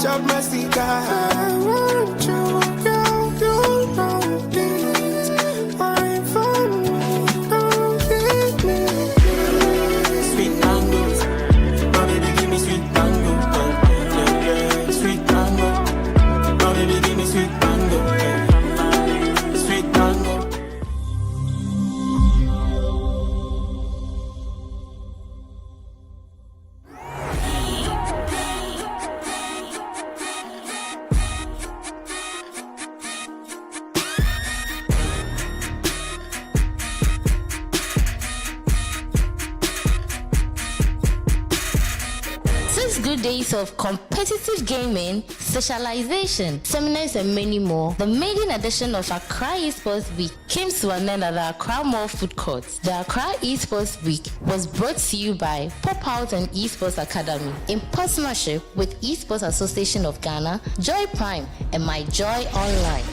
chop my sticker. I want you, girl, you know this. I'm for me, don't hit me. Sweet mango, my baby give me sweet mango. Yeah, sweet mango, my baby give me sweet mango. Sweet mango. Good days of competitive gaming, socialization, seminars, and many more. The maiden edition of Accra Esports Week came to an end at the Accra Mall Food Court. The Accra Esports Week was brought to you by Pop Out and Esports Academy in partnership with Esports Association of Ghana, Joy Prime, and My Joy Online.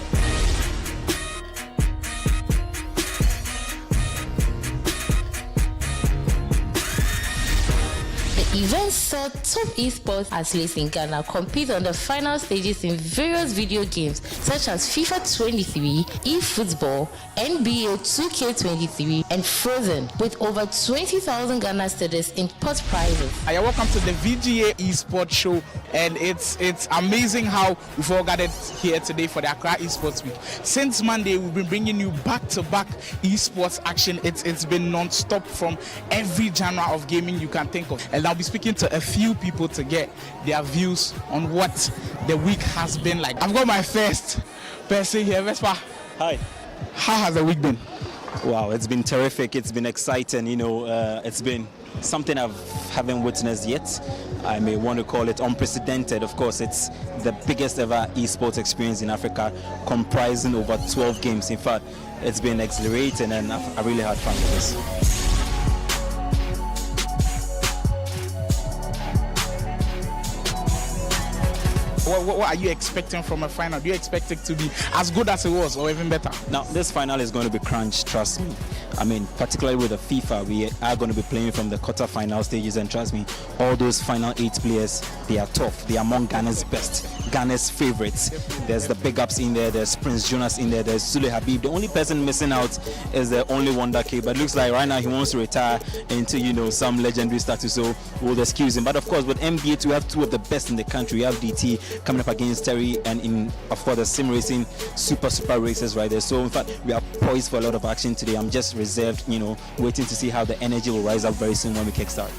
The event saw top esports athletes in Ghana compete on the final stages in various video games such as FIFA 23, eFootball, NBA2K and Frozen, with over 20,000 Ghana cedis in pot prizes. Hi, welcome to the VGA Esports Show, and it's amazing how we've all gathered here today for the Accra Esports Week. Since Monday, we've been bringing you back-to-back esports action. It's been non-stop from every genre of gaming you can think of, and I'll be speaking to a few people to get their views on what the week has been like. I've got my first person here, Vespa. Hi. How has the week been? Wow, it's been terrific. It's been exciting. It's been something I haven't witnessed yet. I may want to call it unprecedented. Of course, it's the biggest ever esports experience in Africa, comprising over 12 games. In fact, it's been exhilarating, and I really had fun with this. What are you expecting from a final? Do you expect it to be as good as it was or even better? Now, this final is going to be crunch, trust me. I mean, particularly with the FIFA, we are going to be playing from the quarter-final stages, and trust me, all those final 8 players, they are tough. They are among Ghana's best, Ghana's favorites. There's the big ups in there, there's Prince Jonas in there, there's Sule Habib. The only person missing out is the only Wonder K, but it looks like right now he wants to retire into, some legendary status, so we'll excuse him. But of course, with NBA2, we have 2 of the best in the country. We have DT coming up against Terry, and in, of course, the sim racing super races right there. So in fact, we are poised for a lot of action today. I'm just reserved, waiting to see how the energy will rise up very soon when we kickstart.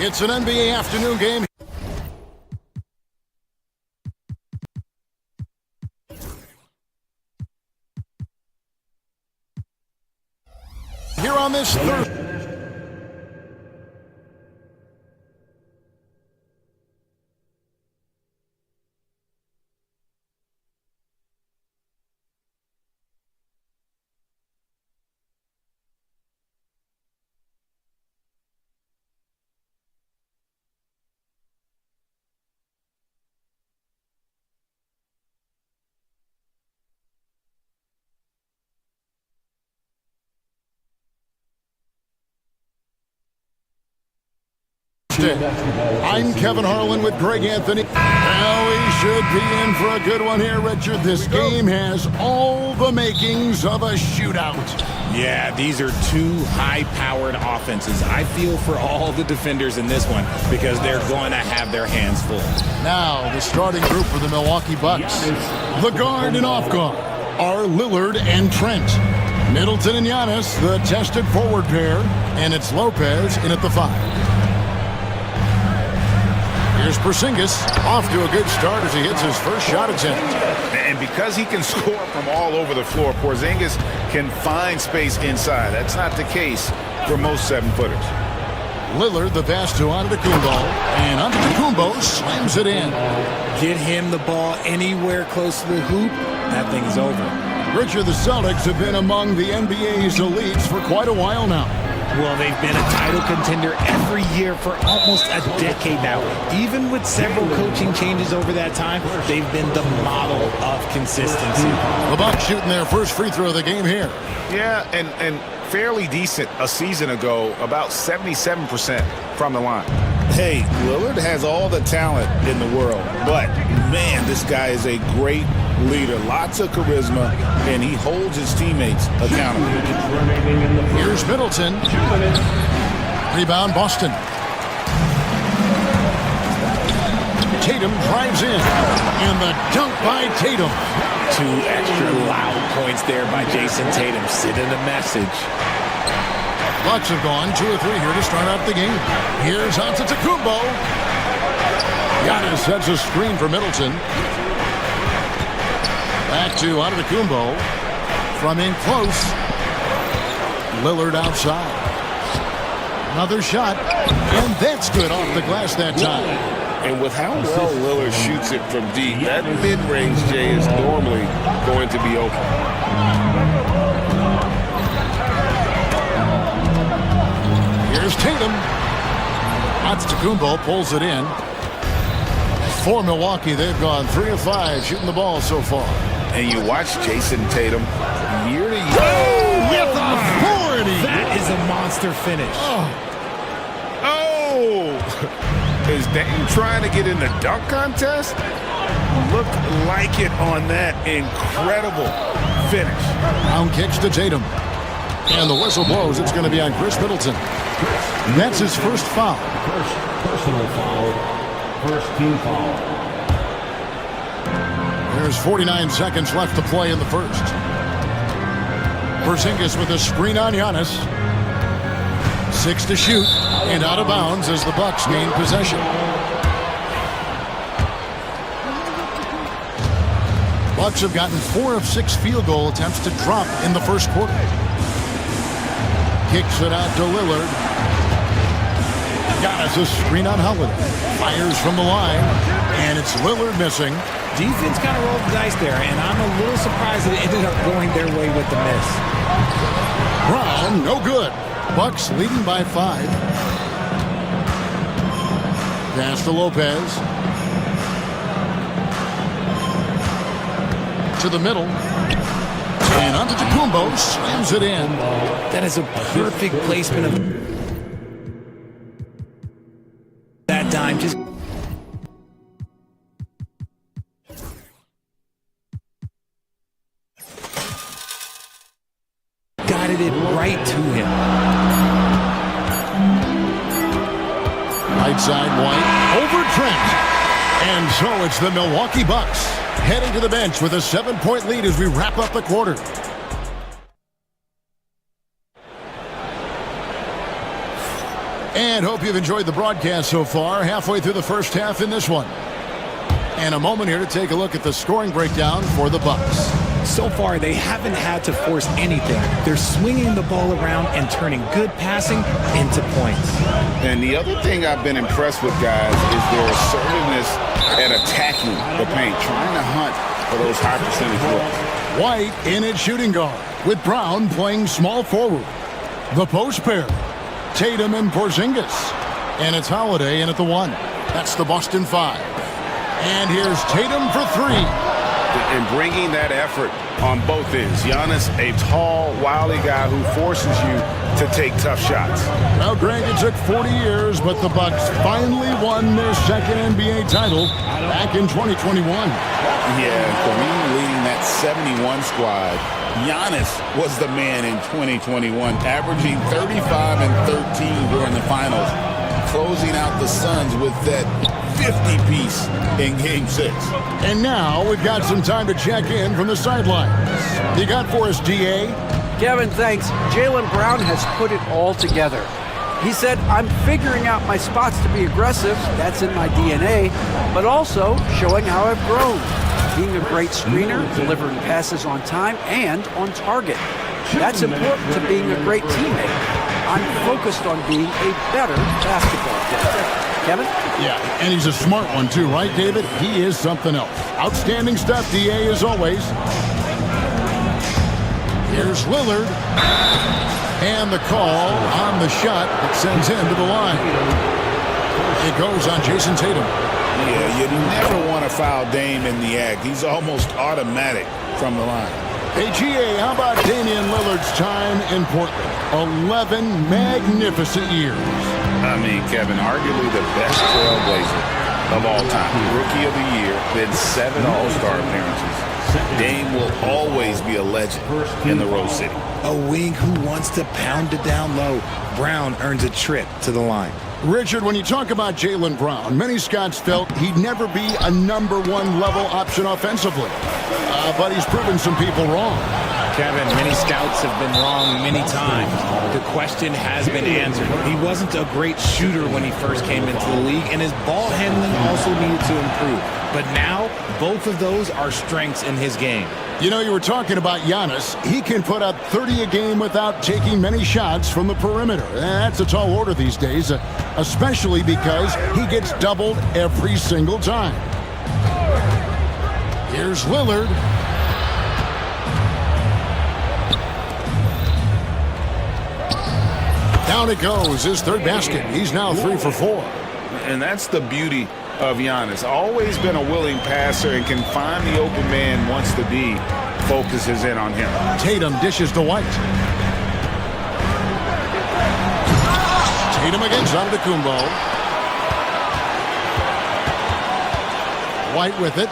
It's an NBA afternoon game. Here on this Thursday. I'm Kevin Harlan with Greg Anthony. Now we should be in for a good one here, Richard. This game has all the makings of a shootout. Yeah, these are 2 high-powered offenses. I feel for all the defenders in this one because they're going to have their hands full. Now, the starting group for the Milwaukee Bucks. The guard and off guard are Lillard and Trent. Middleton and Giannis, the tested forward pair, and it's Lopez in at the 5. Here's Porzingis, off to a good start as he hits his first shot attempt. And because he can score from all over the floor, Porzingis can find space inside. That's not the case for most 7-footers. Lillard, the pass to Antetokounmpo, and Antetokounmpo slams it in. Get him the ball anywhere close to the hoop, that thing is over. Richard, the Celtics have been among the NBA's elites for quite a while now. Well, they've been a title contender every year for almost a decade now. Even with several coaching changes over that time, they've been the model of consistency. The Bucks shooting their first free throw of the game here. Yeah, and fairly decent a season ago, about 77% from the line. Hey, Lillard has all the talent in the world, but man, this guy is a great leader. Lots of charisma, and he holds his teammates accountable. Here's Middleton. Rebound, Boston. Tatum drives in, and the dunk by Tatum. 2 extra loud points there by Jason Tatum, sending a message. Bucks have gone 2 or 3 here to start out the game. Here's Antetokounmpo. Giannis sets a screen for Middleton. Back to Antetokounmpo. From in close. Lillard outside. Another shot. And that's good off the glass that time. And with how well Lillard shoots it from deep, that mid-range, Jay, is normally going to be open. Here's Tatum. Antetokounmpo pulls it in. For Milwaukee, they've gone 3 of 5 shooting the ball so far. And you watch Jason Tatum year to year. Oh, with authority! That is a monster finish. Is Dame trying to get in the dunk contest? Looked like it on that incredible finish. Brown kicks to Tatum. And the whistle blows. It's going to be on Chris Middleton. That's his first foul. First personal foul. First team foul. There's 49 seconds left to play in the first. Porzingis with a screen on Giannis. 6 to shoot. And out of bounds as the Bucks gain possession. Bucks have gotten 4 of 6 field goal attempts to drop in the first quarter. Kicks it out to Lillard. Giannis a screen on Holiday. Fires from the line. And it's Lillard missing. Defense kind of rolled the dice there, and I'm a little surprised that it ended up going their way with the miss. Brown, no good. Bucks leading by 5. Pass to Lopez. To the middle. And Antetokounmpo slams it in. That is a perfect placement of that dime. Just guided it right to him. Right side, White over Trent. And so it's the Milwaukee Bucks heading to the bench with a 7-point lead as we wrap up the quarter. And hope you've enjoyed the broadcast so far. Halfway through the first half in this one. And a moment here to take a look at the scoring breakdown for the Bucks. So far, they haven't had to force anything. They're swinging the ball around and turning good passing into points. And the other thing I've been impressed with, guys, is their assertiveness at attacking the paint, trying to hunt for those high percentage looks. White in at shooting guard with Brown playing small forward. The post pair, Tatum and Porzingis. And it's Holiday in at the 1. That's the Boston 5. And here's Tatum for 3. And bringing that effort on both ends. Giannis, a tall, wily guy who forces you to take tough shots. Well, Greg, it took 40 years, but the Bucks finally won their second NBA title back in 2021. Yeah, Kareem leading that 71 squad. Giannis was the man in 2021, averaging 35 and 13 during the finals, closing out the Suns with that 50-piece in Game 6. And now we've got some time to check in from the sidelines. You got for us, DA? Kevin, thanks. Jaylen Brown has put it all together. He said, I'm figuring out my spots to be aggressive, that's in my DNA, but also showing how I've grown. Being a great screener, delivering passes on time and on target. That's important to being a great teammate. I'm focused on being a better basketball player. Kevin? Yeah, and he's a smart one too, right, David? He is something else. Outstanding stuff, DA, as always. Here's Lillard. And the call on the shot that sends him to the line. It goes on Jason Tatum. Yeah, you never want to foul Dame in the act. He's almost automatic from the line. Hey, GA, how about Damian Lillard's time in Portland? 11 magnificent years. I mean, Kevin, arguably the best trailblazer of all time. Rookie of the year, then 7 All-Star appearances. Dame will always be a legend in the Rose City. A wing who wants to pound it down low. Brown earns a trip to the line. Richard, when you talk about Jaylen Brown, many Scots felt he'd never be a #1 level option offensively. But he's proven some people wrong. Kevin, many scouts have been wrong many times. The question has been answered. He wasn't a great shooter when he first came into the league, and his ball handling also needed to improve. But now, both of those are strengths in his game. You know, you were talking about Giannis. He can put up 30 a game without taking many shots from the perimeter. That's a tall order these days, especially because he gets doubled every single time. Here's Lillard. Down it goes, his third basket. He's now 3 for 4. And that's the beauty of Giannis. Always been a willing passer and can find the open man once the D focuses in on him. Tatum dishes to White. Tatum against Antetokounmpo. White with it.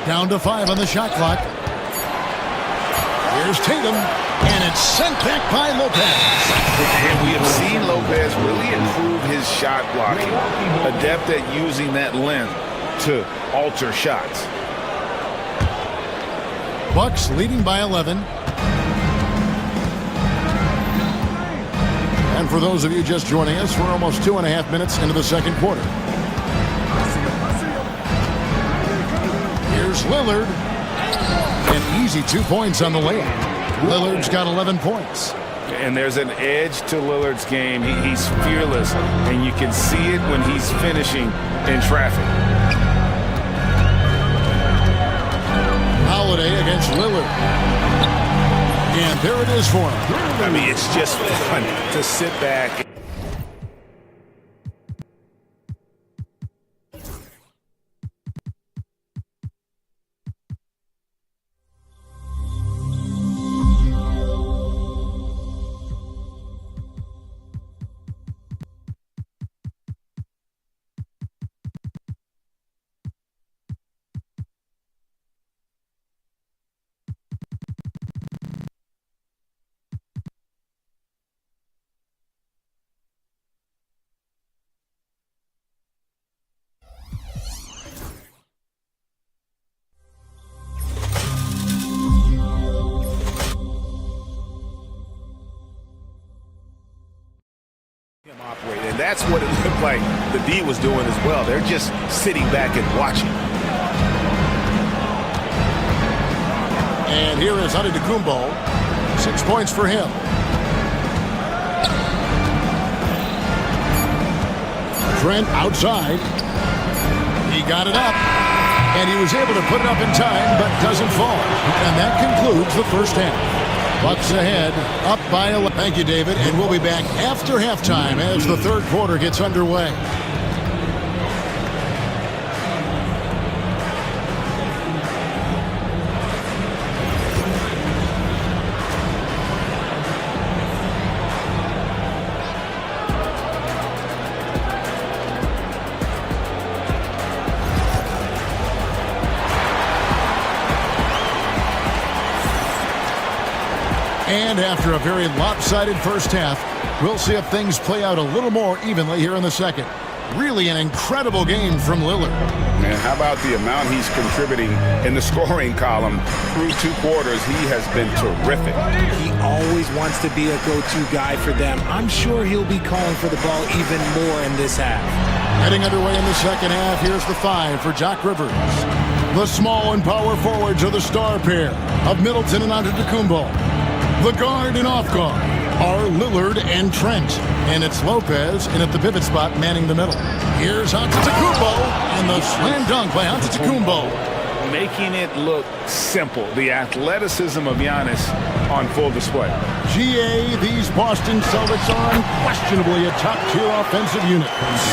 Down to 5 on the shot clock. Here's Tatum. And it's sent back by Lopez. And we have seen Lopez really improve his shot blocking. Adept at using that length to alter shots. Bucks leading by 11. And for those of you just joining us, we're almost 2.5 minutes into the second quarter. Here's Lillard. An easy 2 points on the layup. Lillard's got 11 points. And there's an edge to Lillard's game. He's fearless, and you can see it when he's finishing in traffic. Holiday against Lillard. And there it is for him. I mean, it's just fun to sit back. And that's what it looked like the D was doing as well. They're just sitting back and watching. And here is Antetokounmpo. 6 points for him. Trent outside. He got it up. And he was able to put it up in time, but doesn't fall. And that concludes the first half. Bucks ahead, up by 11. Thank you, David. And we'll be back after halftime as the third quarter gets underway. And after a very lopsided first half, we'll see if things play out a little more evenly here in the second. Really an incredible game from Lillard. Man, how about the amount he's contributing in the scoring column? Through 2 quarters, he has been terrific. He always wants to be a go-to guy for them. I'm sure he'll be calling for the ball even more in this half. Heading underway in the second half, here's the 5 for Jack Rivers. The small and power forwards are the star pair of Middleton and Antetokounmpo. The guard and off guard are Lillard and Trent. And it's Lopez in at the pivot spot manning the middle. Here's Antetokounmpo and the slam dunk by Antetokounmpo. Making it look simple. The athleticism of Giannis on full display. GA, these Boston Celtics are unquestionably a top-tier offensive unit.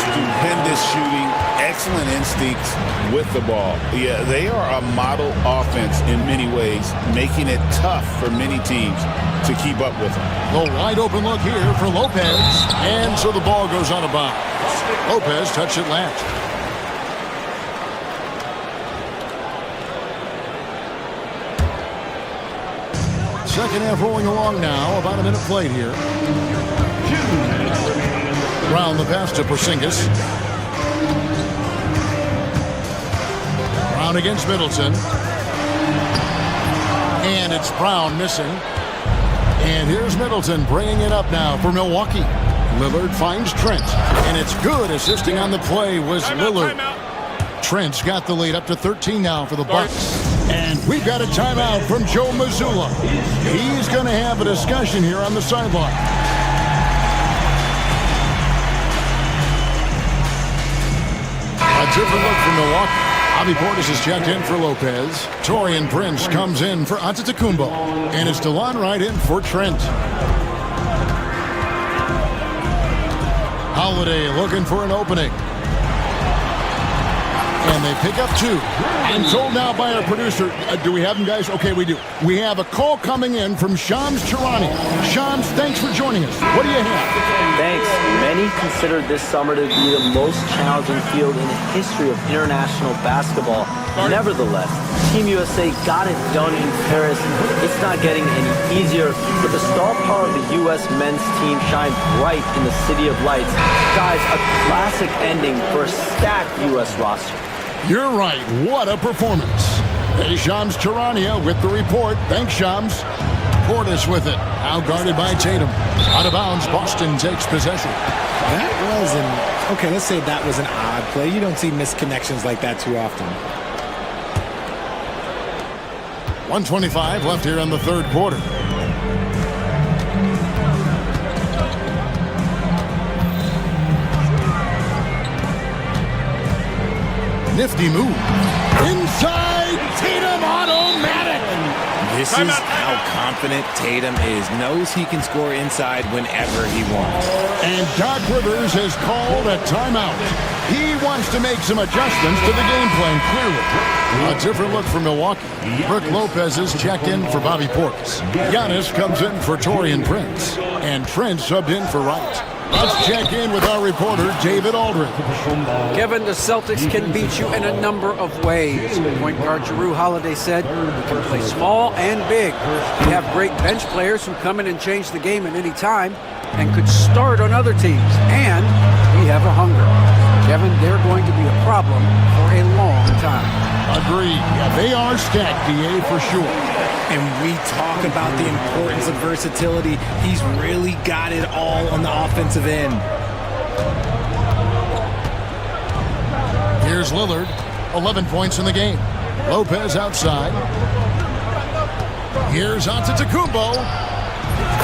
Stupendous shooting, excellent instincts with the ball. Yeah, they are a model offense in many ways, making it tough for many teams to keep up with them. The wide open look here for Lopez. And so the ball goes out of bounds. Lopez touched it last. Second half rolling along now. About a minute played here. Brown the pass to Porzingis. Brown against Middleton. And it's Brown missing. And here's Middleton bringing it up now for Milwaukee. Lillard finds Trent. And it's good. Assisting on the play was Lillard. Trent's got the lead up to 13 now for the Bucks. And we've got a timeout from Joe Mazzulla. He's going to have a discussion here on the sideline. A different look from Milwaukee. Bobby Portis is checked in for Lopez. Taurean Prince comes in for Antetokounmpo. And it's DeLon Wright in for Trent. Holiday looking for an opening. And they pick up 2. I'm told now by our producer, do we have them, guys? Okay, we do. We have a call coming in from Shams Charania. Shams, thanks for joining us. What do you have? Thanks. Many consider this summer to be the most challenging field in the history of international basketball. Nevertheless, Team USA got it done in Paris. It's not getting any easier, but the star power of the U.S. men's team shined bright in the City of Lights. Guys, a classic ending for a stacked U.S. roster. You're right. What a performance. Hey, Shams Charania with the report. Thanks, Shams. Portis with it. Now guarded by Tatum. Out of bounds, Boston takes possession. Let's say that was an odd play. You don't see misconnections like that too often. 1:25 left here in the third quarter. Nifty move. Inside, Tatum automatic. This is how confident Tatum is. Knows he can score inside whenever he wants. And Doc Rivers has called a timeout. He wants to make some adjustments to the game plan, clearly. A different look for Milwaukee. Brook Lopez is checked in for Bobby Portis. Giannis comes in for Taurean Prince. And Trent subbed in for Wright. Let's check in with our reporter, David Aldrin. Kevin, the Celtics can beat you in a number of ways. Point guard Jrue Holiday said, "We can play small and big. We have great bench players who come in and change the game at any time and could start on other teams. And we have a hunger." Kevin, they're going to be a problem for a long time. Agreed. Yeah, they are stacked, DA, for sure. And we talk about the importance of versatility. He's really got it all on the offensive end. Here's Lillard, 11 points in the game. Lopez outside. Here's Antetokounmpo.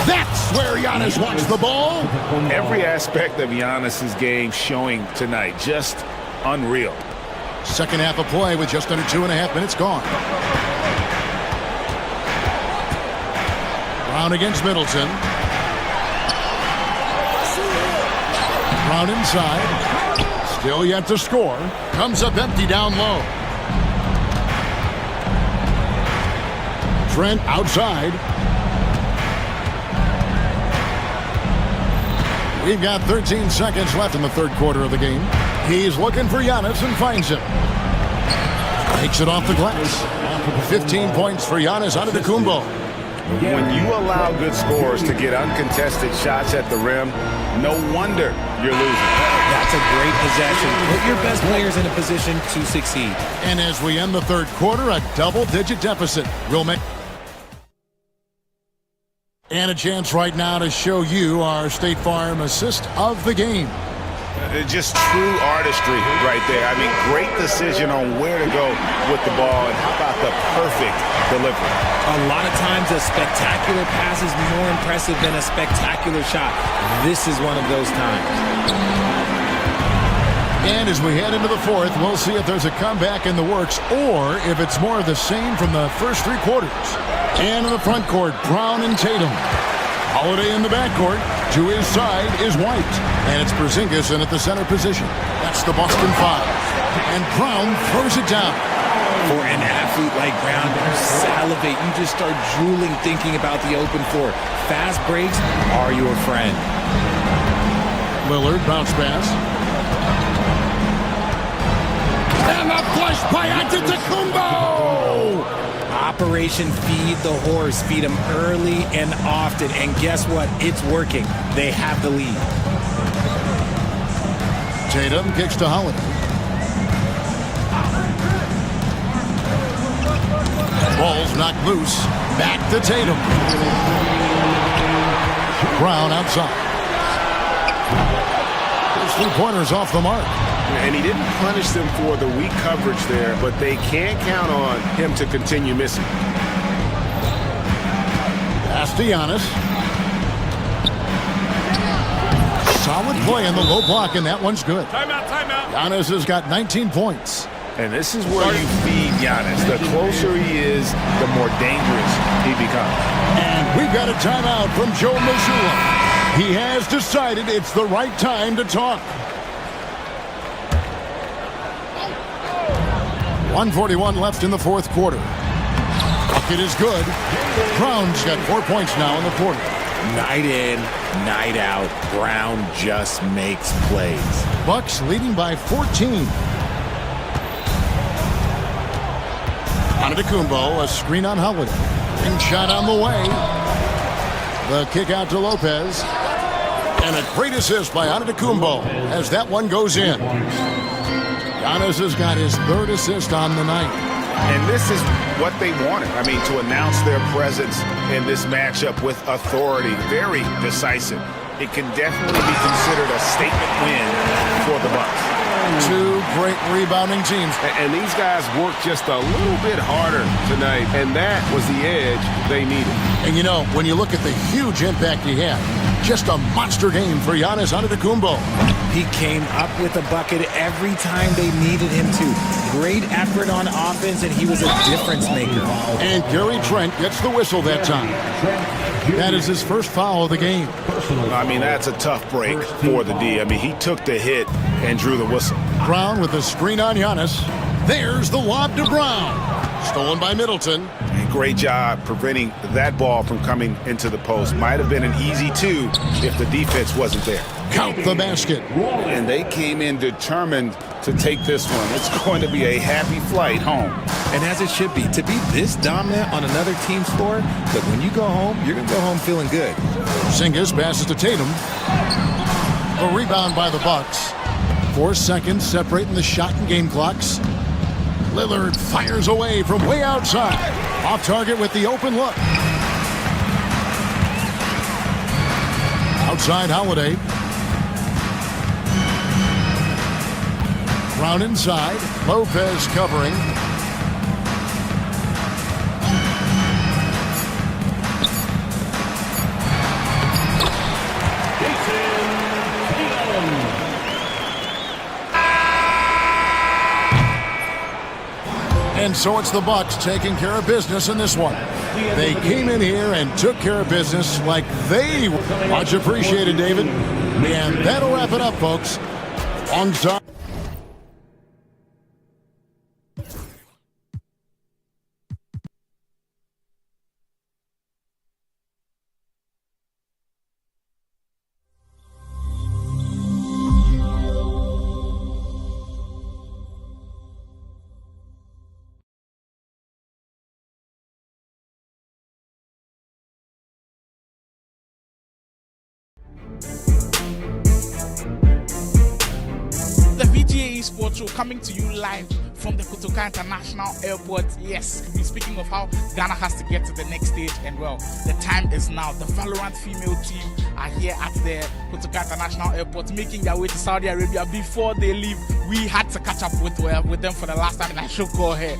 That's where Giannis wants the ball. Every aspect of Giannis's game showing tonight. Just unreal. Second half of play with just under 2.5 minutes gone. Brown against Middleton. Brown inside. Still yet to score. Comes up empty down low. Trent outside. We've got 13 seconds left in the third quarter of the game. He's looking for Giannis and finds him. Takes it off the glass. 15 points for Giannis Antetokounmpo. When you allow good scorers to get uncontested shots at the rim, no wonder you're losing. That's a great possession. Put your best players in a position to succeed. And as we end the third quarter, a double-digit deficit will make. And a chance right now to show you our State Farm assist of the game. Just true artistry right there. I mean, great decision on where to go with the ball, and how about the perfect delivery? A lot of times a spectacular pass is more impressive than a spectacular shot. This is one of those times. And as we head into the fourth, we'll see if there's a comeback in the works or if it's more of the same from the first three quarters. And in the front court, Brown and Tatum. Holiday in the backcourt. To his side is White. And it's Porzingis in at the center position. That's the Boston Five. And Brown throws it down. For an athlete like Brown, you salivate. You just start drooling thinking about the open floor. Fast breaks are your friend. Lillard, bounce pass. And a flush by Antetokounmpo! Operation Feed the Horse. Feed them early and often. And guess what? It's working. They have the lead. Tatum kicks to Holiday. Ball's knocked loose. Back to Tatum. Brown outside. Those three-pointers off the mark. And he didn't punish them for the weak coverage there, but they can't count on him to continue missing. Pass to Giannis. Solid play in the low block, and that one's good. Timeout. Giannis has got 19 points. And this is where you feed Giannis. The closer he is, the more dangerous he becomes. And we've got a timeout from Joe Mazzulla. He has decided it's the right time to talk. 1:41 left in the fourth quarter. Bucket is good. Brown's got 4 points now in the quarter. Night in, night out. Brown just makes plays. Bucks leading by 14. Antetokounmpo, a screen on Holiday. And shot on the way. The kick out to Lopez. And a great assist by Antetokounmpo as that one goes in. Giannis has got his third assist on the night. And this is what they wanted. I mean, to announce their presence in this matchup with authority. Very decisive. It can definitely be considered a statement win for the Bucks. Two great rebounding teams. And these guys worked just a little bit harder tonight, and that was the edge they needed. And you know, when you look at the huge impact he had, just a monster game for Giannis Antetokounmpo. He came up with a bucket every time they needed him to. Great effort on offense, and he was a difference maker. And Gary Trent gets the whistle that time. That is his first foul of the game. I mean, that's a tough break for the D. I mean, he took the hit and drew the whistle. Brown with the screen on Giannis. There's the lob to Brown. Stolen by Middleton. And great job preventing that ball from coming into the post. Might have been an easy two if the defense wasn't there. Count the basket. And they came in determined to take this one. It's going to be a happy flight home. And as it should be. To be this dominant on another team's floor, but when you go home, you're going to go home feeling good. Porzingis passes to Tatum. A rebound by the Bucks. 4 seconds separating the shot and game clocks. Lillard fires away from way outside. Off target with the open look. Outside Holiday. Brown inside. Lopez covering. And so it's the Bucks taking care of business in this one. They came in here and took care of business like they were. Much appreciated, David. And that'll wrap it up, folks. Long time. VGA Esports Show coming to you live from the Kotoka International Airport. Yes, we're speaking of how Ghana has to get to the next stage, and well, the time is now. The Valorant female team are here at the Kotoka International Airport, making their way to Saudi Arabia. Before they leave, we had to catch up with them for the last time, and I should call her.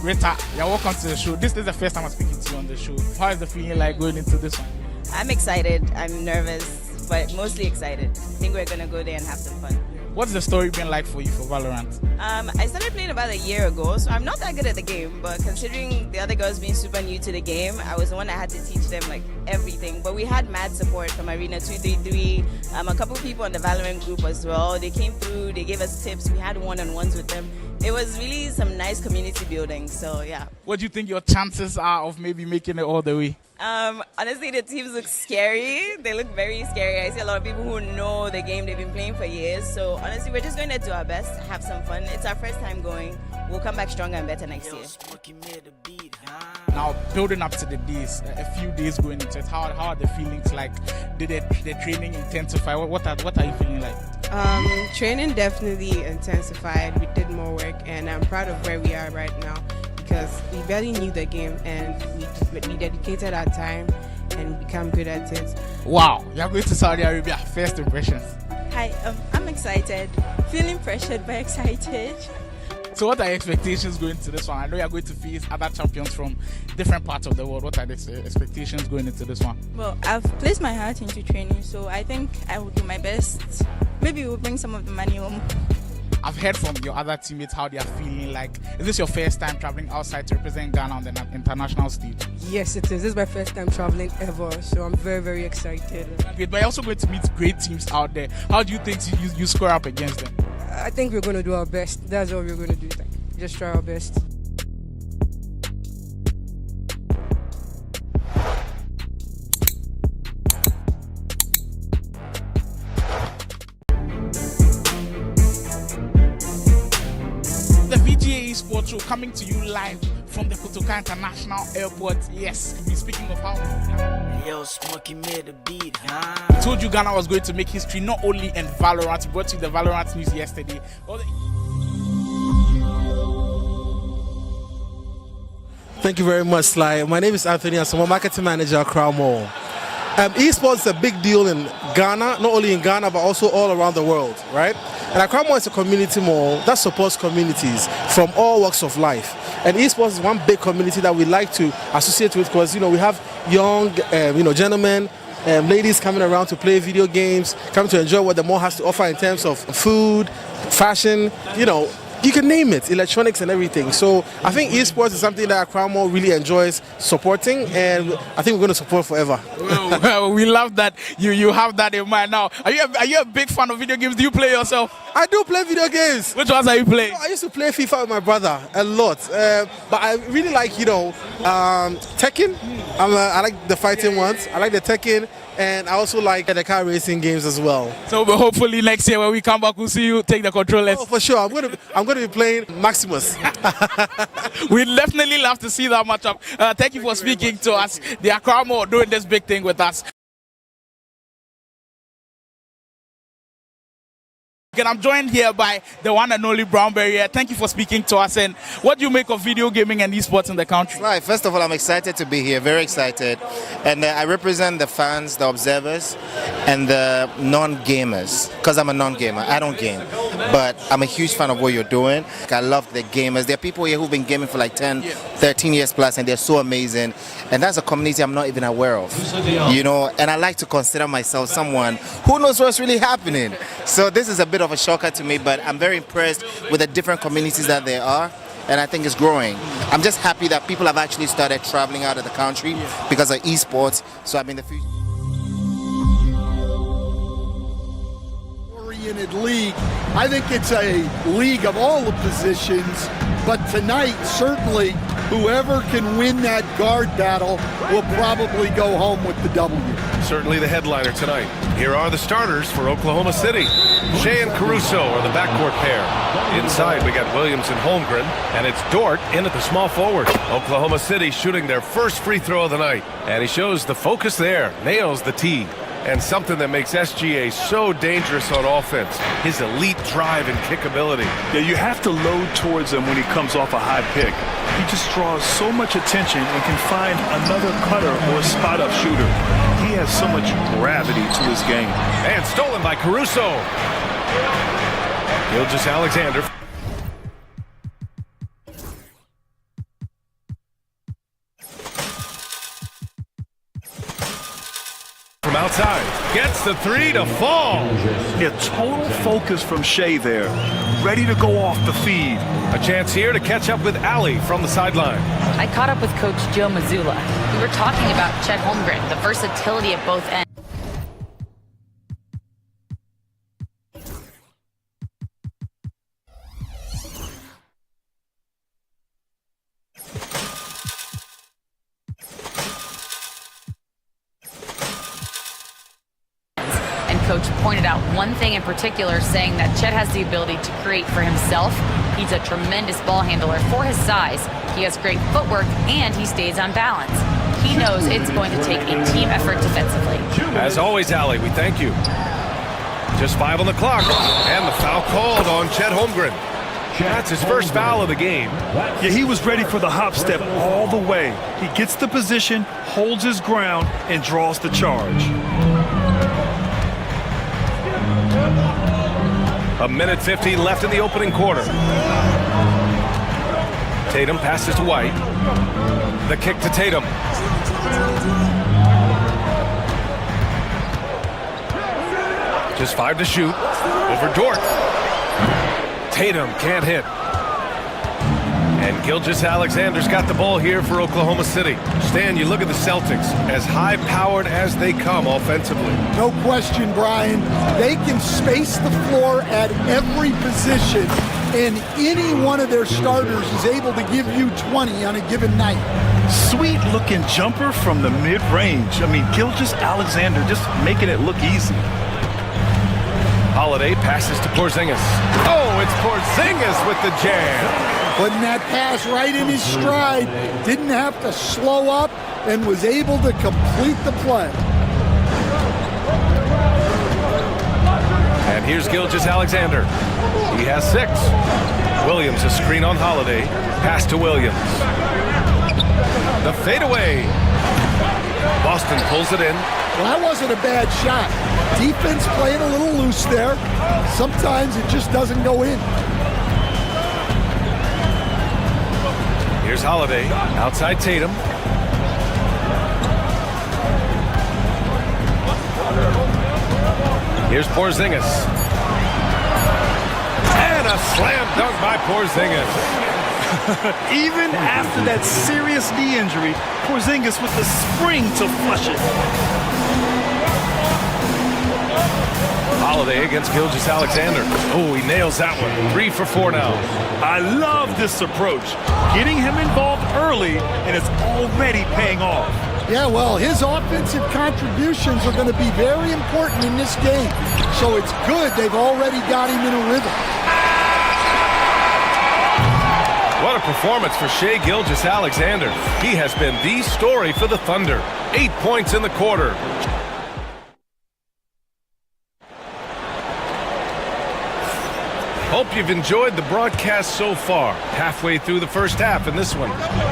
Rita, you're welcome to the show. This is the first time I'm speaking to you on the show. How is the feeling like going into this one? I'm excited. I'm nervous, but mostly excited. I think we're gonna go there and have some fun. What's the story been like for you for Valorant? I started playing about a year ago, so I'm not that good at the game, but considering the other girls being super new to the game, I was the one that had to teach them like everything. But we had mad support from Arena 233, a couple people on the Valorant group as well. They came through, they gave us tips, we had one-on-ones with them. It was really some nice community building, so yeah. What do you think your chances are of maybe making it all the way? Honestly, the teams look scary. They look very scary. I see a lot of people who know the game. They've been playing for years. So honestly, we're just going to do our best, have some fun. It's our first time going. We'll come back stronger and better next year. Now, building up to the days, a few days going into it, how are the feelings like? Did the training intensify? What are you feeling like? Training definitely intensified. We did more work, and I'm proud of where we are right now, because we barely knew the game and we dedicated our time and become good at it. Wow, you're going to Saudi Arabia. First impressions? Hi, I'm excited. Feeling pressured but excited. So what are your expectations going to this one? I know you're going to face other champions from different parts of the world. What are the expectations going into this one? Well, I've placed my heart into training, so I think I will do my best. Maybe we'll bring some of the money home. I've heard from your other teammates how they are feeling. Like, is this your first time traveling outside to represent Ghana on the international stage? Yes, it is. This is my first time traveling ever, so I'm very, very excited. Great, but you're also going to meet great teams out there. How do you think you score up against them? I think we're going to do our best. That's all we're going to do. Just try our best. The VGA Esports Show coming to you live from the Kotoka International Airport. Yes, we're speaking of how I told you Ghana was going to make history not only in Valorant. We brought you the Valorant news yesterday. Thank you very much, Sly. My name is Anthony. I'm a marketing manager at Accra Mall. Esports is a big deal in Ghana, not only in Ghana, but also all around the world, right? And Accra Mall is a community mall that supports communities from all walks of life. And esports is one big community that we like to associate with, because, you know, we have young, gentlemen, ladies coming around to play video games, coming to enjoy what the mall has to offer in terms of food, fashion, you can name it, electronics and everything. So I think esports is something that Accra Mall really enjoys supporting, and I think we're going to support forever. Well, we love that you have that in mind. Now, are you a big fan of video games? Do you play yourself? I do play video games. Which ones are you playing? I used to play FIFA with my brother a lot, but I really like Tekken. I like the fighting ones. I like the Tekken. And I also like the car racing games as well. So hopefully next year when we come back, we'll see you take the controllers. Oh, for sure. I'm going to be playing Maximus. We'd definitely love to see that matchup. Thank you for speaking to us. The Accra Mall doing this big thing with us. And I'm joined here by the one and only Brownberry. Thank you for speaking to us. And what do you make of video gaming and esports in the country? Right. First of all, I'm excited to be here, very excited. And I represent the fans, the observers, and the non-gamers. Because I'm a non-gamer. I don't game. But I'm a huge fan of what you're doing. I love the gamers. There are people here who've been gaming for like 10, 13 years plus, and they're so amazing. And that's a community I'm not even aware of. And I like to consider myself someone who knows what's really happening. So this is a bit of a shocker to me, but I'm very impressed with the different communities that there are, and I think it's growing. I'm just happy that people have actually started traveling out of the country because of esports. So the future. Oriented league. I think it's a league of all the positions, but tonight certainly whoever can win that guard battle will probably go home with the W. Certainly the headliner tonight. Here are the starters for Oklahoma City. Shea and Caruso are the backcourt pair. Inside we got Williams and Holmgren, and it's Dort in at the small forward. Oklahoma City shooting their first free throw of the night, and he shows the focus there, nails the tee. And something that makes SGA so dangerous on offense, his elite drive and kick ability. Yeah, you have to load towards him when he comes off a high pick. He just draws so much attention and can find another cutter or spot-up shooter. He has so much gravity to his game. And stolen by Caruso. Gilgeous-Alexander. From outside, gets the three to fall. Yeah, total focus from Shea there. Ready to go off the feed. A chance here to catch up with Ali from the sideline. I caught up with Coach Joe Mazzulla. We were talking about Chet Holmgren, the versatility at both ends. Coach pointed out one thing in particular, saying that Chet has the ability to create for himself. He's a tremendous ball handler for his size. He has great footwork, and he stays on balance. He knows it's going to take a team effort defensively. As always, Allie, we thank you. Just 5 on the clock, and the foul called on Chet Holmgren. That's his first foul of the game. Yeah, he was ready for the hop step all the way. He gets the position, holds his ground, and draws the charge. A minute 15 left in the opening quarter. Tatum passes to White. The kick to Tatum. Just 5 to shoot. Over Dort. Tatum can't hit. And Gilgeous-Alexander's got the ball here for Oklahoma City. Stan, you look at the Celtics, as high-powered as they come offensively. No question, Brian. They can space the floor at every position, and any one of their starters is able to give you 20 on a given night. Sweet-looking jumper from the mid-range. I mean, Gilgeous-Alexander just making it look easy. Holiday passes to Porzingis. Oh, it's Porzingis with the jam. Putting that pass right in his stride. Didn't have to slow up and was able to complete the play. And here's Gilgeous-Alexander. He has 6. Williams, a screen on Holiday. Pass to Williams. The fadeaway. Boston pulls it in. Well, that wasn't a bad shot. Defense playing a little loose there. Sometimes it just doesn't go in. Here's Holiday, outside Tatum. Here's Porzingis. And a slam dunk by Porzingis. Even after that serious knee injury, Porzingis with the spring to flush it. Holiday against Gilgeous-Alexander. Oh, he nails that one. 3 for 4 now. I love this approach. Getting him involved early, and it's already paying off. Yeah, well, his offensive contributions are going to be very important in this game. So it's good they've already got him in a rhythm. What a performance for Shai Gilgeous-Alexander. He has been the story for the Thunder. 8 points in the quarter. Hope you've enjoyed the broadcast so far. Halfway through the first half in this one.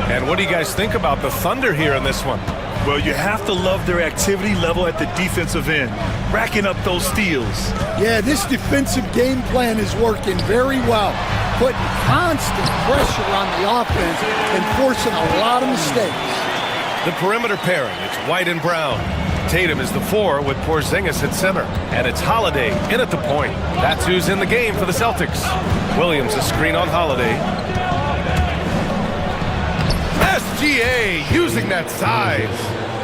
And what do you guys think about the Thunder here in this one? Well, you have to love their activity level at the defensive end, racking up those steals. Yeah, this defensive game plan is working very well, putting constant pressure on the offense and forcing a lot of mistakes. The perimeter pairing, it's White and Brown. Tatum is the 4 with Porzingis at center. And it's Holiday in at the point. That's who's in the game for the Celtics. Williams, a screen on Holiday. SGA using that size.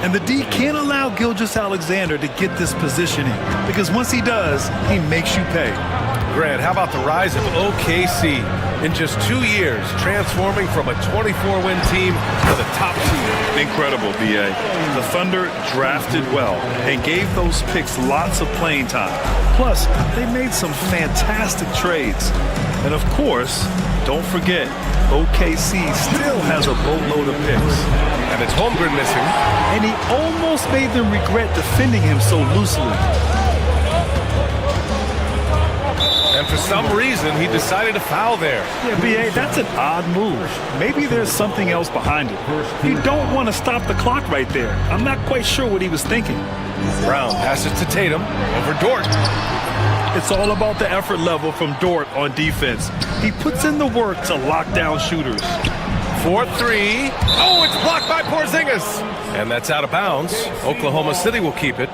And the D can't allow Gilgeous-Alexander to get this positioning, because once he does, he makes you pay. Grant, how about the rise of OKC? In just 2 years, transforming from a 24-win team to the top seed. Incredible, B.A. The Thunder drafted well and gave those picks lots of playing time. Plus, they made some fantastic trades. And of course, don't forget, OKC still has a boatload of picks. And it's Holmgren missing. And he almost made them regret defending him so loosely. And for some reason, he decided to foul there. Yeah, B.A., that's an odd move. Maybe there's something else behind it. You don't want to stop the clock right there. I'm not quite sure what he was thinking. Brown passes to Tatum over Dort. It's all about the effort level from Dort on defense. He puts in the work to lock down shooters. 4-3. Oh, it's blocked by Porzingis. And that's out of bounds. Oklahoma City will keep it.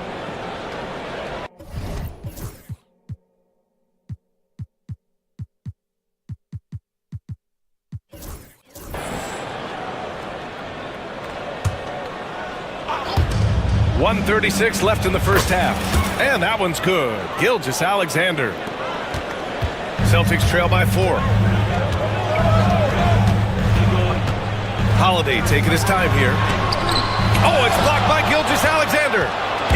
.136 left in the first half. And that one's good. Gilgeous-Alexander. Celtics trail by 4. Holiday taking his time here. Oh, it's blocked by Gilgeous-Alexander.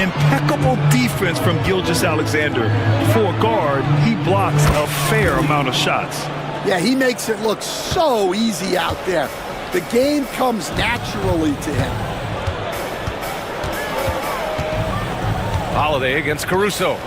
Impeccable defense from Gilgeous-Alexander. For a guard, he blocks a fair amount of shots. Yeah, he makes it look so easy out there. The game comes naturally to him. Holiday against Caruso.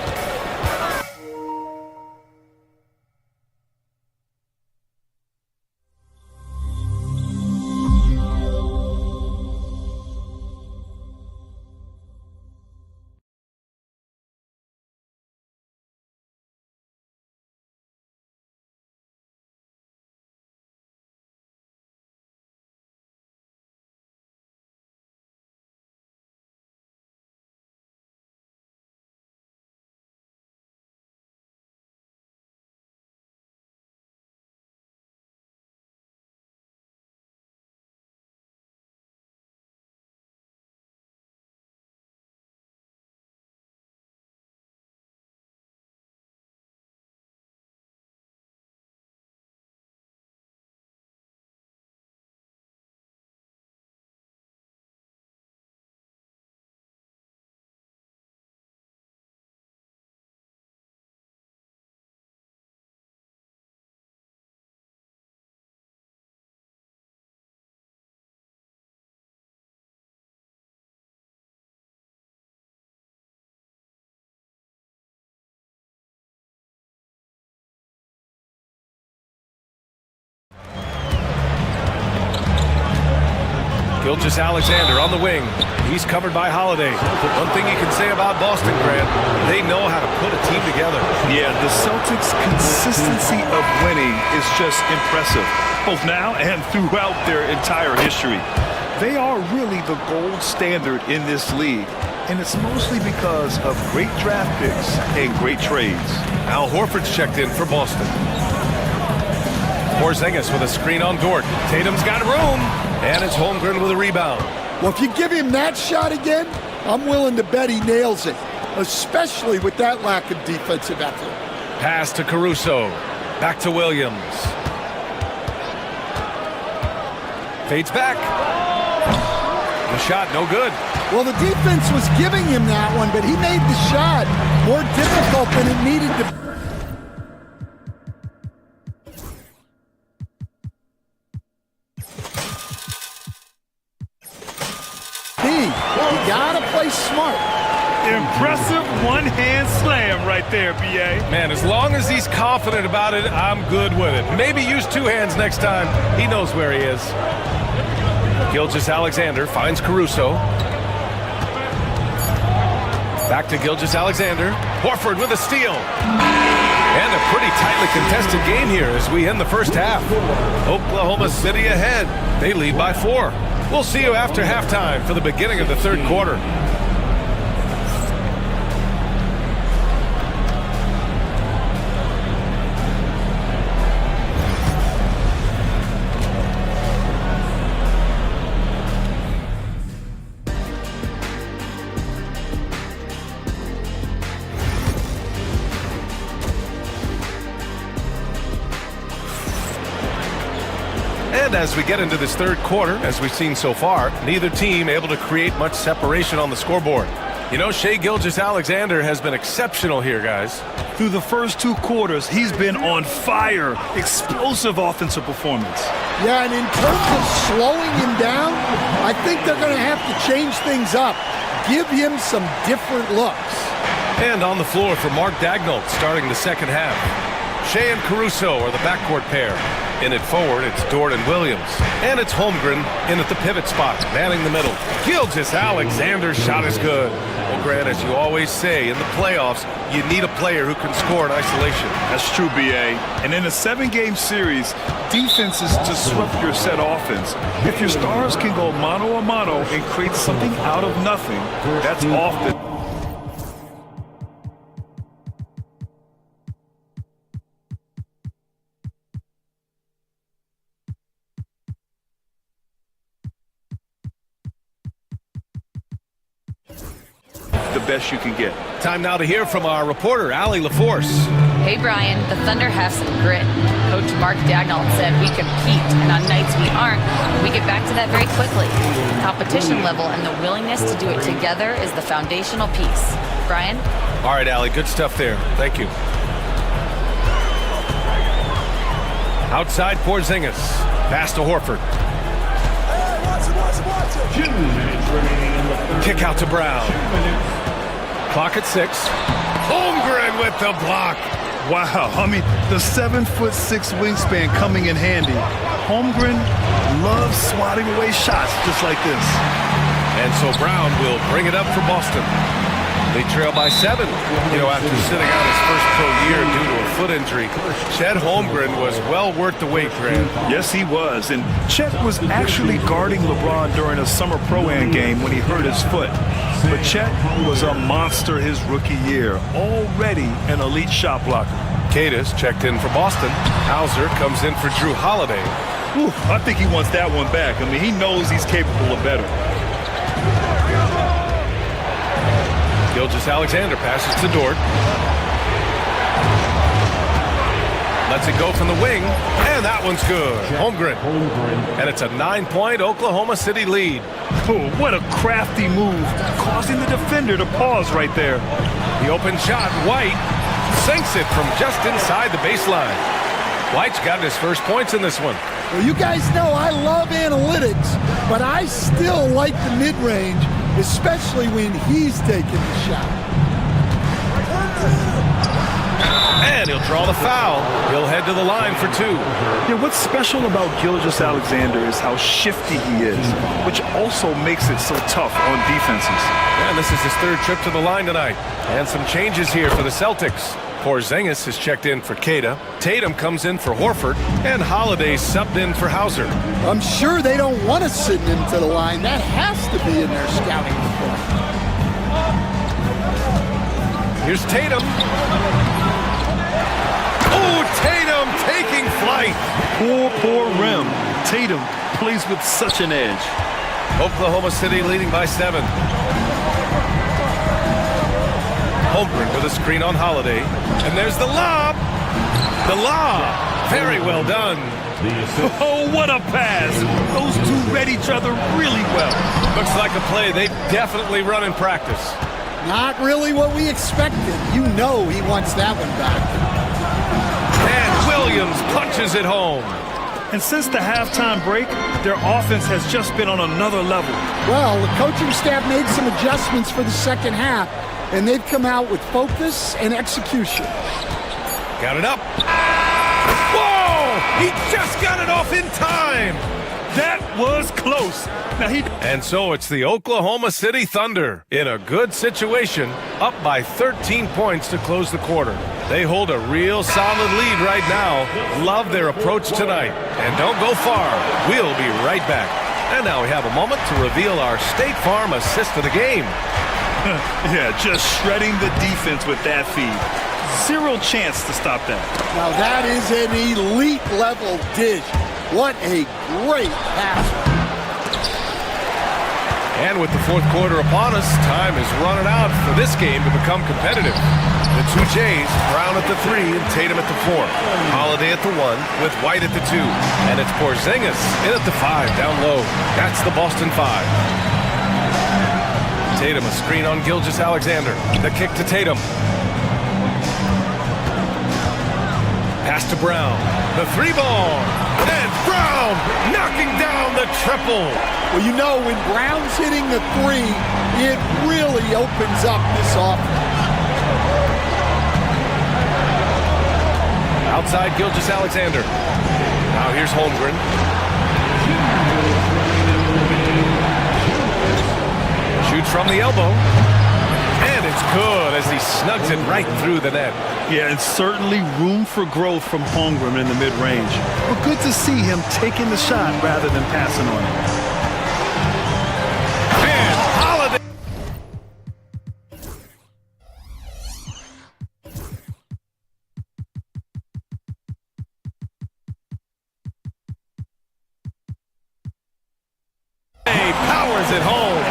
Gilgeous-Alexander on the wing. He's covered by Holiday. One thing you can say about Boston, Grant, they know how to put a team together. Yeah, the Celtics' consistency of winning is just impressive, both now and throughout their entire history. They are really the gold standard in this league, and it's mostly because of great draft picks and great trades. Al Horford's checked in for Boston. Porzingis with a screen on Dort. Tatum's got room, and it's Holmgren with a rebound. Well, if you give him that shot again, I'm willing to bet he nails it, especially with that lack of defensive effort. Pass to Caruso. Back to Williams. Fades back. The shot, no good. Well, the defense was giving him that one, but he made the shot more difficult than it needed to be. You gotta play smart. Impressive one-hand slam right there, B.A. Man, as long as he's confident about it, I'm good with it. Maybe use two hands next time. He knows where he is. Gilgeous-Alexander finds Caruso. Back to Gilgeous-Alexander. Horford with a steal. And a pretty tightly contested game here as we end the first half. Oklahoma City ahead. They lead by 4. We'll see you after halftime for the beginning of the third quarter. And as we get into this third quarter, as we've seen so far, neither team able to create much separation on the scoreboard. You know, Shai Gilgeous-Alexander has been exceptional here, guys. Through the first 2 quarters, he's been on fire. Explosive offensive performance. Yeah, and in terms of slowing him down, I think they're going to have to change things up. Give him some different looks. And on the floor for Mark Daigneault starting the second half. Shai and Caruso are the backcourt pair. In it forward, it's Jordan Williams. And it's Holmgren in at the pivot spot, manning the middle. Gilgeous-Alexander's shot is good. Well, Grant, as you always say, in the playoffs, you need a player who can score in isolation. That's true, B.A. And in a 7-game series, defense is disrupt your set offense. If your stars can go mano a mano and create something out of nothing, that's often. The best you can get. Time now to hear from our reporter, Allie LaForce. Hey, Brian, the Thunder have some grit. Coach Mark Daigneault said we compete, and on nights we aren't, we get back to that very quickly. Competition level and the willingness to do it together is the foundational piece. Brian? All right, Allie, good stuff there. Thank you. Outside Porzingis. Pass to Horford. Kick out to Brown. Clock at 6. Holmgren with the block. Wow, I mean, the 7'6" wingspan coming in handy. Holmgren loves swatting away shots just like this. And so Brown will bring it up for Boston. They trail by 7. You know, after sitting out his first pro year due to a foot injury, Chet Holmgren was well worth the wait, Grant. Yes, he was. And Chet was actually guarding LeBron during a summer Pro-Am game when he hurt his foot. But Chet was a monster his rookie year, already an elite shot blocker. Cadis checked in for Boston. Hauser comes in for Drew Holiday. Ooh, I think he wants that one back. I mean, he knows he's capable of better. Gilgeous-Alexander passes to Dort. Lets it go from the wing, and that one's good. Holmgren. And it's a 9-point Oklahoma City lead. Oh, what a crafty move, causing the defender to pause right there. The open shot, White sinks it from just inside the baseline. White's got his first points in this one. Well, you guys know I love analytics, but I still like the mid-range, especially when he's taking the shot. And he'll draw the foul. He'll head to the line for 2. Yeah, what's special about Gilgeous-Alexander is how shifty he is, which also makes it so tough on defenses. And this is his 3rd trip to the line tonight. And some changes here for the Celtics. Porzingis is checked in for Queta. Tatum comes in for Horford. And Holiday subbed in for Hauser. I'm sure they don't want to send him to the line. That has to be in their scouting report. Here's Tatum. Oh, Tatum taking flight. Poor rim. Tatum plays with such an edge. Oklahoma City leading by 7. Holmgren with a screen on Holiday. And there's the lob. The lob. Very well done. Oh, what a pass. Those two read each other really well. Looks like a play they definitely run in practice. Not really what we expected. You know he wants that one back. And Williams punches it home. And since the halftime break, their offense has just been on another level. Well, the coaching staff made some adjustments for the second half, and they've come out with focus and execution. Got it up. Whoa! He just got it off in time. That was close. And so it's the Oklahoma City Thunder in a good situation, up by 13 points to close the quarter. They hold a real solid lead right now. Love their approach tonight. And don't go far. We'll be right back. And now we have a moment to reveal our State Farm assist of the game. Yeah, just shredding the defense with that feed. Zero chance to stop that. Now that is an elite level dish. What a great pass. And with the 4th quarter upon us, time is running out for this game to become competitive. The 2 Jays, Brown at the 3 and Tatum at the 4. Holiday at the 1 with White at the 2. And it's Porzingis in at the 5 down low. That's the Boston 5. Tatum, a screen on Gilgeous-Alexander. The kick to Tatum. Pass to Brown. The three ball. And Brown knocking down the triple. Well, you know, when Brown's hitting the three, it really opens up this offense. Outside Gilgeous-Alexander. Now here's Holmgren. Shoots from the elbow. And it's good as he snugs it right through the net. Yeah, and certainly room for growth from Holmgren in the mid-range. But good to see him taking the shot rather than passing on it. And Holiday. Powers it home.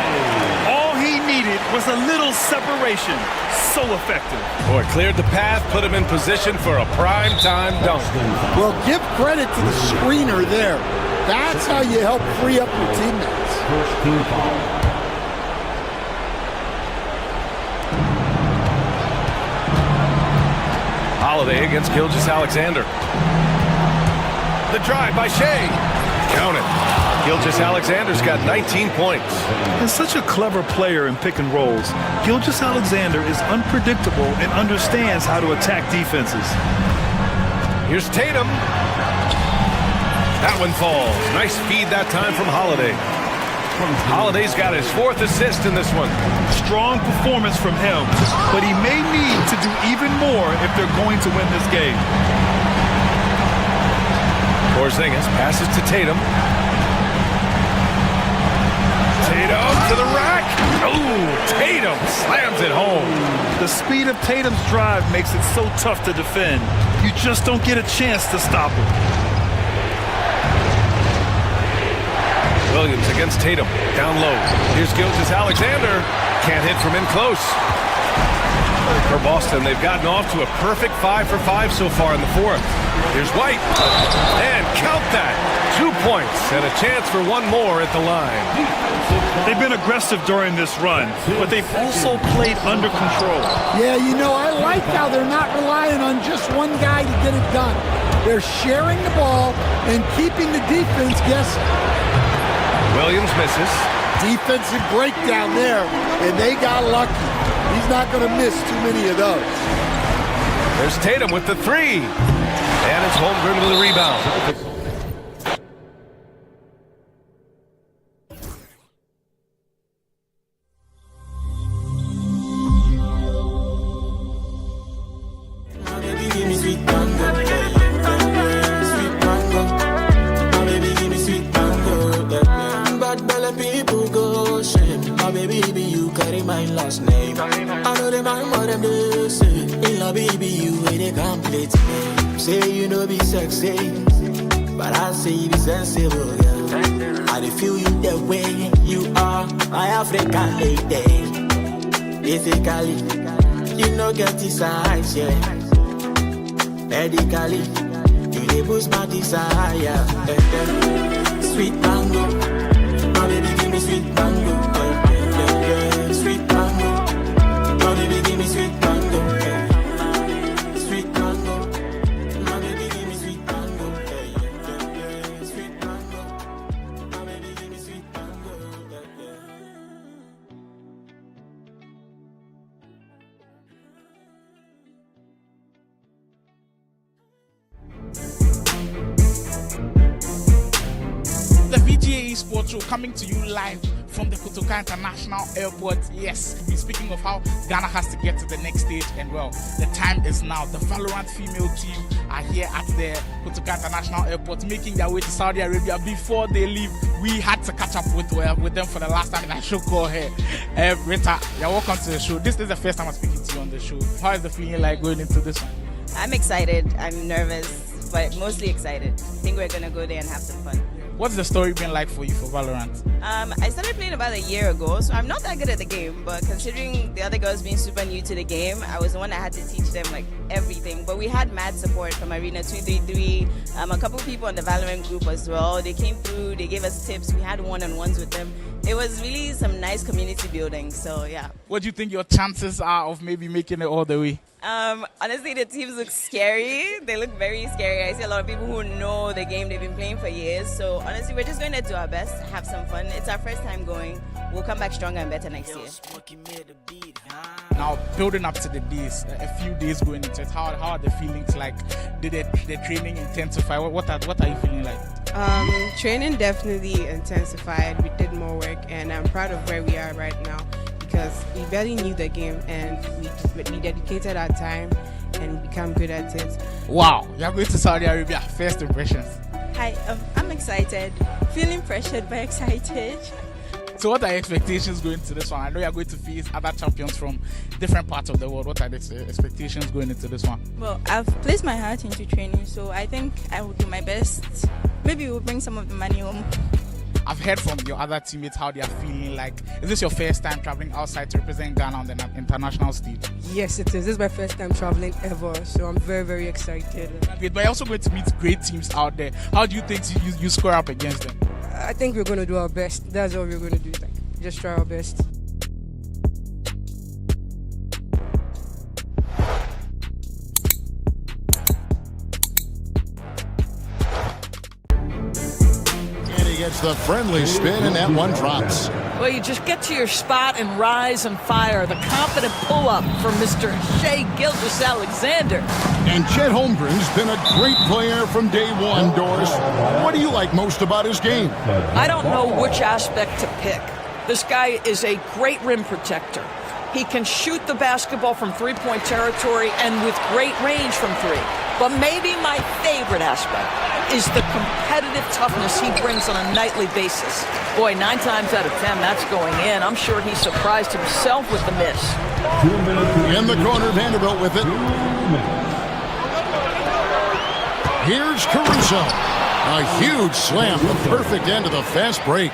All he needed was a little separation. So effective. Boy, cleared the path, put him in position for a prime-time dunk. Well, give credit to the screener there. That's how you help free up your teammates. First team foul. Holiday against Gilgeous-Alexander. The drive by Shea. Count it. Gilgeous-Alexander's got 19 points. He's such a clever player in pick and rolls. Gilgeous-Alexander is unpredictable and understands how to attack defenses. Here's Tatum. That one falls. Nice feed that time from Holiday. Holiday's got his 4th assist in this one. Strong performance from him, but he may need to do even more if they're going to win this game. Porzingis passes to Tatum. Tatum to the rack. Oh, Tatum slams it home. The speed of Tatum's drive makes it so tough to defend. You just don't get a chance to stop him. Williams against Tatum. Down low. Here's Gilgeous-Alexander. Can't hit from in close. For Boston, they've gotten off to a perfect 5 for 5 so far in the 4th. Here's White. And count that. 2 points and a chance for one more at the line. They've been aggressive during this run, but they've also played under control. Yeah, you know, I like how they're not relying on just one guy to get it done. They're sharing the ball and keeping the defense guessing. Williams misses. Defensive breakdown there, and they got lucky. He's not going to miss too many of those. There's Tatum with the 3. And it's Holmgren with the rebound. My last name. I know them and what them do say. In love, baby, you ain't a complete me. Say you know be sexy, but I say you be sensible, girl. I dey feel you the way you are, my African lady. Physically, you know get this eyes, yeah. Medically, you dey boost my desire. Sweet mango, my baby give me sweet mango. Sweet mango, my baby give me sweet mango. Sweet mango, my baby give me sweet mango. Sweet mango, my baby give me sweet mango. The VGA Esports Show coming to you live from the Kotoka International Airport. Yes, we're speaking of how Ghana has to get to the next stage, and well, the time is now. The Valorant female team are here at the Kotoka International Airport, making their way to Saudi Arabia. Before they leave, we had to catch up with them for the last time, and I should call her. Rita, you're welcome to the show. This is the first time I'm speaking to you on the show. How is the feeling like going into this one? I'm excited. I'm nervous, but mostly excited. I think we're gonna go there and have some fun. What's the story been like for you for Valorant? I started playing about a year ago, so I'm not that good at the game, but considering the other girls being super new to the game, I was the one that had to teach them like everything. But we had mad support from Arena233, a couple people in the Valorant group as well. They came through, they gave us tips, we had one-on-ones with them. It was really some nice community building, so yeah. What do you think your chances are of maybe making it all the way? Honestly, the teams look scary. They look very scary. I see a lot of people who know the game. They've been playing for years. So honestly, we're just going to do our best, have some fun. It's our first time going. We'll come back stronger and better next year. Now, building up to the days, a few days going into it, how are the feelings like? Did the training intensify? What are you feeling like? Training definitely intensified. We did more work, and I'm proud of where we are right now, because we barely knew the game and we dedicated our time and become good at it. Wow, you're going to Saudi Arabia. First impressions? Hi, I'm excited. Feeling pressured but excited. So what are your expectations going into this one? I know you're going to face other champions from different parts of the world. What are the expectations going into this one? Well, I've placed my heart into training, so I think I will do my best. Maybe we'll bring some of the money home. I've heard from your other teammates how they are feeling. Like, is this your first time traveling outside to represent Ghana on the international stage? Yes, it is. This is my first time traveling ever, so I'm very, very excited. But you're also going to meet great teams out there. How do you think you score up against them? I think we're going to do our best. That's all we're going to do. Just try our best. Gets the friendly spin, and that one drops. Well, you just get to your spot and rise and fire. The confident pull-up from Mr. Shea Gilgeous-Alexander. And Chet Holmgren's been a great player from day one, Doris. What do you like most about his game? I don't know which aspect to pick. This guy is a great rim protector. He can shoot the basketball from three-point territory and with great range from three. But maybe my favorite aspect is the competitive toughness he brings on a nightly basis. Boy, 9 times out of 10, that's going in. I'm sure he surprised himself with the miss. In the corner, Vanderbilt with it. Here's Caruso. A huge slam, the perfect end of the fast break.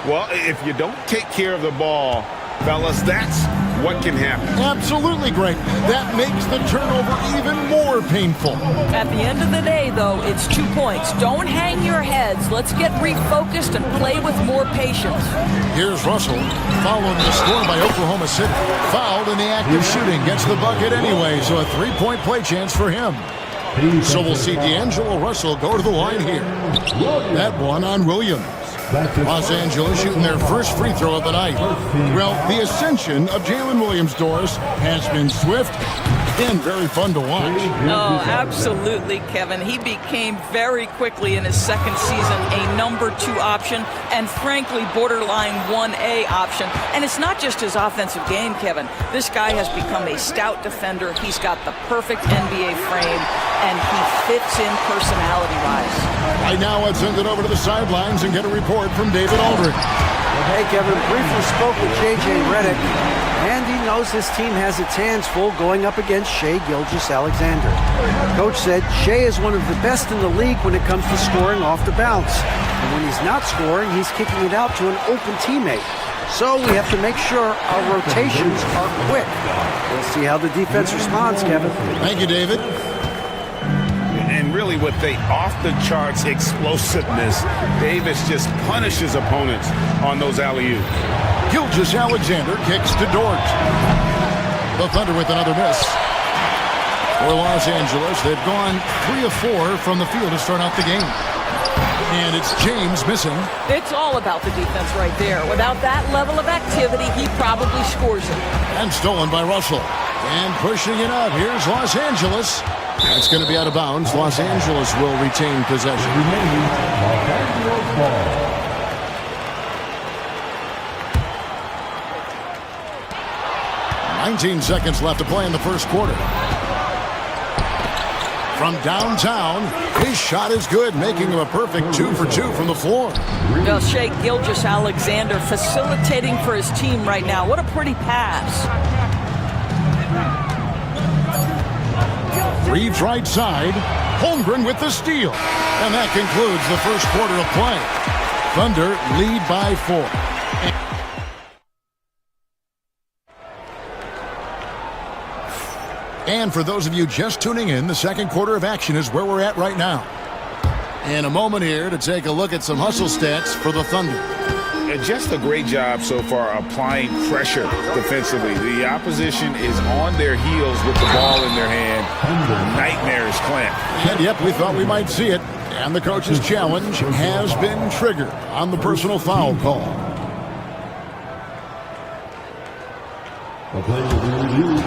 Well, if you don't take care of the ball, fellas, that's what can happen. Absolutely great. That makes the turnover even more painful. At the end of the day, though, it's 2 points. Don't hang your heads. Let's get refocused and play with more patience. Here's Russell, following the score by Oklahoma City. Fouled in the act of shooting, gets the bucket anyway, so a 3-point play chance for him. So we'll see D'Angelo Russell go to the line here. That one on Williams. Los Angeles shooting their first free throw of the night. Well, the ascension of Jalen Williams, Doris, has been swift and very fun to watch. Oh, absolutely, Kevin. He became very quickly in his second season a number 2 option and frankly borderline 1A option. And it's not just his offensive game, Kevin. This guy has become a stout defender. He's got the perfect NBA frame and he fits in personality-wise. Right now, let's send it over to the sidelines and get a report from David Aldridge. Hey, Kevin, briefly spoke with J.J. Redick, and he knows his team has its hands full going up against Shea Gilgeous-Alexander. Coach said Shea is one of the best in the league when it comes to scoring off the bounce. And when he's not scoring, he's kicking it out to an open teammate. So we have to make sure our rotations are quick. We'll see how the defense responds, Kevin. Thank you, David. And really with the off-the-charts explosiveness, Davis just punishes opponents on those alley-oops. Gilgeous-Alexander kicks to Dort. The Thunder with another miss. For Los Angeles, they've gone 3 of 4 from the field to start out the game. And it's James missing. It's all about the defense right there. Without that level of activity, he probably scores it. And stolen by Russell. And pushing it up. Here's Los Angeles. That's going to be out of bounds. Los Angeles will retain possession. 19 seconds left to play in the first quarter. From downtown, his shot is good, making him a perfect 2 for 2 from the floor. Well, Shea Gilgeous-Alexander facilitating for his team right now. What a pretty pass. Reeves right side. Holmgren with the steal. And that concludes the first quarter of play. Thunder lead by 4. And for those of you just tuning in, the second quarter of action is where we're at right now. In a moment here to take a look at some hustle stats for the Thunder. Just a great job so far applying pressure defensively. The opposition is on their heels with the ball in their hand. Nightmares Clint. And yep, we thought we might see it. And the coach's challenge has been triggered on the personal foul call. A play will be reviewed.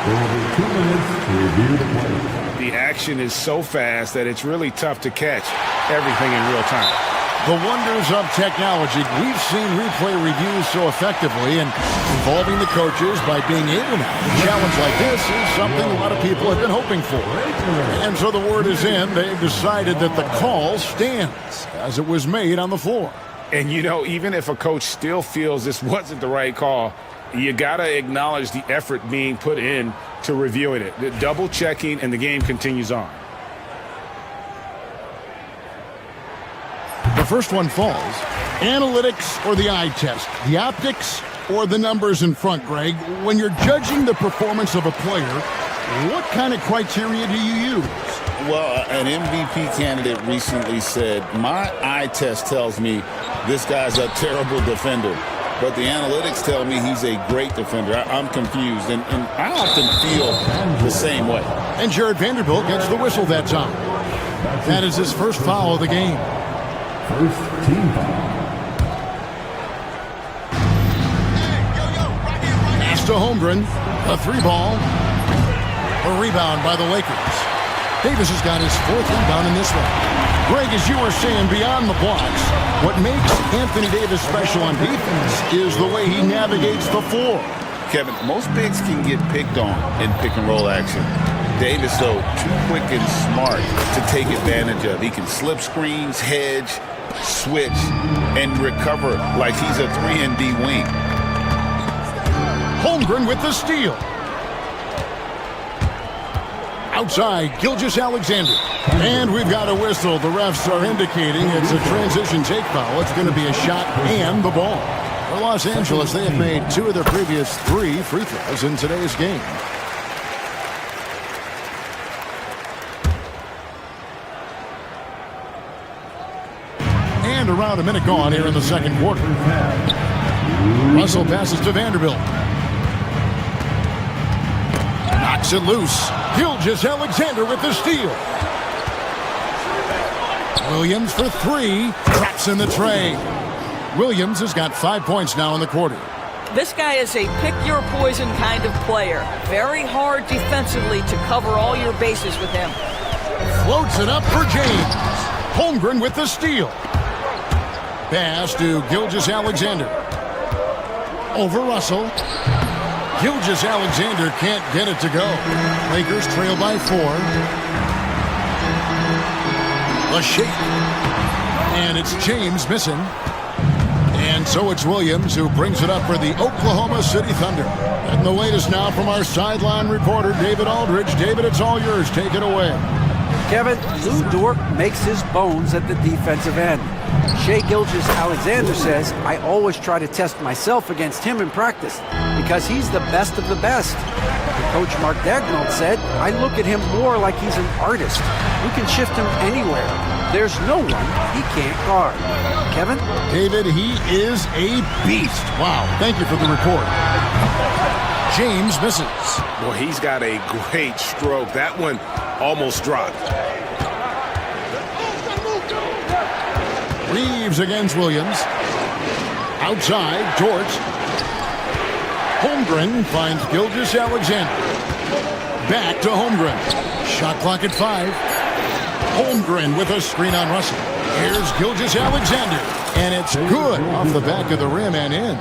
There will be 2 minutes to review the play. The action is so fast that it's really tough to catch everything in real time. The wonders of technology. We've seen replay reviews so effectively, and involving the coaches by being able now. A challenge like this is something a lot of people have been hoping for. And so the word is in. They've decided that the call stands as it was made on the floor. And, you know, even if a coach still feels this wasn't the right call, you got to acknowledge the effort being put in to reviewing it. The double checking, and the game continues on. The first one falls. Analytics or the eye test? The optics or the numbers in front, Greg? When you're judging the performance of a player, what kind of criteria do you use? Well, an MVP candidate recently said, my eye test tells me this guy's a terrible defender, but the analytics tell me he's a great defender. I'm confused, and I often feel the same way. And Jared Vanderbilt gets the whistle that time. That is his first foul of the game. First team foul. Pass to Holmgren. A 3-ball. A rebound by the Lakers. Davis has got his 4th rebound in this one. Greg, as you were saying, beyond the blocks, what makes Anthony Davis special on defense is the way he navigates the floor. Kevin, most bigs can get picked on in pick-and-roll action. Davis, though, too quick and smart to take advantage of. He can slip screens, hedge, switch, and recover like he's a 3-and-D wing. Holmgren with the steal. Outside, Gilgeous-Alexander. And we've got a whistle. The refs are indicating it's a transition take foul. It's going to be a shot and the ball. For Los Angeles, they have made 2 of their previous 3 free throws in today's game. And around a minute gone here in the second quarter. Russell passes to Vanderbilt. Knocks it loose. Gilgeous-Alexander with the steal. Williams for 3. Traps in the tray. Williams has got 5 points now in the quarter. This guy is a pick-your-poison kind of player. Very hard defensively to cover all your bases with him. Floats it up for James. Holmgren with the steal. Pass to Gilgeous-Alexander. Over Russell. Gilgeous-Alexander can't get it to go. Lakers trail by 4. A shake. And it's James missing. And so it's Williams who brings it up for the Oklahoma City Thunder. And the latest now from our sideline reporter, David Aldridge. David, it's all yours. Take it away. Kevin, Lou Dort makes his bones at the defensive end. Shai Gilgeous-Alexander says, I always try to test myself against him in practice because he's the best of the best. Coach Mark Dagnall said, I look at him more like he's an artist. We can shift him anywhere. There's no one he can't guard. Kevin? David, he is a beast. Wow, thank you for the report. James misses. Well, he's got a great stroke. That one almost dropped. Reeves against Williams. Outside, Dort. Holmgren finds Gilgeous-Alexander. Back to Holmgren. Shot clock at 5. Holmgren with a screen on Russell. Here's Gilgeous-Alexander. And it's good off the back of the rim and in.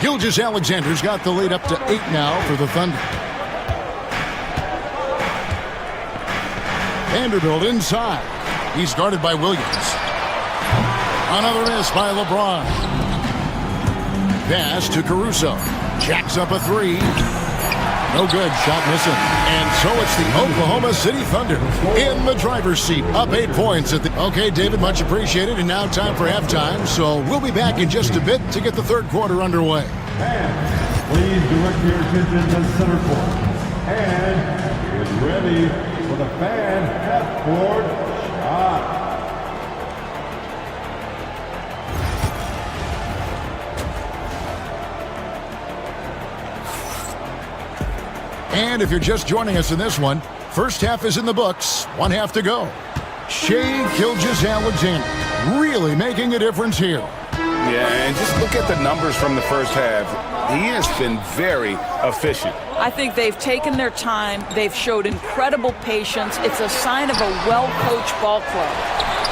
Gilgeous-Alexander's got the lead up to 8 now for the Thunder. Vanderbilt inside. He's guarded by Williams. Another miss by LeBron. Pass to Caruso. Jacks up a 3. No good. Shot missing. And so it's the Oklahoma City Thunder in the driver's seat. Up 8 points at the... Okay, David, much appreciated. And now time for halftime. So we'll be back in just a bit to get the third quarter underway. And please direct your attention to center court. And is ready for the fan half-court shot. And if you're just joining us in this one, first half is in the books, 1 half to go. Shai Gilgeous-Alexander really making a difference here. Yeah, and just look at the numbers from the first half. He has been very efficient. I think they've taken their time. They've showed incredible patience. It's a sign of a well-coached ball club.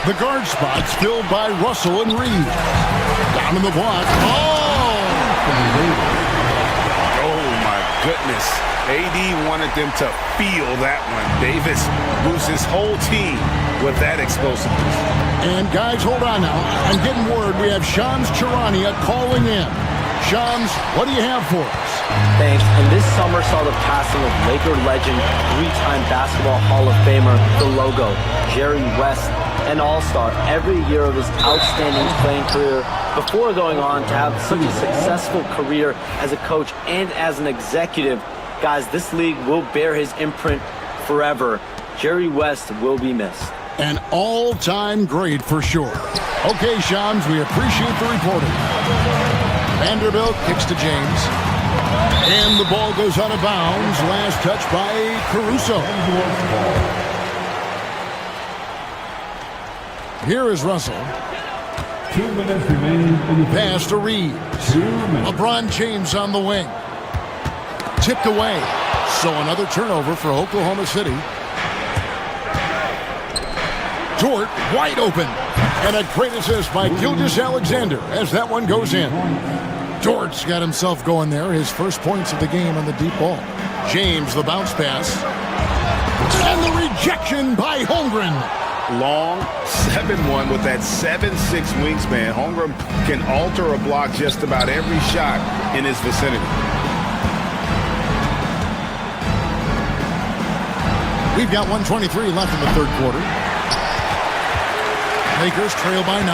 The guard spots filled by Russell and Reed. Down in the block. Oh, my goodness. AD wanted them to feel that one. Davis moves his whole team with that explosiveness. And guys, hold on now. I'm getting word we have Shams Charania calling in. Shams, what do you have for us? Thanks. And this summer saw the passing of Laker legend, 3-time basketball Hall of Famer, the logo, Jerry West, an all-star every year of his outstanding playing career before going on to have such a successful career as a coach and as an executive. Guys, this league will bear his imprint forever. Jerry West will be missed. An all-time great for sure. Okay, Shams, we appreciate the reporting. Vanderbilt kicks to James. And the ball goes out of bounds. Last touch by Caruso. Here is Russell. 2 minutes remaining. Pass to Reeves. LeBron James on the wing. Tipped away. So another turnover for Oklahoma City. Dort wide open. And a great assist by Gilgeous-Alexander as that one goes in. Dort's got himself going there. His first points of the game on the deep ball. James, the bounce pass. And the rejection by Holmgren. Long 7-1 with that 7'6" wingspan. Holmgren can alter a block just about every shot in his vicinity. We've got 1:23 left in the third quarter. Lakers trail by 9.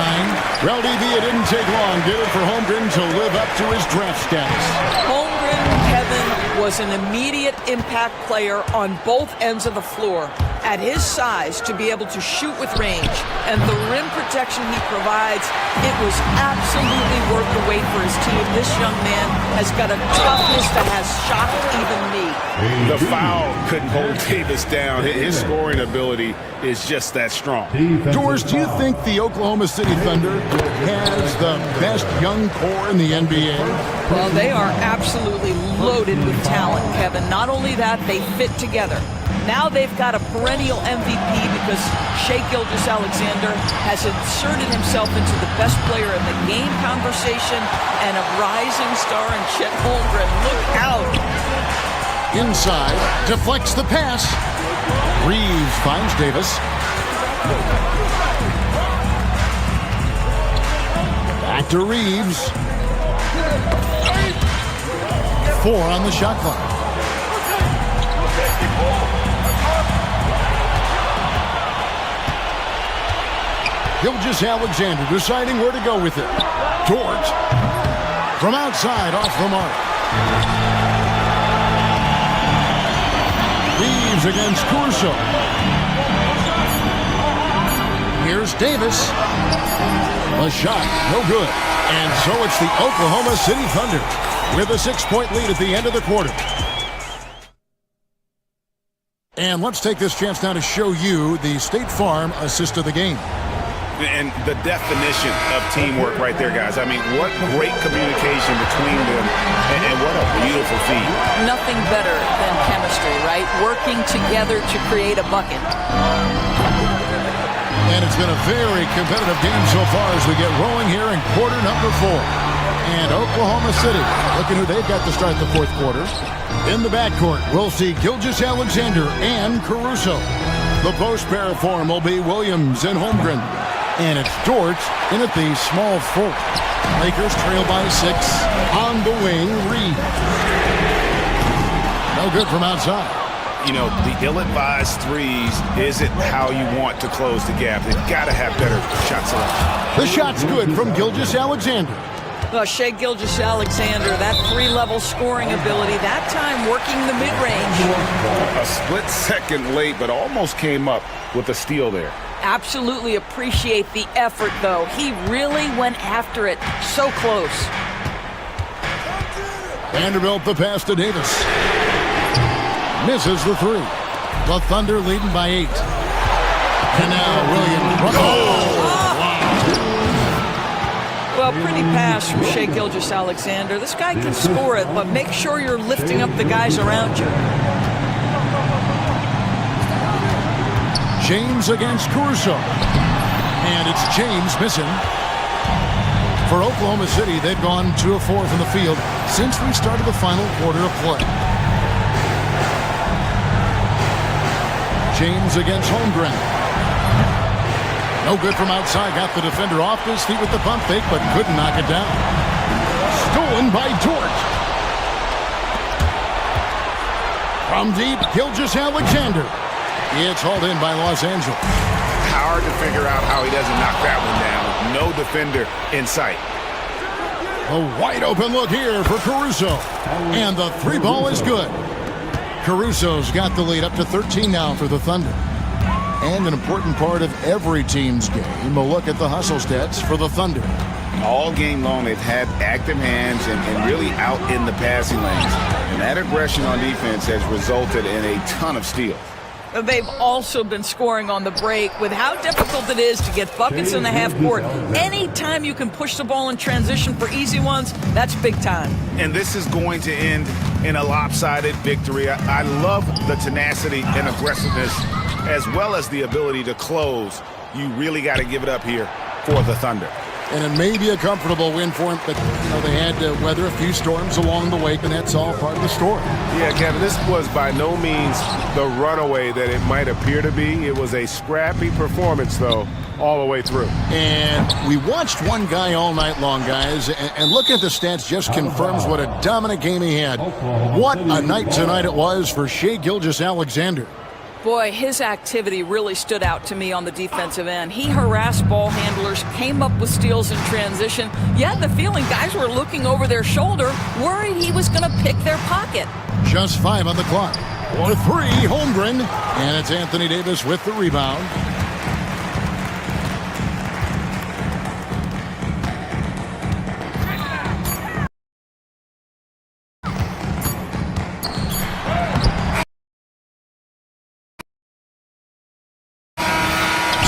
Rowdy V, it didn't take long, did it for Holmgren to live up to his draft status. Holmgren, Kevin, was an immediate impact player on both ends of the floor. At his size, to be able to shoot with range and the rim protection he provides, it was absolutely worth the wait for his team. This young man has got a toughness that has shocked even me. The foul couldn't hold Davis down. His scoring ability is just that strong. Doors, do you think the Oklahoma City Thunder has the best young core in the NBA? Well, they are absolutely loaded with talent, Kevin. Not only that, they fit together. Now they've got a perennial MVP because Shai Gilgeous-Alexander has inserted himself into the best player in the game conversation and a rising star in Chet Holmgren. Look out! Inside, deflects the pass. Reeves finds Davis. Back to Reeves. 4 on the shot clock. Gilgeous-Alexander deciding where to go with it. Dort from outside off the mark. Reeves against Caruso. Here's Davis. A shot, no good. And so it's the Oklahoma City Thunder with a 6-point lead at the end of the quarter. And let's take this chance now to show you the State Farm assist of the game. And the definition of teamwork right there, guys. I mean, what great communication between them, and what a beautiful feed. Nothing better than chemistry, right? Working together to create a bucket. And it's been a very competitive game so far as we get rolling here in quarter number 4. And Oklahoma City, looking who they've got to start the fourth quarter. In the backcourt, we'll see Gilgeous-Alexander and Caruso. The post pair for them will be Williams and Holmgren. And it's Dort in at the small forward. Lakers trail by 6. On the wing, Reed. No No good from outside. You know, the ill-advised threes isn't how you want to close the gap. They've got to have better shot selection. The shot's good from Gilgeous-Alexander. Well, Shai Gilgeous-Alexander, that three-level scoring ability, that time working the mid-range. A split second late, but almost came up with a steal there. Absolutely appreciate the effort, though. He really went after it. So close. Vanderbilt the pass to Davis. Misses the three. The Thunder leading by 8. And now Williams. Well, pretty pass from Shai Gilgeous-Alexander. This guy can score it, but make sure you're lifting up the guys around you. James against Caruso. And it's James missing. For Oklahoma City, they've gone 2 of 4 from the field since we started the final quarter of play. James against Holmgren. No good from outside. Got the defender off his feet with the pump fake, but couldn't knock it down. Stolen by Dort. From deep, Gilgeous-Alexander. It's hauled in by Los Angeles. Hard to figure out how he doesn't knock that one down. No defender in sight. A wide open look here for Caruso. And the three ball is good. Caruso's got the lead up to 13 now for the Thunder. And an important part of every team's game, a look at the hustle stats for the Thunder. All game long, they've had active hands and really out in the passing lanes. And that aggression on defense has resulted in a ton of steals. They've also been scoring on the break. With how difficult it is to get buckets in the half court, anytime you can push the ball in transition for easy ones, that's big time. And this is going to end in a lopsided victory. I love the tenacity and aggressiveness as well as the ability to close. You really got to give it up here for the Thunder. And it may be a comfortable win for them, but they had to weather a few storms along the way, and that's all part of the story. Yeah, Kevin, this was by no means the runaway that it might appear to be. It was a scrappy performance, though, all the way through. And we watched one guy all night long, guys, and looking at the stats just confirms what a dominant game he had. What a night tonight it was for Shai Gilgeous-Alexander. Boy, his activity really stood out to me on the defensive end. He harassed ball handlers, came up with steals in transition. You had the feeling guys were looking over their shoulder, worried he was going to pick their pocket. Just 5 on the clock. 1-3, Holmgren. And it's Anthony Davis with the rebound.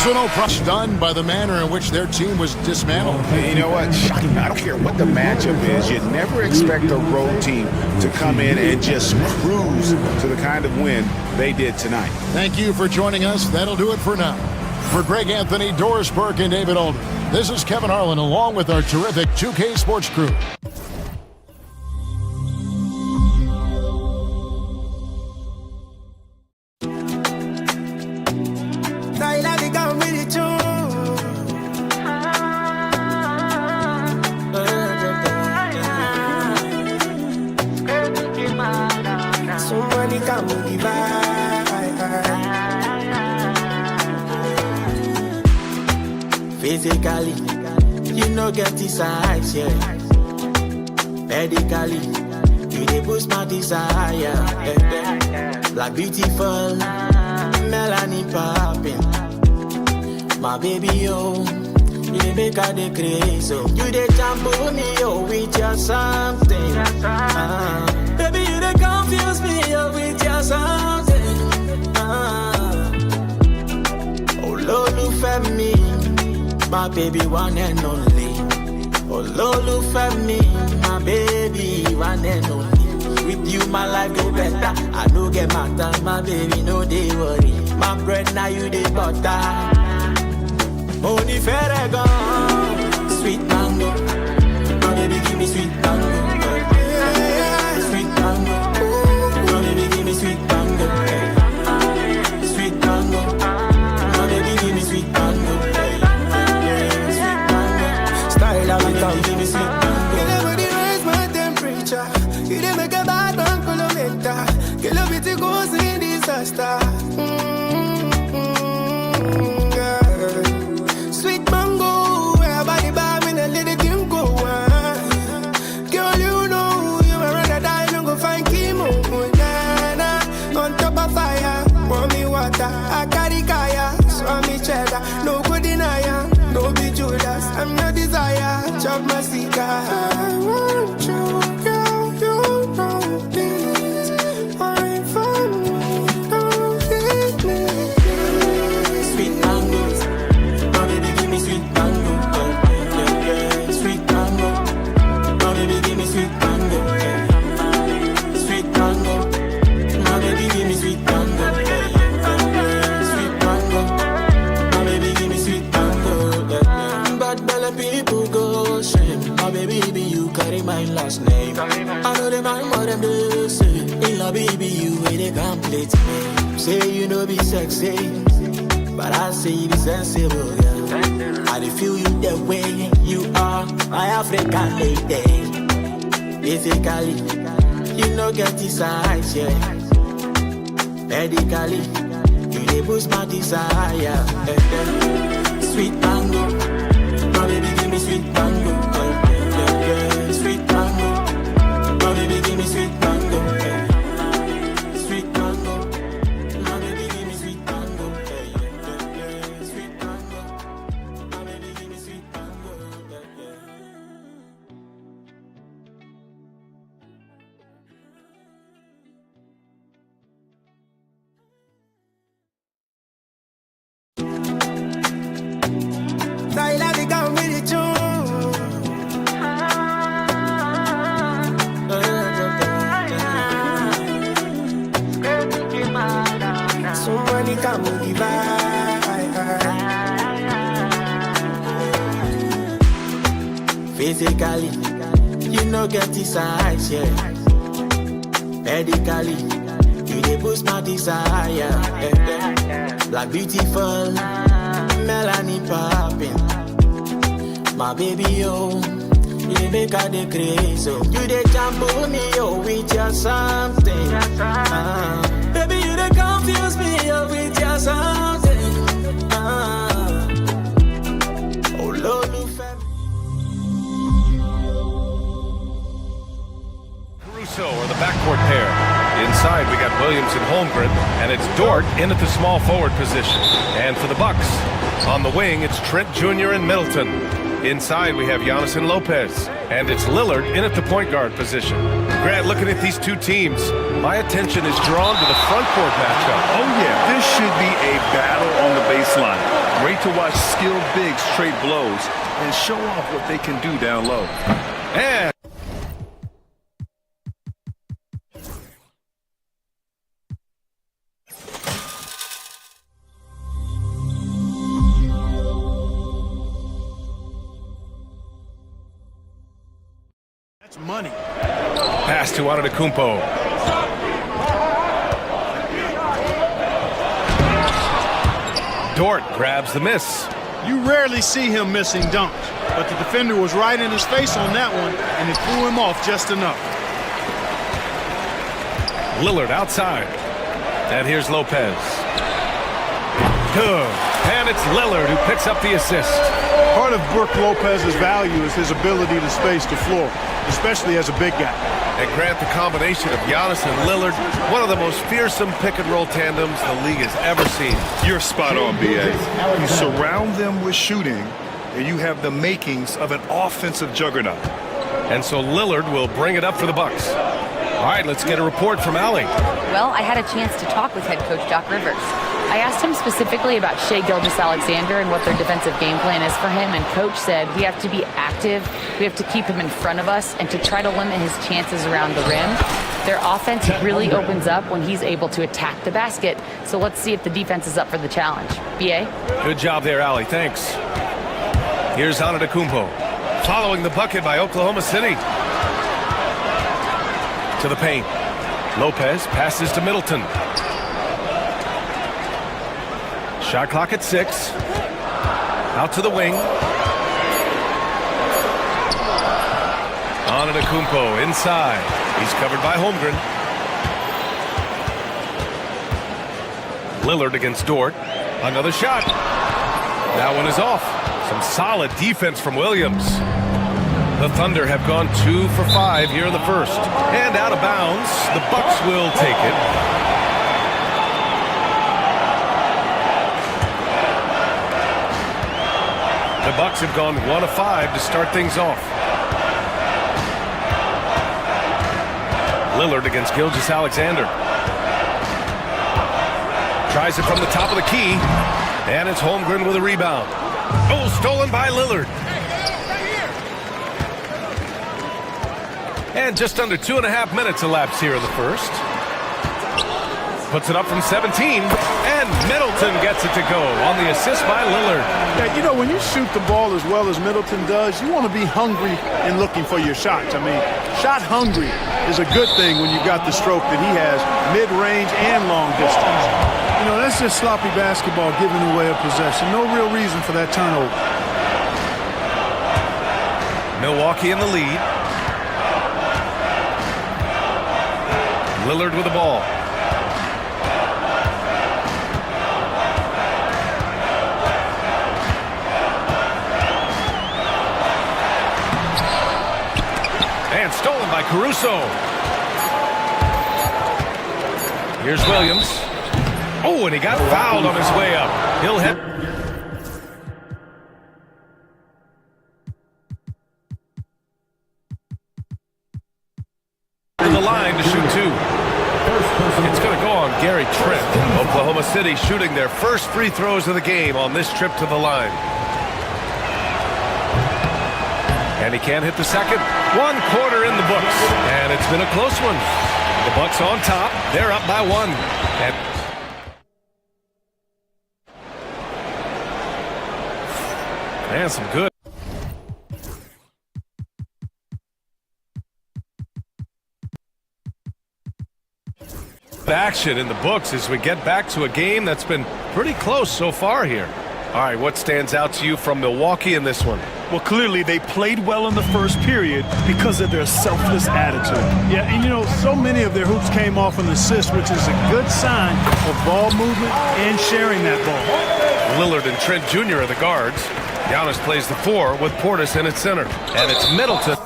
So no pressure done by the manner in which their team was dismantled. You know what? I don't care what the matchup is. You never expect a road team to come in and just cruise to the kind of win they did tonight. Thank you for joining us. That'll do it for now. For Greg Anthony, Doris Burke, and David Alden, this is Kevin Harlan along with our terrific 2K Sports crew. Physically, you know get this size, yeah. Medically, you dey boost my desire. Black beautiful, melanin popping. My baby, oh, you dey make her dey crazy. Oh. You dey jump me, oh, with your something. Baby, you dey confuse me, oh, with your something. Oh, Lord, me. My baby, one and only. Oh, Lulu for me, my baby, one and only. With you, my life go better. I no get matter, my baby, no they worry. My bread now you the butter. Money fair gone, sweet mango. My baby, give me sweet mango. Sweet mango. My baby, give me sweet mango. Sweet mango. My baby, give me sweet mango. Give me sweet mango. You never raise my temperature. You didn't make a bad man kilometer. chop my cigar. I want you, girl, you know this. Wine for me, don't hit me. Sweet mango, my baby give me sweet mango. Yeah, yeah, sweet mango, my baby give me sweet mango. Yeah. Sweet mango, my baby give me sweet mango. Yeah, yeah, sweet mango, my baby give me sweet mango. Yeah, yeah. Bad belly people go shame. My baby be you carry my last name. I know them mind what them do say. In love baby you way they complete me. Say you know be sexy, but I say you be sensible. Yeah. I dey feel you the way you are, my African lady. Physically, you know get this eyes, yeah. Medically, you dey boost my desire. Sweet mango, my baby give me sweet mango. Yeah, yeah, sweet mango, my baby give me sweet mango. Yeah. Sweet mango, my baby give me sweet mango. Yeah, yeah, sweet mango, my baby give me sweet mango. Yeah, yeah. Tyler, we come with the tune. Somebody come and give physically, you know get this eyes, yeah. Medically, you dey boost my desire. Yeah. Black beautiful, Melanie popping. My baby, oh, you make her the crazy. Oh. You dey jump on me, oh, with your something. Baby, you dey confuse me, oh, with your something. Oh, Lord, Caruso are the backcourt pair. Inside, we got Williams and Holmgren, and it's Dort in at the small forward position. And for the Bucks, on the wing, it's Trent Jr. and Middleton. Inside, we have Giannis and Lopez, and it's Lillard in at the point guard position. Grant, looking at these two teams, my attention is drawn to the front court matchup. Oh yeah, this should be a battle on the baseline. Great to watch skilled bigs trade blows and show off what they can do down low. And money. Pass to Antetokounmpo. Dort grabs the miss. You rarely see him missing dunks, but the defender was right in his face on that one, and it threw him off just enough. Lillard outside. And here's Lopez. Good. And it's Lillard who picks up the assist. Part of Brook Lopez's value is his ability to space the floor, especially as a big guy. And Grant, the combination of Giannis and Lillard, one of the most fearsome pick-and-roll tandems the league has ever seen. You're spot on, B.A. You surround them with shooting, and you have the makings of an offensive juggernaut. And so Lillard will bring it up for the Bucks. All right, let's get a report from Allie. Well, I had a chance to talk with head coach Doc Rivers. I asked him specifically about Shai Gilgeous-Alexander and what their defensive game plan is for him, and coach said we have to be active, we have to keep him in front of us, and to try to limit his chances around the rim. Their offense really opens up when he's able to attack the basket, so let's see if the defense is up for the challenge. B.A.? Good job there, Allie. Thanks. Here's Antetokounmpo, following the bucket by Oklahoma City. To the paint. Lopez passes to Middleton. Shot clock at 6. Out to the wing. Antetokounmpo inside. He's covered by Holmgren. Lillard against Dort. Another shot. That one is off. Some solid defense from Williams. The Thunder have gone 2 for 5 here in the first. And out of bounds. The Bucks will take it. The The Bucks have gone 1 of 5 to start things off. Lillard against Gilgeous-Alexander. Tries it from the top of the key, and it's Holmgren with a rebound. Oh, stolen by Lillard. And just under 2.5 minutes elapsed here in the first. Puts it up from 17, and Middleton gets it to go on the assist by Lillard. Yeah, you know, when you shoot the ball as well as Middleton does, you want to be hungry in looking for your shots. I mean, shot hungry is a good thing when you've got the stroke that he has, mid-range and long distance. You know, that's just sloppy basketball giving away a possession. No real reason for that turnover. Milwaukee in the lead. Lillard with the ball. And stolen by Caruso. Here's Williams. Oh, and he got fouled on his way up. He'll hit. To the line to shoot 2. It's going to go on Gary Trent. Oklahoma City shooting their first free throws of the game on this trip to the line. And he can't hit the second. 1 quarter in the books. And it's been a close one. The Bucks on top. They're up by 1. And some good action in the books as we get back to a game that's been pretty close so far here. All right, what stands out to you from Milwaukee in this one? Well, clearly they played well in the first period because of their selfless attitude. Yeah, and you know, so many of their hoops came off an assist, which is a good sign of ball movement and sharing that ball. Lillard and Trent Jr. are the guards. Giannis plays the 4 with Portis in at center. And it's Middleton.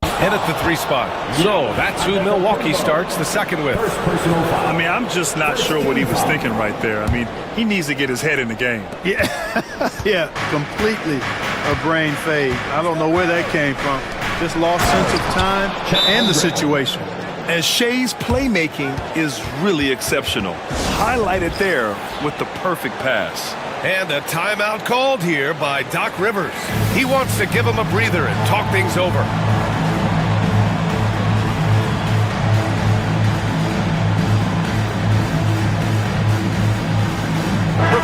And at the 3 spot. So that's who Milwaukee starts the second with. I mean, I'm just not sure what he was thinking right there. I mean, he needs to get his head in the game. Yeah, yeah, completely a brain fade. I don't know where that came from. Just lost sense of time and the situation. And Shea's playmaking is really exceptional. Highlighted there with the perfect pass. And a timeout called here by Doc Rivers. He wants to give him a breather and talk things over.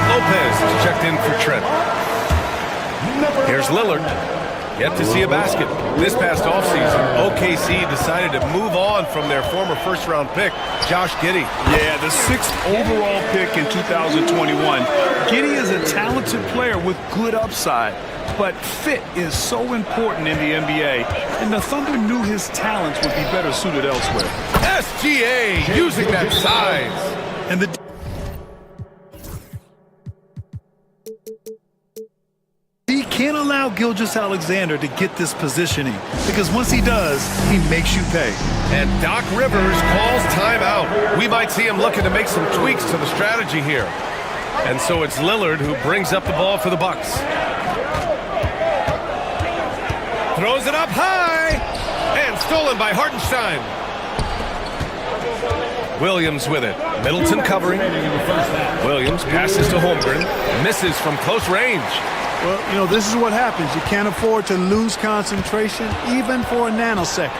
Lopez is checked in for Trent. Here's Lillard. Yet to see a basket. This past offseason, OKC decided to move on from their former first-round pick, Josh Giddey. Yeah, the 6th overall pick in 2021. Giddey is a talented player with good upside, but fit is so important in the NBA, and the Thunder knew his talents would be better suited elsewhere. SGA using that size. And the can't allow Gilgeous-Alexander to get this positioning, because once he does, he makes you pay. And Doc Rivers calls timeout. We might see him looking to make some tweaks to the strategy here. And so it's Lillard who brings up the ball for the Bucks. Throws it up high, and stolen by Hartenstein. Williams with it. Middleton covering. Williams passes to Holmgren. Misses from close range. Well, you know, this is what happens. You can't afford to lose concentration, even for a nanosecond.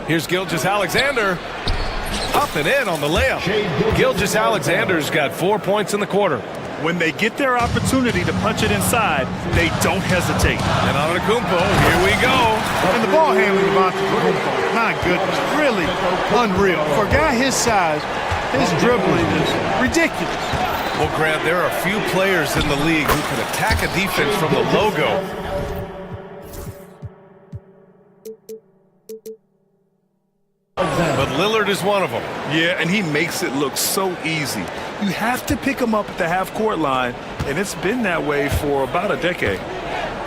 Here's Gilgeous-Alexander. Up and in on the layup. Gilgeous-Alexander's got 4 points in the quarter. When they get their opportunity to punch it inside, they don't hesitate. And Antetokounmpo, here we go. And the ball handling of Antetokounmpo, my goodness, really unreal. For a guy his size, his dribbling is ridiculous. Well, Grant, there are a few players in the league who can attack a defense from the logo. But Lillard is one of them. Yeah, and he makes it look so easy. You have to pick him up at the half-court line, and it's been that way for about a decade.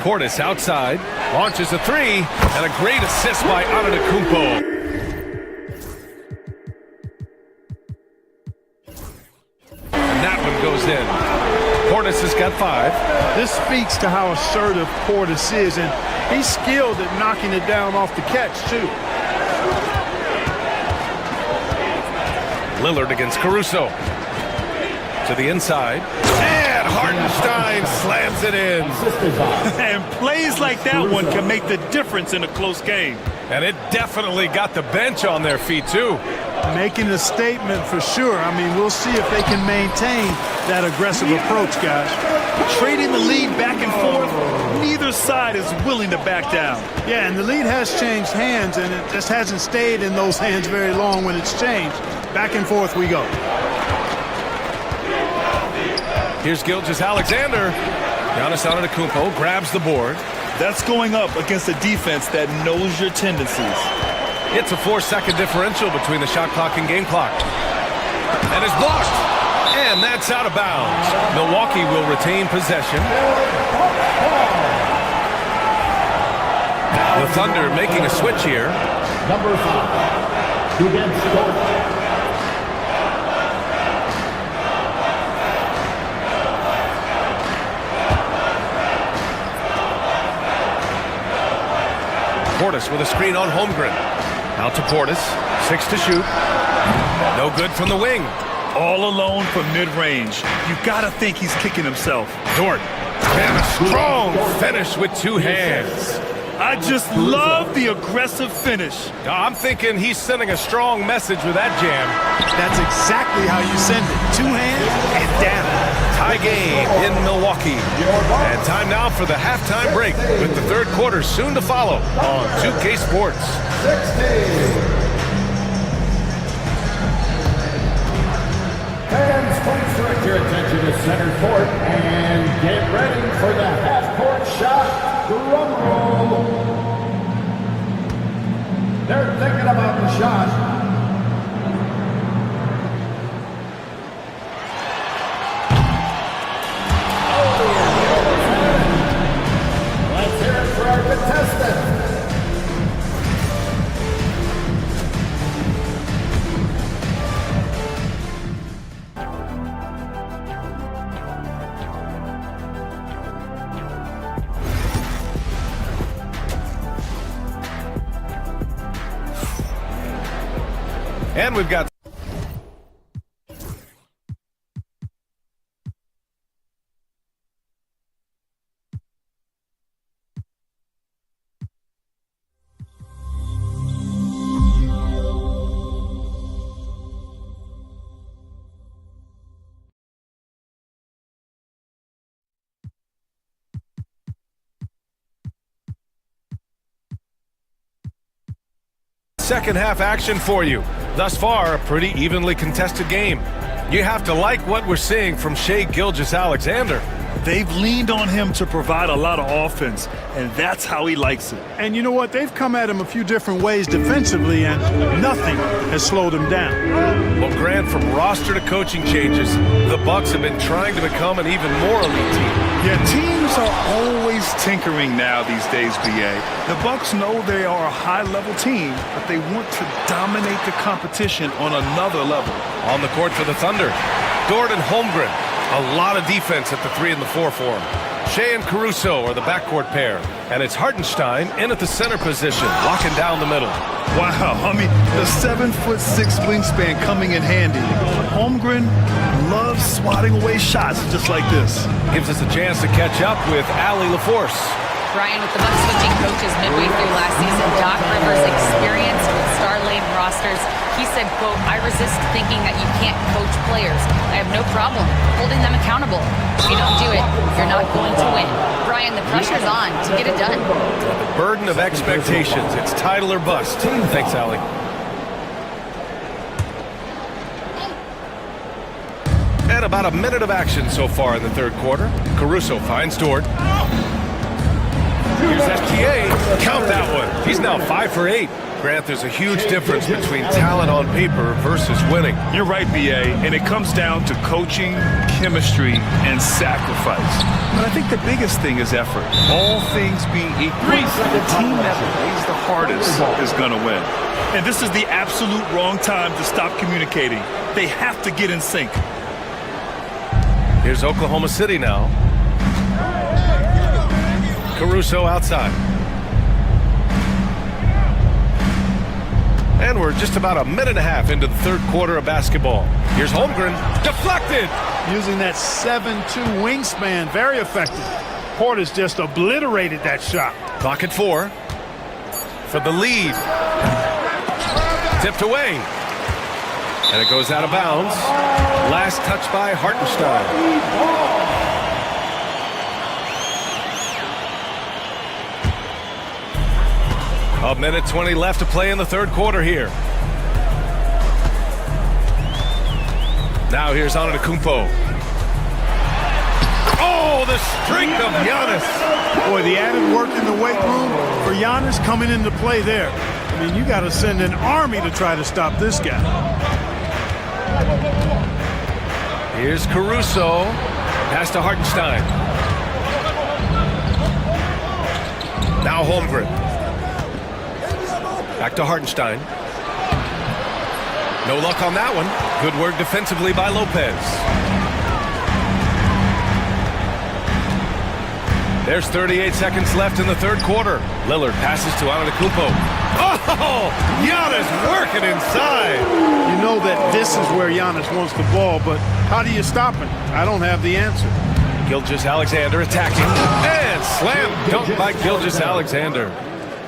Portis outside, launches a 3, and a great assist by Antetokounmpo. got 5. This speaks to how assertive Portis is, and he's skilled at knocking it down off the catch, too. Lillard against Caruso. To the inside. And Hartenstein slams it in. And plays like that one can make the difference in a close game. And it definitely got the bench on their feet, too. Making a statement for sure. I mean, we'll see if they can maintain that aggressive approach, guys. Trading the lead back and forth, neither side is willing to back down. Yeah, and the lead has changed hands, and it just hasn't stayed in those hands very long when it's changed. Back and forth we go. Here's Gilgeous-Alexander. Giannis Antetokounmpo grabs the board. That's going up against a defense that knows your tendencies. It's a 4-second differential between the shot clock and game clock. And it's blocked. And that's out of bounds. Milwaukee will retain possession. The Thunder making a switch here. Number 5, against Portis. Portis with a screen on Holmgren. Out to Portis. 6 to shoot. No good from the wing. All alone from mid-range. You gotta think he's kicking himself. Dort. And a strong finish with 2 hands. I just love the aggressive finish. I'm thinking he's sending a strong message with that jam. That's exactly how you send it. 2 hands and down. Tie game in Milwaukee. And time now for the halftime break, with the third quarter soon to follow on 2K Sports. 16. Fans, please direct your attention to center court and get ready for the half-court shot. Drum roll. They're thinking about the shot. Let's hear it for our contestant. And we've got second half action for you. Thus far, a pretty evenly contested game. You have to like what we're seeing from Shai Gilgeous-Alexander. They've leaned on him to provide a lot of offense, and that's how he likes it. And you know what? They've come at him a few different ways defensively, and nothing has slowed him down. Well, Grant, from roster to coaching changes, the Bucks have been trying to become an even more elite team. Yeah, teams are always tinkering now these days, BA. The Bucks know they are a high-level team, but they want to dominate the competition on another level. On the court for the Thunder, Dort and Holmgren. A lot of defense at the 3 and the 4 for him. Shai and Caruso are the backcourt pair, and it's Hartenstein in at the center position, locking down the middle. Wow, I mean, the 7'6" wingspan coming in handy. Holmgren loves swatting away shots just like this. Gives us a chance to catch up with Allie LaForce. Brian, with the Bucks switching coaches midway through last season, Doc Rivers' experience with star-laden rosters, he said, quote, "I resist thinking that you can't coach players. I have no problem holding them accountable. If you don't do it, you're not going to win." Brian, the pressure's on to get it done. The burden of expectations. It's title or bust. Thanks, Allie. And about a minute of action so far in the third quarter. Caruso finds Dort. Here's SGA. Count that one. He's now 5 for 8. Grant, there's a huge difference between talent on paper versus winning. You're right, BA, and it comes down to coaching, chemistry, and sacrifice. But I think the biggest thing is effort. All things being equal, the team that plays the hardest is going to win. And this is the absolute wrong time to stop communicating. They have to get in sync. Here's Oklahoma City now. Caruso outside. And we're just about a minute and a half into the third quarter of basketball. Here's Holmgren, deflected. Using that 7'2" wingspan, very effective. Porter's just obliterated that shot. Clock at 4 for the lead. Tipped away. And it goes out of bounds. Last touch by Hartenstein. A minute 20 left to play in the third quarter here. Now here's Antetokounmpo. Oh, the streak of Giannis. Boy, the added work in the weight room for Giannis coming into play there. I mean, you got to send an army to try to stop this guy. Here's Caruso. Pass to Hartenstein. Now Holmgren. Back to Hartenstein. No luck on that one. Good work defensively by Lopez. There's 38 seconds left in the third quarter. Lillard passes to Antetokounmpo. Oh, Giannis working inside. You know that this is where Giannis wants the ball, but how do you stop him? I don't have the answer. Gilgeous-Alexander attacking. And slam dunk by Gilgeous-Alexander.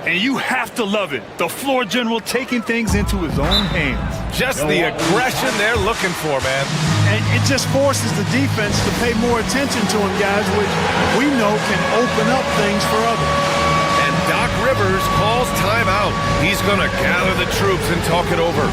And you have to love it. The floor general taking things into his own hands. Just the aggression they're looking for, man. And it just forces the defense to pay more attention to him, guys, which we know can open up things for others. And Doc Rivers calls timeout. He's going to gather the troops and talk it over.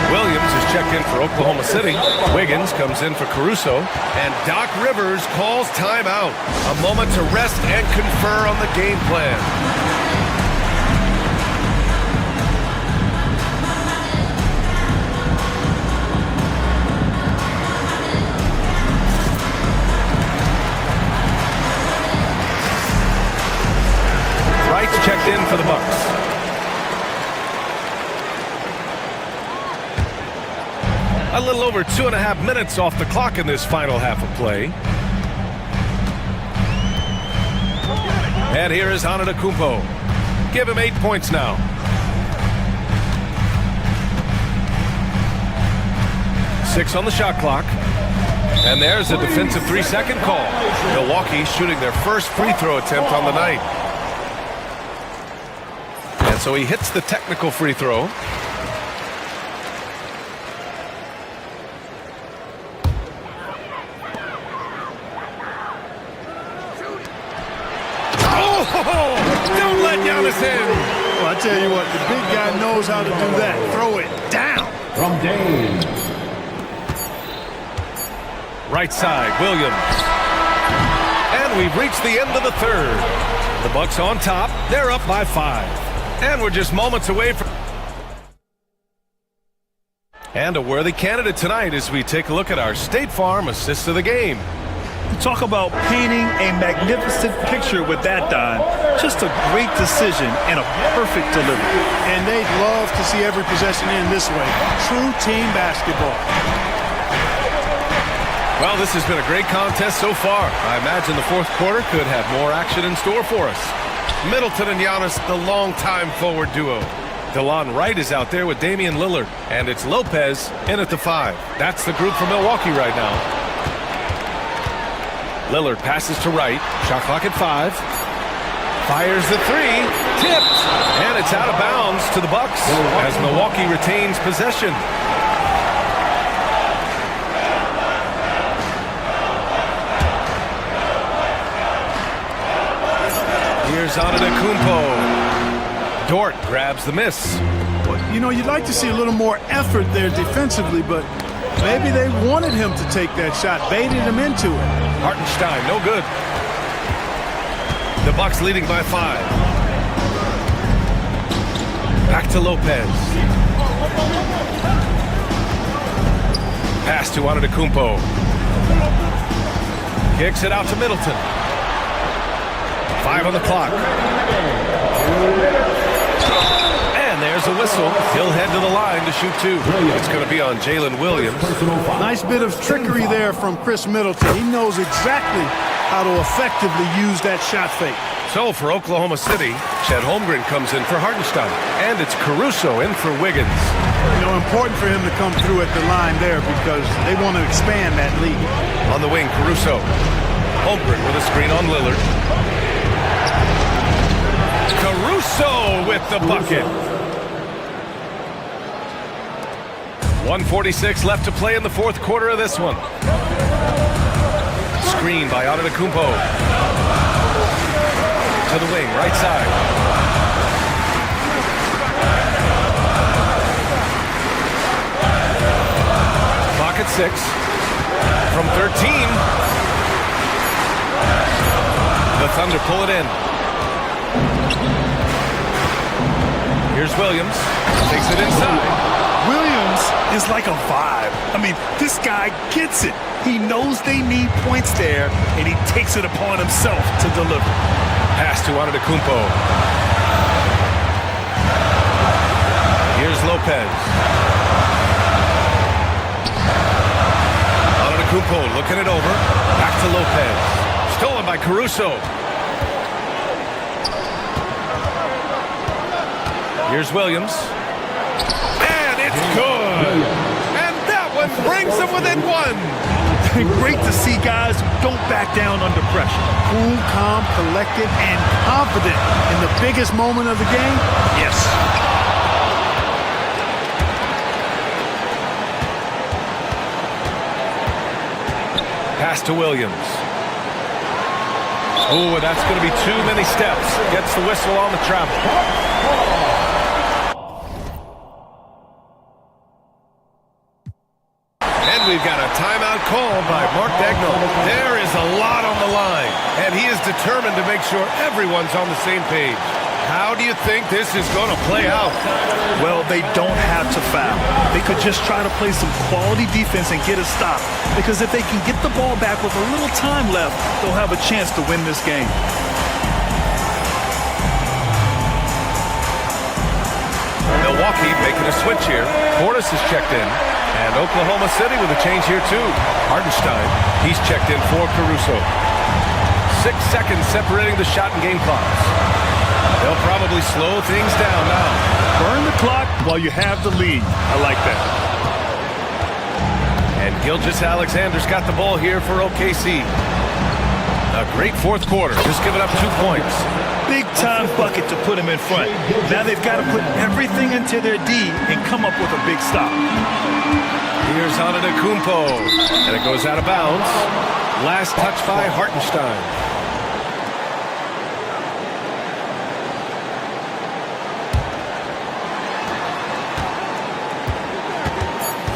Williams is checked in for Oklahoma City. Wiggins comes in for Caruso. And Doc Rivers calls timeout. A moment to rest and confer on the game plan. Wright's checked in for the Bucks. A little over 2.5 minutes off the clock in this final half of play. And here is Antetokounmpo. Give him 8 points now. Six on the shot clock. And there's a defensive 3-second call. Milwaukee shooting their first free throw attempt on the night. And so he hits the technical free throw. Don't let Giannis in. Well, I tell you what, the big guy knows how to do that. Throw it down. From Dame. Right side, Williams. And we've reached the end of the third. The Bucks on top. They're up by 5. And we're just moments away from... And a worthy candidate tonight as we take a look at our State Farm assist of the game. Talk about painting a magnificent picture with that, Don. Just a great decision and a perfect delivery. And they'd love to see every possession in this way. True team basketball. Well, this has been a great contest so far. I imagine the fourth quarter could have more action in store for us. Middleton and Giannis, the longtime forward duo. DeLon Wright is out there with Damian Lillard. And it's Lopez in at the 5. That's the group for Milwaukee right now. Lillard passes to Wright. Shot clock at 5. Fires the 3. Tipped. And it's out of bounds to the Bucks as Milwaukee retains possession. Here's Antetokounmpo. Dort grabs the miss. Well, you know, you'd like to see a little more effort there defensively, but maybe they wanted him to take that shot, baited him into it. Hartenstein, no good. The Bucks leading by 5. Back to Lopez. Pass to Antetokounmpo. Kicks it out to Middleton. 5 on the clock. And there's a whistle. He'll head to the line to shoot two. It's going to be on Jalen Williams. Nice bit of trickery there from Chris Middleton. He knows exactly how to effectively use that shot fake. So for Oklahoma City, Chet Holmgren comes in for Hartenstein. And it's Caruso in for Wiggins. You know, important for him to come through at the line there because they want to expand that lead. On the wing, Caruso. Holmgren with a screen on Lillard. Caruso with the bucket. 1:46 left to play in the fourth quarter of this one. Screen by Antetokounmpo. To the wing, right side. Clock at 6. From 13. The Thunder pull it in. Here's Williams. Takes it inside. Williams is like a vibe. I mean, this guy gets it. He knows they need points there, and he takes it upon himself to deliver. Pass to Antetokounmpo. Here's Lopez. Antetokounmpo looking it over. Back to Lopez. Stolen by Caruso. Here's Williams. And it's good. And that one brings them within one. Great to see guys who don't back down under pressure. Cool, calm, collected, and confident in the biggest moment of the game. Yes. Pass to Williams. Oh, that's going to be too many steps. Gets the whistle on the travel. We've got a timeout called by Mark Dagnall. There is a lot on the line, and he is determined to make sure everyone's on the same page. How do you think this is going to play out? Well, they don't have to foul. They could just try to play some quality defense and get a stop. Because if they can get the ball back with a little time left, they'll have a chance to win this game. Milwaukee making a switch here. Portis is checked in. And Oklahoma City with a change here too. Hartenstein, he's checked in for Caruso. 6 seconds separating the shot and game clocks. They'll probably slow things down now. Burn the clock while you have the lead. I like that. And Gilgeous-Alexander's got the ball here for OKC. A great fourth quarter, just giving up 2 points. Big time bucket to put him in front. Now they've got to put everything into their D and come up with a big stop. Here's Antetokounmpo, and it goes out of bounds. Last touch by Hartenstein.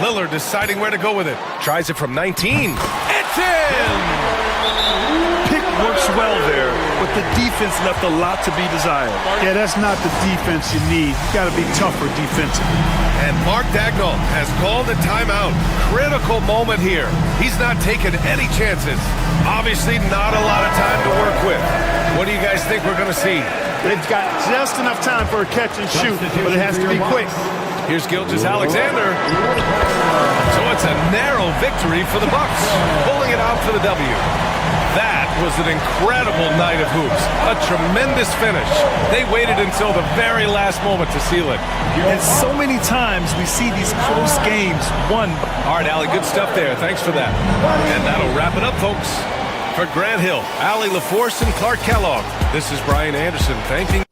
Lillard deciding where to go with it. Tries it from 19. It's in! Pick works well there, but the defense left a lot to be desired. Yeah, that's not the defense you need. You got to be tougher defensively. And Mark Dagnall has called a timeout. Critical moment here. He's not taking any chances. Obviously not a lot of time to work with. What do you guys think we're going to see? They've got just enough time for a catch and shoot, but it has to be quick. Here's Gilgeous-Alexander. So it's a narrow victory for the Bucks, pulling it out for the W. That was an incredible night of hoops. A tremendous finish. They waited until the very last moment to seal it. And so many times we see these close games won. All right, Allie, good stuff there. Thanks for that. And that'll wrap it up, folks. For Grant Hill, Allie LaForce, and Clark Kellogg, this is Brian Anderson thanking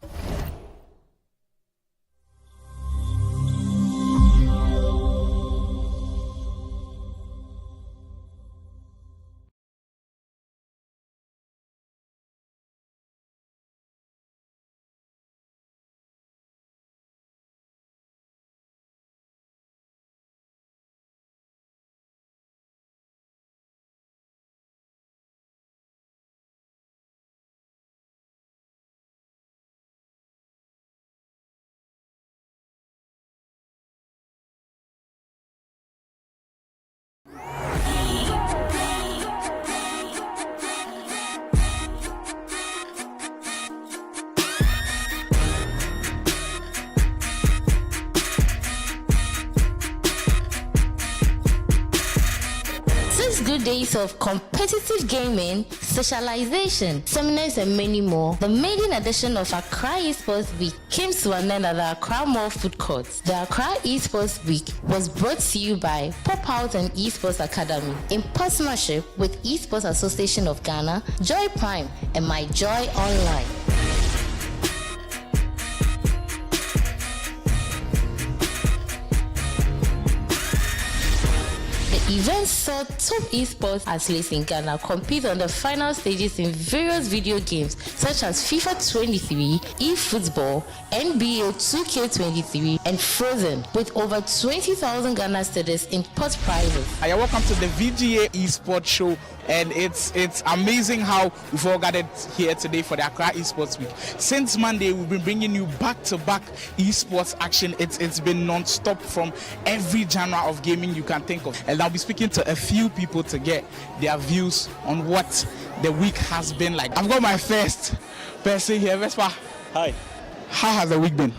Miss good days of competitive gaming, socialization, seminars and many more, the maiden edition of Accra Esports Week came to an end at the Accra Mall Food Court. The Accra Esports Week was brought to you by Pop Out and Esports Academy in partnership with Esports Association of Ghana, Joy Prime and My Joy Online. The event saw top esports athletes in Ghana compete on the final stages in various video games such as FIFA 23, eFootball, NBA2K and Frozen, with over 20,000 Ghana cedis in pot prizes. Hi, welcome to the VGA Esports Show, and it's amazing how we've all gathered here today for the Accra Esports Week. Since Monday, we've been bringing you back-to-back esports action. It's been non-stop from every genre of gaming you can think of, and I'll be speaking to a few people to get their views on what the week has been like. I've got my first person here, Vespa. Hi. How has the week been?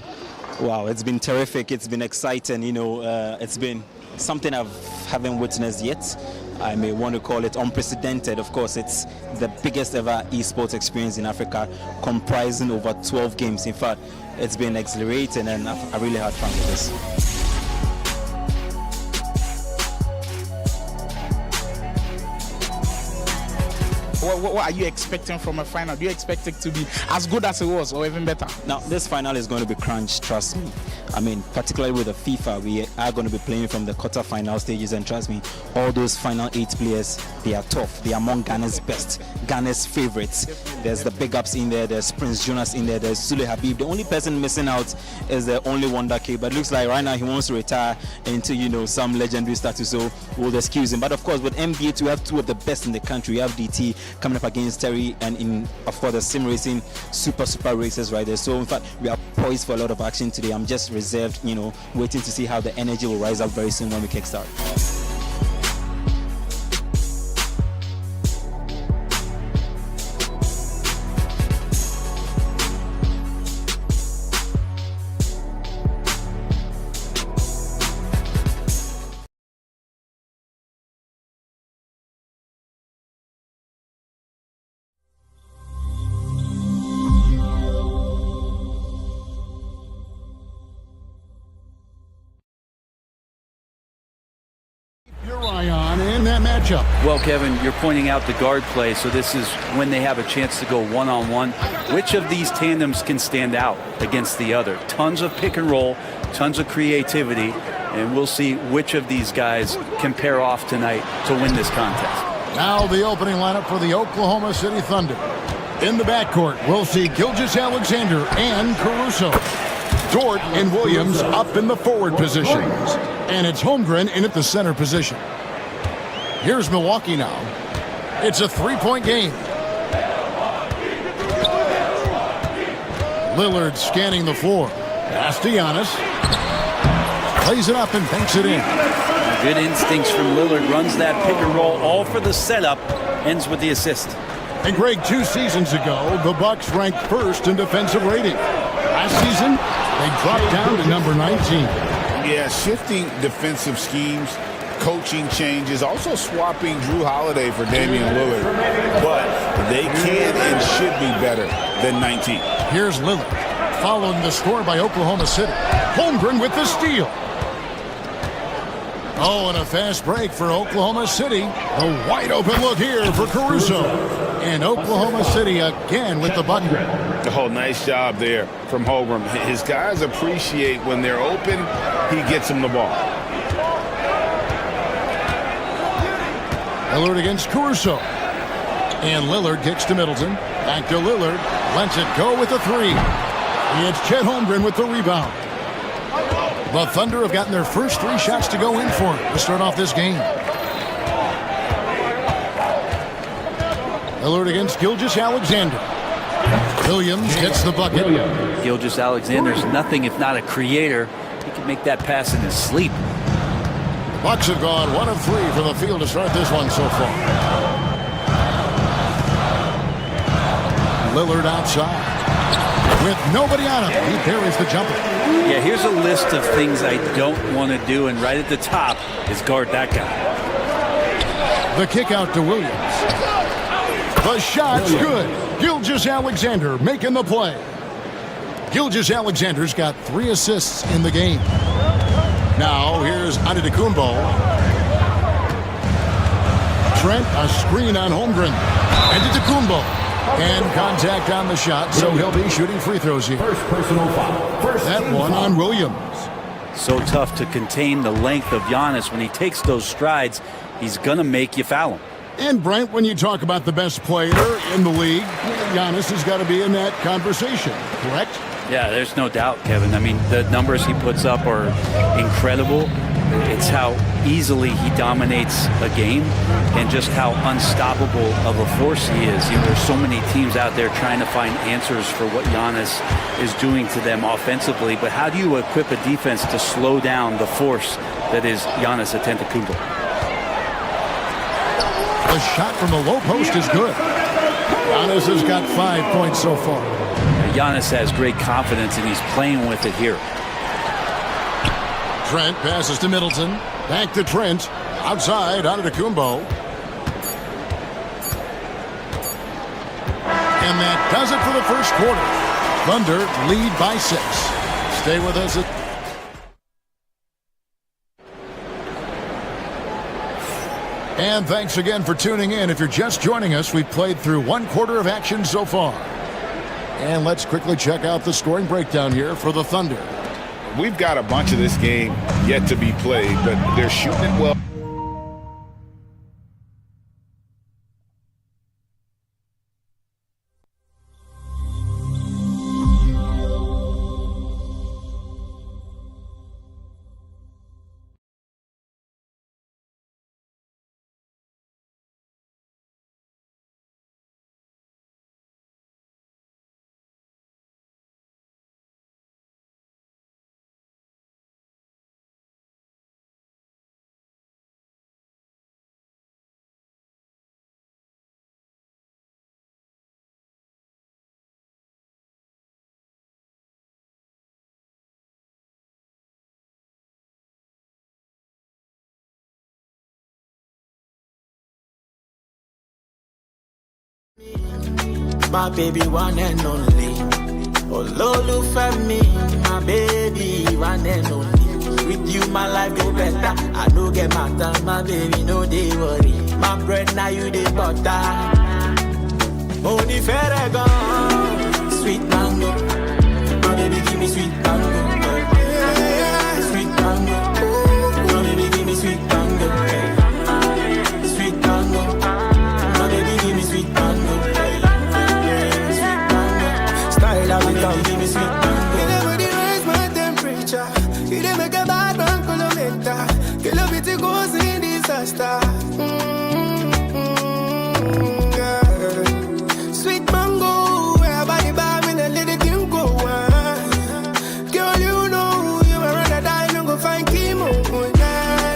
Wow, it's been terrific. It's been exciting. It's been something I haven't witnessed yet. I may want to call it unprecedented. Of course, it's the biggest ever esports experience in Africa, comprising over 12 games. In fact, it's been exhilarating, and I really had fun with this. What are you expecting from a final? Do you expect it to be as good as it was or even better? Now, this final is going to be crunch, trust me. I mean, particularly with the FIFA, we are going to be playing from the quarter-final stages, and trust me, all those final 8 players, they are tough. They are among Ghana's best, Ghana's favorites. There's the big ups in there, there's Prince Jonas in there, there's Sule Habib. The only person missing out is the only Wonder K, but it looks like right now he wants to retire into, some legendary status, so we'll excuse him. But of course, with NBA2, we have 2 of the best in the country. We have DT coming up against Terry, and of course the sim racing super races right there. So in fact, we are poised for a lot of action today. I'm just reserved, waiting to see how the energy will rise up very soon when we kickstart. In that matchup. Well, Kevin, you're pointing out the guard play, so this is when they have a chance to go one-on-one. Which of these tandems can stand out against the other? Tons of pick and roll, tons of creativity, and we'll see which of these guys can pair off tonight to win this contest. Now the opening lineup for the Oklahoma City Thunder. In the backcourt, we'll see Gilgeous-Alexander and Caruso. Dort and Williams up in the forward positions. And it's Holmgren in at the center position. Here's Milwaukee now. It's a 3-point game. Lillard scanning the floor. Pass to Giannis. Plays it up and banks it in. Good instincts from Lillard. Runs that pick and roll all for the setup. Ends with the assist. And Greg, 2 seasons ago, the Bucks ranked first in defensive rating. Last season, they dropped down to number 19. Yeah, shifting defensive schemes, coaching changes, also swapping Drew Holiday for Damian Lillard. But they can and should be better than 19. Here's Lillard, following the score by Oklahoma City. Holmgren with the steal. Oh, and a fast break for Oklahoma City. A wide open look here for Caruso. And Oklahoma City again with the bucket. Oh, nice job there from Holmgren. His guys appreciate when they're open, he gets them the ball. Lillard against Caruso. And Lillard kicks to Middleton. Back to Lillard. Lets it go with a 3. It's Chet Holmgren with the rebound. The Thunder have gotten their first 3 shots to go in for it to start off this game. Lillard against Gilgeous-Alexander. Williams gets the bucket. Gilgeous-Alexander's nothing if not a creator. He can make that pass in his sleep. The Bucks have gone 1 of 3 from the field to start this one so far. Lillard outside. With nobody on him, he buries the jumper. Yeah, here's a list of things I don't want to do, and right at the top is guard that guy. The kick out to Williams. The shot's good. Gilgeous-Alexander making the play. Gilgeous-Alexander's got 3 assists in the game. Now here's Antetokounmpo. Trent, a screen on Holmgren. Antetokounmpo. And contact on the shot, so he'll be shooting free throws here. First personal foul. That one on Williams. So tough to contain the length of Giannis. When he takes those strides, he's going to make you foul him. And Brent, when you talk about the best player in the league, Giannis has got to be in that conversation, correct? Yeah, there's no doubt, Kevin. I mean, the numbers he puts up are incredible. It's how easily he dominates a game and just how unstoppable of a force he is. You know, there's so many teams out there trying to find answers for what Giannis is doing to them offensively, but how do you equip a defense to slow down the force that is Giannis Antetokounmpo? The shot from the low post is good. Giannis has got 5 points so far. Giannis has great confidence, and he's playing with it here. Trent passes to Middleton. Back to Trent. Outside, Antetokounmpo. And that does it for the first quarter. Thunder lead by 6. Stay with us. And thanks again for tuning in. If you're just joining us, we've played through 1 quarter of action so far. And let's quickly check out the scoring breakdown here for the Thunder. We've got a bunch of this game yet to be played, but they're shooting it well. My baby one and only. Olólùfẹ́ mi, my baby one and only. With you my life go better. I no get matter, my baby no dey worry. My bread now you dey butter. Only fair gone, sweet mango. My baby give me sweet mango. Sweet mango. My baby give me sweet mango. Sweet mango. My baby give me sweet mango. Give me sweet mango. You never did raise my temperature. You didn't make a bad man kilometer. Kill a bit goes in disaster. Yeah. Sweet mango, where body bar me and let it thing go on. Girl, you know you were rather die, no go find chemo.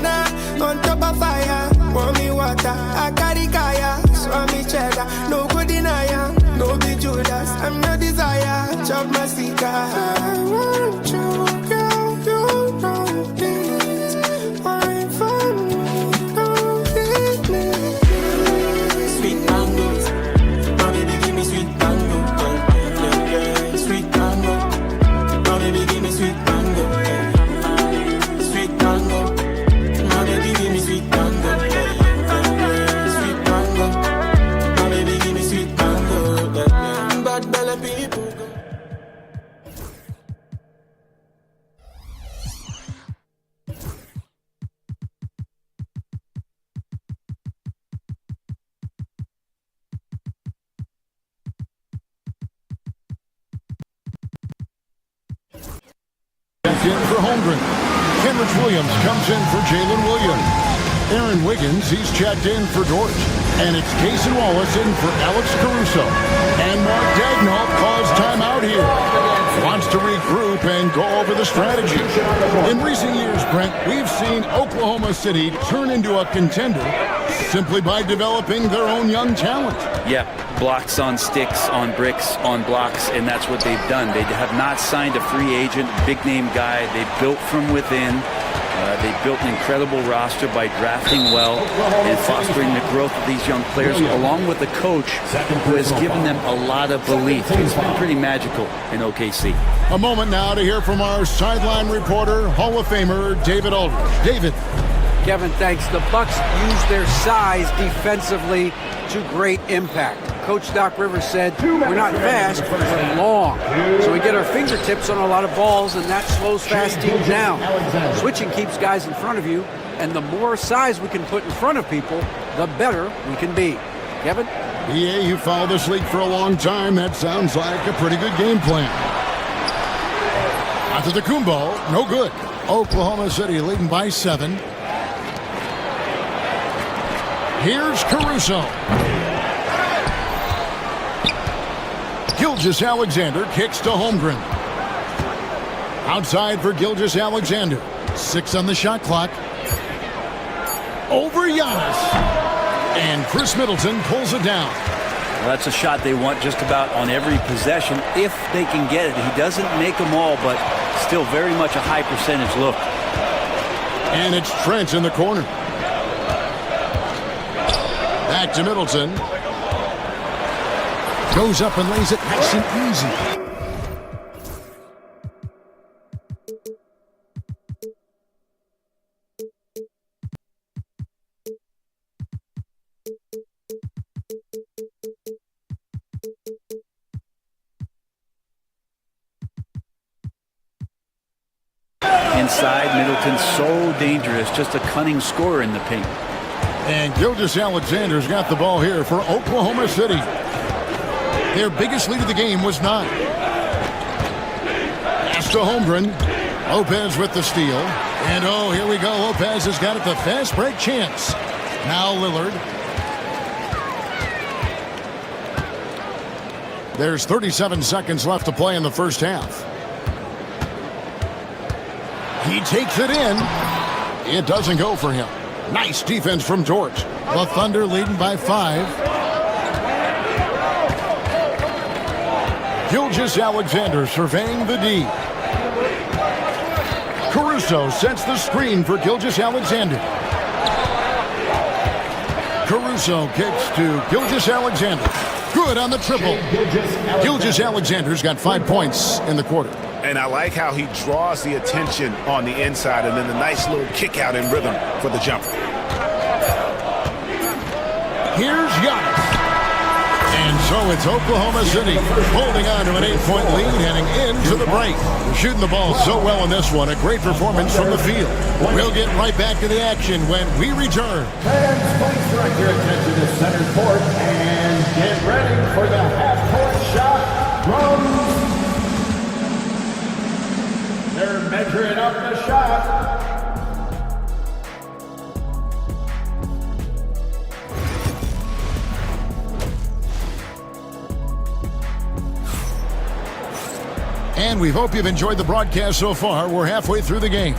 Nah, on top of fire, pour me water. I carry kaya, swami cheddar. No good denier, no be Judas. I'm your desire. Chop my seeker. I want you, girl. You know this. Wine for me, don't hit me. Sweet mangoes, my baby give me sweet mango. Sweet mango, my baby give me sweet mango. Sweet mango, my baby give me sweet mango. Sweet mango, my baby give me sweet mango. Bad belly people. In for Holmgren. Kenrich Williams comes in for Jalen Williams. Aaron Wiggins, he's checked in for Dort. And it's Cason Wallace in for Alex Caruso. And Mark Daigneault calls timeout here. Wants to regroup and go over the strategy. In recent years, Brent, we've seen Oklahoma City turn into a contender simply by developing their own young talent. Yeah, blocks on sticks, on bricks, on blocks, and that's what they've done. They have not signed a free agent, big-name guy. They built from within. They built an incredible roster by drafting well and fostering the growth of these young players, along with a coach who has given them a lot of belief. It's been pretty magical in OKC. A moment now to hear from our sideline reporter, Hall of Famer David Aldridge. David. Kevin, thanks. The Bucks use their size defensively to great impact. Coach Doc Rivers said, we're not fast, we're long. So we get our fingertips on a lot of balls, and that slows fast teams down. Switching keeps guys in front of you, and the more size we can put in front of people, the better we can be. Kevin? Yeah, you followed this league for a long time. That sounds like a pretty good game plan. Antetokounmpo, no good. Oklahoma City leading by 7. Here's Caruso. Gilgeous-Alexander kicks to Holmgren. Outside for Gilgeous-Alexander. 6 on the shot clock. Over Giannis. And Chris Middleton pulls it down. Well, that's a shot they want just about on every possession if they can get it. He doesn't make them all, but still very much a high percentage look. And it's Trent in the corner. Back to Middleton. Goes up and lays it nice and easy. Inside, Middleton's so dangerous, just a cunning scorer in the paint. And Gilgeous-Alexander's got the ball here for Oklahoma City. Their biggest lead of the game was 9. Pass to Holmgren. Lopez with the steal. And oh, here we go. Lopez has got it, the fast break chance. Now Lillard. There's 37 seconds left to play in the first half. He takes it in. It doesn't go for him. Nice defense from George. The Thunder leading by 5. Gilgeous-Alexander surveying the D. Caruso sets the screen for Gilgeous-Alexander. Caruso kicks to Gilgeous-Alexander. Good on the triple. Gilgeous-Alexander's got 5 points in the quarter. And I like how he draws the attention on the inside and then the nice little kick out in rhythm for the jumper. Here's Giannis. And so it's Oklahoma City holding on to an 8-point lead heading into the break. Shooting the ball so well in this one. A great performance from the field. We'll get right back to the action when we return. Fans, please direct your attention to center court and get ready for the half-court shot from... They're measuring up the shot. And we hope you've enjoyed the broadcast so far. We're halfway through the game.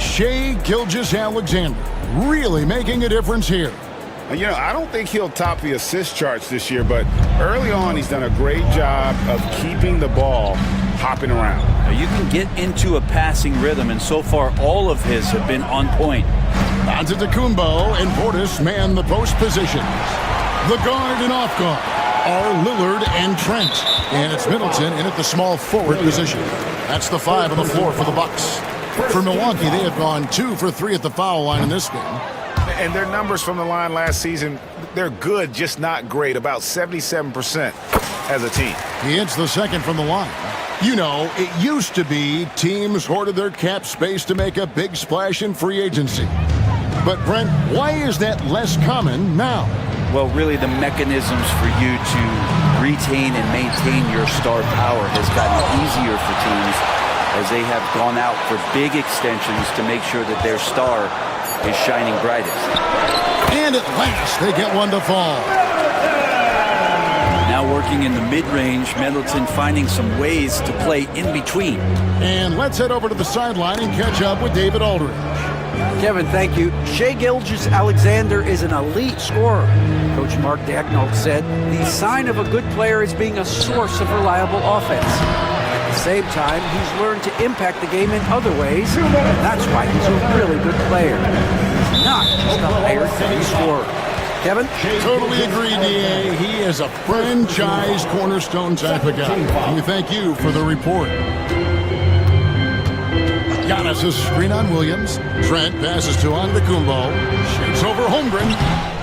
Shai Gilgeous-Alexander really making a difference here. You know, I don't think he'll top the assist charts this year, but early on he's done a great job of keeping the ball hopping around. Now you can get into a passing rhythm, and so far all of his have been on point. Antetokounmpo and Portis man the post positions. The guard and off guard are Lillard and Trent. And it's Middleton in at the small forward position. That's the 5 on the floor for the Bucks. For Milwaukee, they have gone 2 for 3 at the foul line in this game. And their numbers from the line last season, they're good, just not great. About 77% as a team. He hits the second from the line. You know, it used to be teams hoarded their cap space to make a big splash in free agency. But, Brent, why is that less common now? Well, really the mechanisms for you to retain and maintain your star power has gotten easier for teams as they have gone out for big extensions to make sure that their star is shining brightest. And at last, they get one to fall. Now working in the mid-range, Middleton finding some ways to play in between. And let's head over to the sideline and catch up with David Aldridge. Kevin, thank you. Shai Gilgeous-Alexander is an elite scorer. Coach Mark Daigneault said, the sign of a good player is being a source of reliable offense. At the the same time, he's learned to impact the game in other ways, and that's why he's a really good player. He's not just a hired scorer. Kevin? Totally agree, D.A. He is a franchise cornerstone type of guy. We thank you for the report. Giannis' screen on Williams. Trent passes to Antetokounmpo. Shakes over Holmgren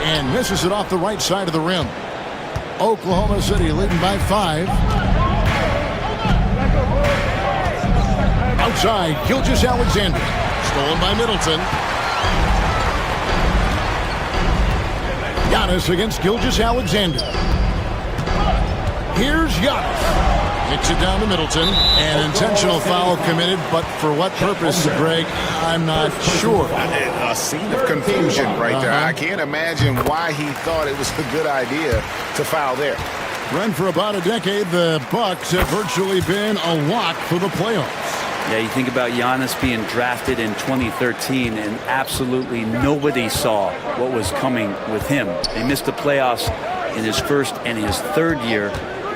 and misses it off the right side of the rim. Oklahoma City leading by 5. Outside, Gilgeous-Alexander. Stolen by Middleton. Giannis against Gilgeous-Alexander. Here's Giannis. Hits it down to Middleton. An intentional foul committed, but for what purpose, Greg? I'm not sure. A scene of confusion right there. I can't imagine why he thought it was a good idea to foul there. Brent, for about a decade, the Bucks have virtually been a lock for the playoffs. Yeah, you think about Giannis being drafted in 2013, and absolutely nobody saw what was coming with him. He missed the playoffs in his first and his third year,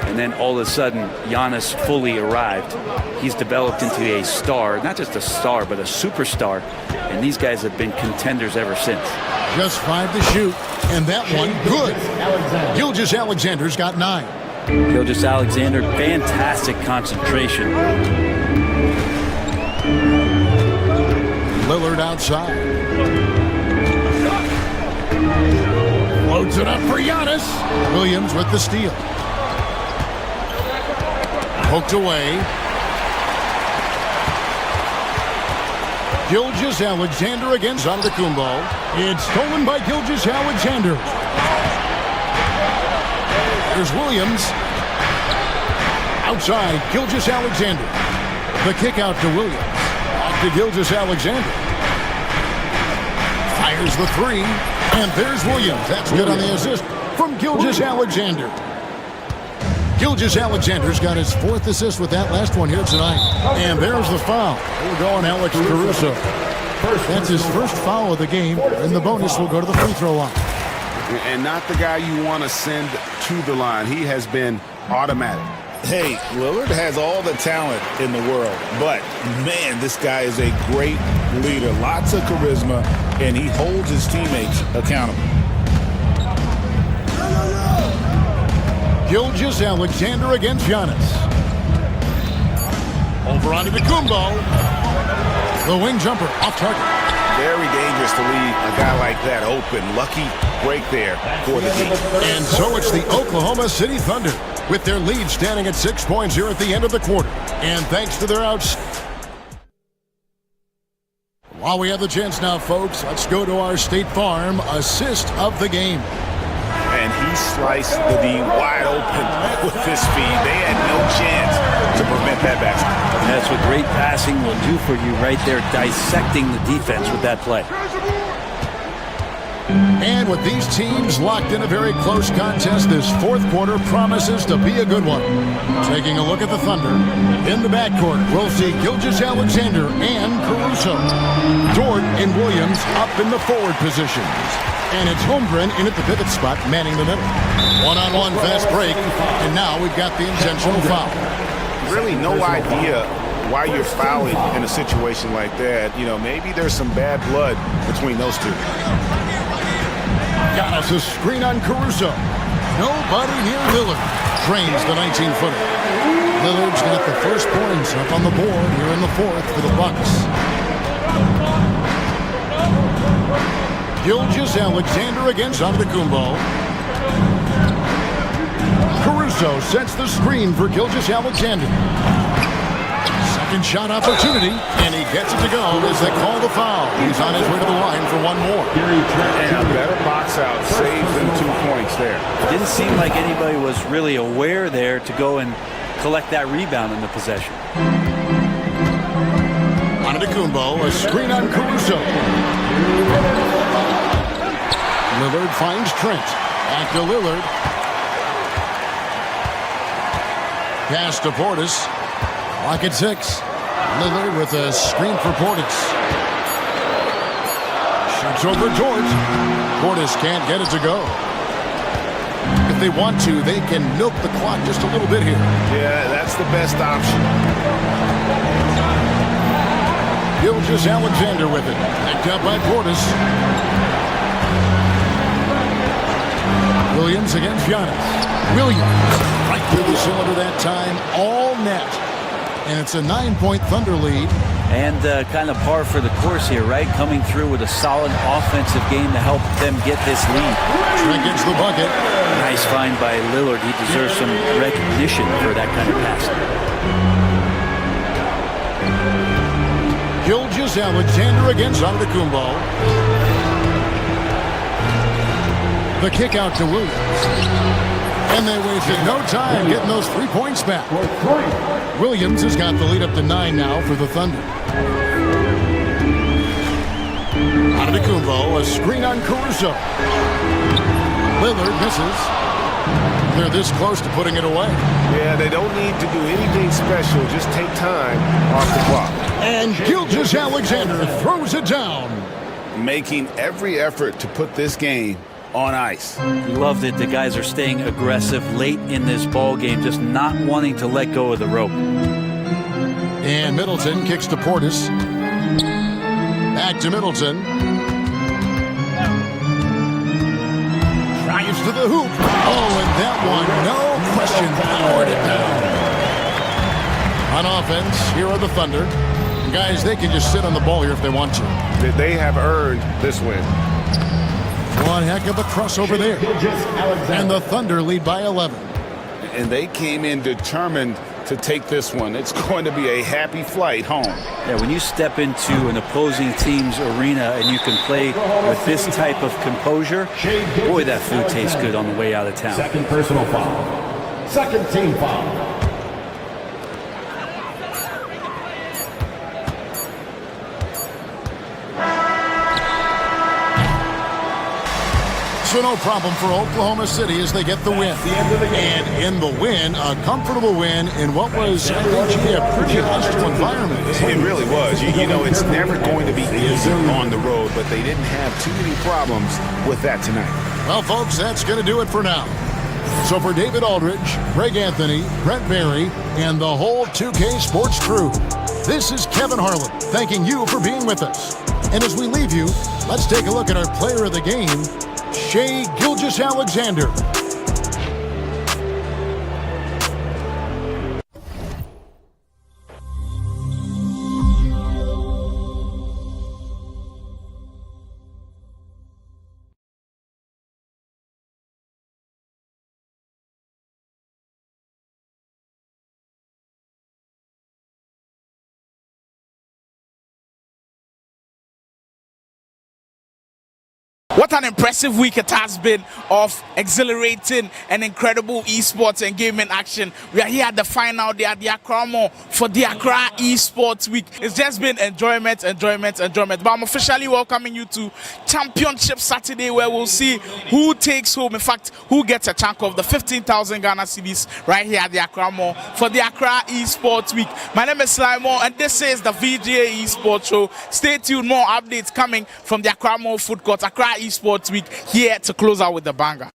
and then all of a sudden, Giannis fully arrived. He's developed into a star, not just a star, but a superstar, and these guys have been contenders ever since. Just 5 to shoot, and that one good. Gilgeous-Alexander's got 9. Gilgeous-Alexander, fantastic concentration. Lillard outside. Loads it up for Giannis. Williams with the steal. Poked away. Gilgeous-Alexander against Antetokounmpo. It's stolen by Gilgeous-Alexander. There's Williams. Outside, Gilgeous-Alexander. The kick out to Williams. Back to Gilgeous-Alexander. Fires the 3. And there's Williams. That's good on the assist from Gilgeous-Alexander. Gilgeous-Alexander's got his 4th assist with that last one here tonight. And there's the foul. We're going Alex Caruso. That's his first foul of the game. And the bonus will go to the free throw line. And not the guy you want to send to the line. He has been automatic. Hey, Lillard has all the talent in the world, but man, this guy is a great leader. Lots of charisma, and he holds his teammates accountable. Gilgeous-Alexander against Giannis. Over onto Antetokounmpo. The wing jumper off target. Very dangerous to leave a guy like that open. Lucky break there for the team. And so it's the Oklahoma City Thunder with their lead standing at 6 points here at the end of the quarter. And thanks to their outs. While we have the chance now, folks, let's go to our State Farm assist of the game. And he sliced the D wide open with his feet. They had no chance to prevent that basket. And that's what great passing will do for you right there, dissecting the defense with that play. And with these teams locked in a very close contest, this 4th quarter promises to be a good one. Taking a look at the Thunder. In the backcourt, we'll see Gilgeous-Alexander and Caruso. Dort and Williams up in the forward positions. And it's Holmgren in at the pivot spot, manning the middle. One-on-one fast break, and now we've got the intentional foul. Really no idea why you're fouling in a situation like that. You know, maybe there's some bad blood between those two. Giannis a screen on Caruso. Nobody near Lillard. Drains the 19-footer. Lillard's got the first points up on the board here in the 4th for the Bucks. Gilgeous-Alexander against Antetokounmpo. Caruso sets the screen for Gilgeous-Alexander. Second shot opportunity, and he gets it to go as they call the foul. He's on his way to the line for one more. And a better box out saves them 2 points there. It didn't seem like anybody was really aware there to go and collect that rebound in the possession. Antetokounmpo, a screen on Caruso. Lillard finds Trent. Back to Lillard. Pass to Portis. Clock at 6. Lillard with a screen for Portis. Shoots over Dort. Portis can't get it to go. if they want to, they can milk the clock just a little bit here. Yeah, that's the best option. Gilgeous Alexander with it. Picked up by Portis. Williams against Giannis. Williams right through the cylinder that time. All net. And it's a 9-point Thunder lead. And kind of par for the course here, right? Coming through with a solid offensive game to help them get this lead. Trent gets the bucket. Nice find by Lillard. He deserves some recognition for that kind of passing. Gilgeous Alexander against Antetokounmpo. The kick out to Williams. And they wasted no time getting those 3 points back. Williams has got the lead up to 9 now for the Thunder. Antetokounmpo, a screen on Caruso. Lillard misses. They're this close to putting it away. Yeah, they don't need to do anything special. Just take time off the clock. And Gilgeous Alexander throws it down. Making every effort to put this game on ice. Love that the guys are staying aggressive late in this ball game, just not wanting to let go of the rope. And Middleton kicks to Portis. Back to Middleton. Drives to the hoop. Oh, and that one, no question, powered it down. On offense, here are the Thunder. Guys, they can just sit on the ball here if they want to. They have earned this win. One heck of a crossover there. And the Thunder lead by 11. And they came in determined to take this one. It's going to be a happy flight home. Yeah, when you step into an opposing team's arena and you can play with this type of composure, boy, that food tastes good on the way out of town. Second personal foul. Second team foul. So no problem for Oklahoma City as they get the win. And in the win, a comfortable win in what was, I think, a pretty hostile environment. It really was. You know, it's never going to be easy on the road, but they didn't have too many problems with that tonight. Well, folks, that's going to do it for now. So for David Aldridge, Greg Anthony, Brent Barry, and the whole 2K Sports crew, this is Kevin Harlan thanking you for being with us. And as we leave you, let's take a look at our player of the game, Shai Gilgeous-Alexander. What an impressive week it has been of exhilarating and incredible esports and gaming action. We are here at the final day at the Accra Mall for the Accra Esports Week. It's just been enjoyment. But I'm officially welcoming you to Championship Saturday, where we'll see who takes home, in fact, who gets a chunk of the 15,000 Ghana cedis right here at the Accra Mall for the Accra Esports Week. My name is Slimon, and this is the VGA Esports Show. Stay tuned, more updates coming from the Accra Mall Food Court. Accra Esports Week here to close out with the banger.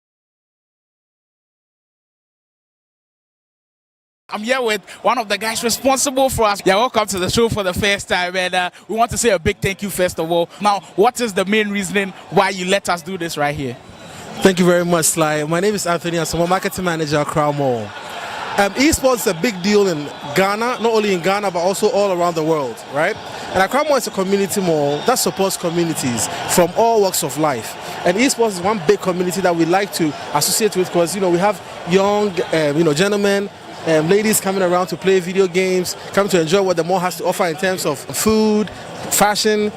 I'm here with one of the guys responsible for us. Yeah, welcome to the show for the first time, and we want to say a big thank you first of all. Now, what is the main reasoning why you let us do this right here? Thank you very much, Sly. My name is Anthony, and I'm a marketing manager at Accra Mall. Esports is a big deal in Ghana, not only in Ghana, but also all around the world, right? And Accra Mall is a community mall that supports communities from all walks of life. And esports is one big community that we like to associate with because, we have young, gentlemen, ladies coming around to play video games, coming to enjoy what the mall has to offer in terms of food, fashion,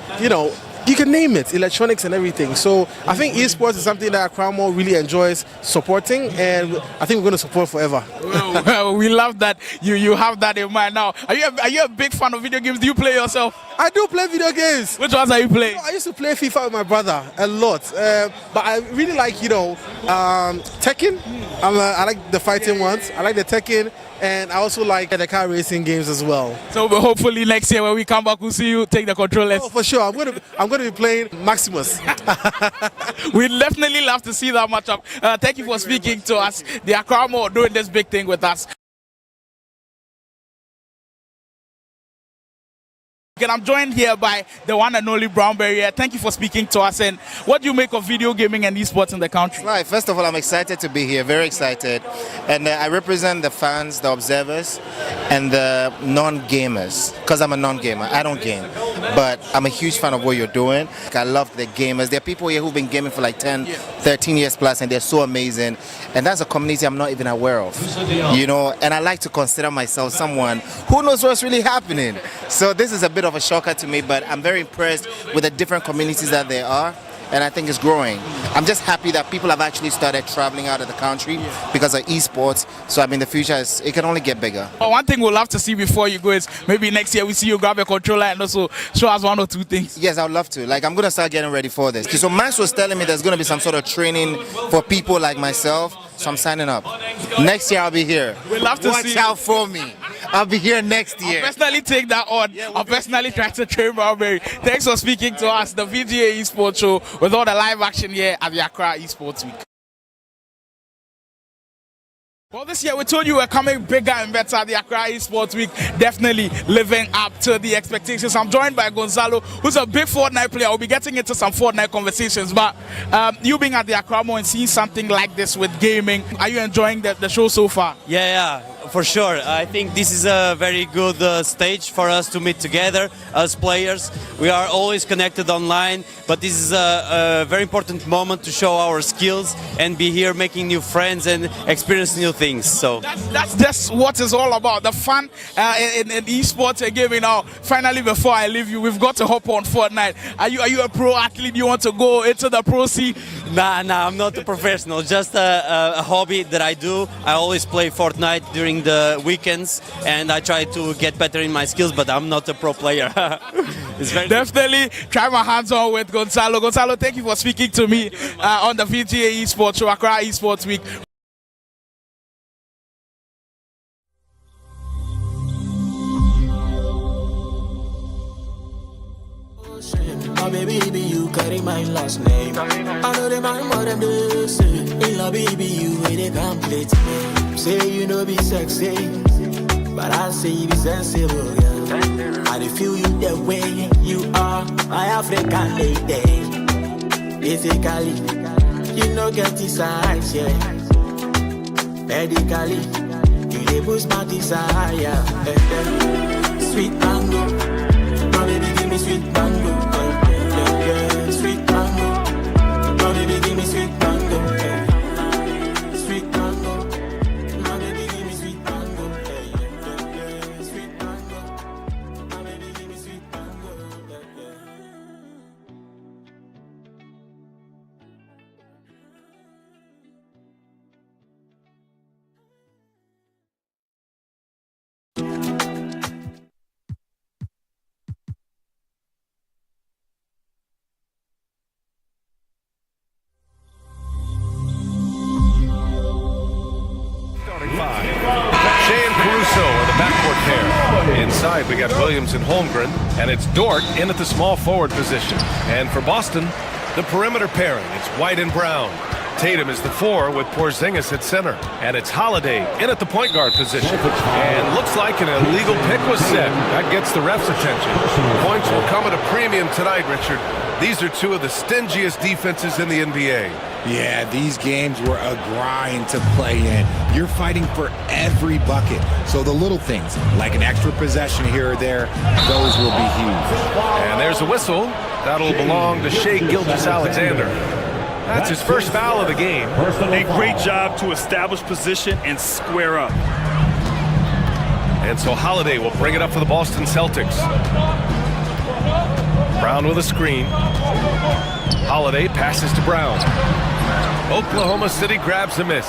you can name it, electronics and everything. So I think esports is something that Accra Mall really enjoys supporting, and I think we're going to support forever. Well, we love that you have that in mind. Now, are you a big fan of video games? Do you play yourself? I do play video games. Which ones are you playing? I used to play FIFA with my brother a lot, but I really like Tekken. I like the fighting ones. I like the Tekken. and I also like the car racing games as well. So hopefully next year when we come back, we'll see you take the controllers. Oh, for sure. I'm going to be playing Maximus. We'd definitely love to see that matchup. Thank you for speaking to us. The Accra More doing this big thing with us. And I'm joined here by the one and only Brown Barrier. Thank you for speaking to us. And what do you make of video gaming and esports in the country? Right. First of all, I'm excited to be here. Very excited. And I represent the fans, the observers, and the non-gamers. Because I'm a non-gamer. I don't game. But I'm a huge fan of what you're doing. I love the gamers. There are people here who've been gaming for like 10, 13 years plus, and they're so amazing. And that's a community I'm not even aware of. You know, and I like to consider myself someone who knows what's really happening. So this is a bit of a shocker to me, but I'm very impressed with the different communities that there are, and I think it's growing. I'm just happy that people have actually started traveling out of the country because of esports. So I mean, the future it can only get bigger. One thing we'll love to see before you go is maybe next year we see you grab a controller and also show us one or two things. Yes, I would love to. Like, I'm going to start getting ready for this. So Max was telling me there's going to be some sort of training for people like myself, so I'm signing up. Next year I'll be here. We'd love to Watch out for me. I'll be here next year. I'll personally take that on. I'll personally try to train Brown Barrier. Thanks for speaking to us, the VGA Esports Show, with all the live action here at the Accra Esports Week. Well, this year we told you we're coming bigger and better at the Accra Esports Week, definitely living up to the expectations. I'm joined by Gonzalo, who's a big Fortnite player. We'll be getting into some Fortnite conversations, but you being at the Accra Mall and seeing something like this with gaming, are you enjoying the show so far? Yeah, for sure. I think this is a very good stage for us to meet together as players. We are always connected online, but this is a very important moment to show our skills and be here making new friends and experience new things. So that's just what it's all about, the fun in esports and gaming. Now, finally, before I leave you, we've got to hop on Fortnite. Are you a pro athlete? Do you want to go into the pro scene? Nah, I'm not a professional. Just a hobby that I do. I always play Fortnite during the weekends, and I try to get better in my skills, but I'm not a pro player. Definitely try my hands on with Gonzalo. Gonzalo, thank you for speaking to me on the VGA Esports Show, Accra Esports Week. My baby, you carry my last name. I know the man more than this. In love, baby, you way they complete me. Say you know be sexy, but I say you be sensible, girl. I feel you the way you are, my African lady. Physically, you know get this eyes, yeah. Medically, you dey boost my desire. Sweet mango, my baby give me sweet mango. Sweet mango, my baby give me sweet mango. Sweet mango, my baby give me sweet mango. Sweet mango, my baby give me sweet mango. Inside, we got Williams and Holmgren, and it's Dort in at the small forward position. And for Boston, the perimeter pairing, it's White and Brown. Tatum is the 4 with Porzingis at center. And it's Holiday in at the point guard position. And looks like an illegal pick was set. That gets the ref's attention. Points will come at a premium tonight, Richard. These are two of the stingiest defenses in the NBA. Yeah, these games were a grind to play in. You're fighting for every bucket. So the little things, like an extra possession here or there, those will be huge. And there's a whistle. That'll belong to Shai Gilgeous-Alexander. That's his first foul of the game. A great job to establish position and square up. And so Holiday will bring it up for the Boston Celtics. Brown with a screen. Holiday passes to Brown. Oklahoma City grabs a miss.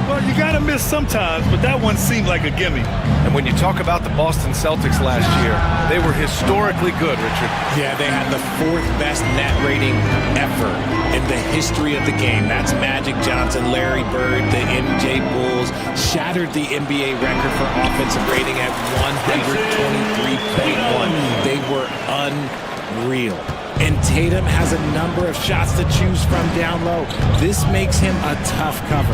Well, you got to miss sometimes, but that one seemed like a gimme. And when you talk about the Boston Celtics last year, they were historically good, Richard. Yeah, they had the 4th best net rating ever in the history of the game. That's Magic Johnson, Larry Bird, the MJ Bulls, shattered the NBA record for offensive rating at 123.1. They were unreal. And Tatum has a number of shots to choose from down low. This makes him a tough cover.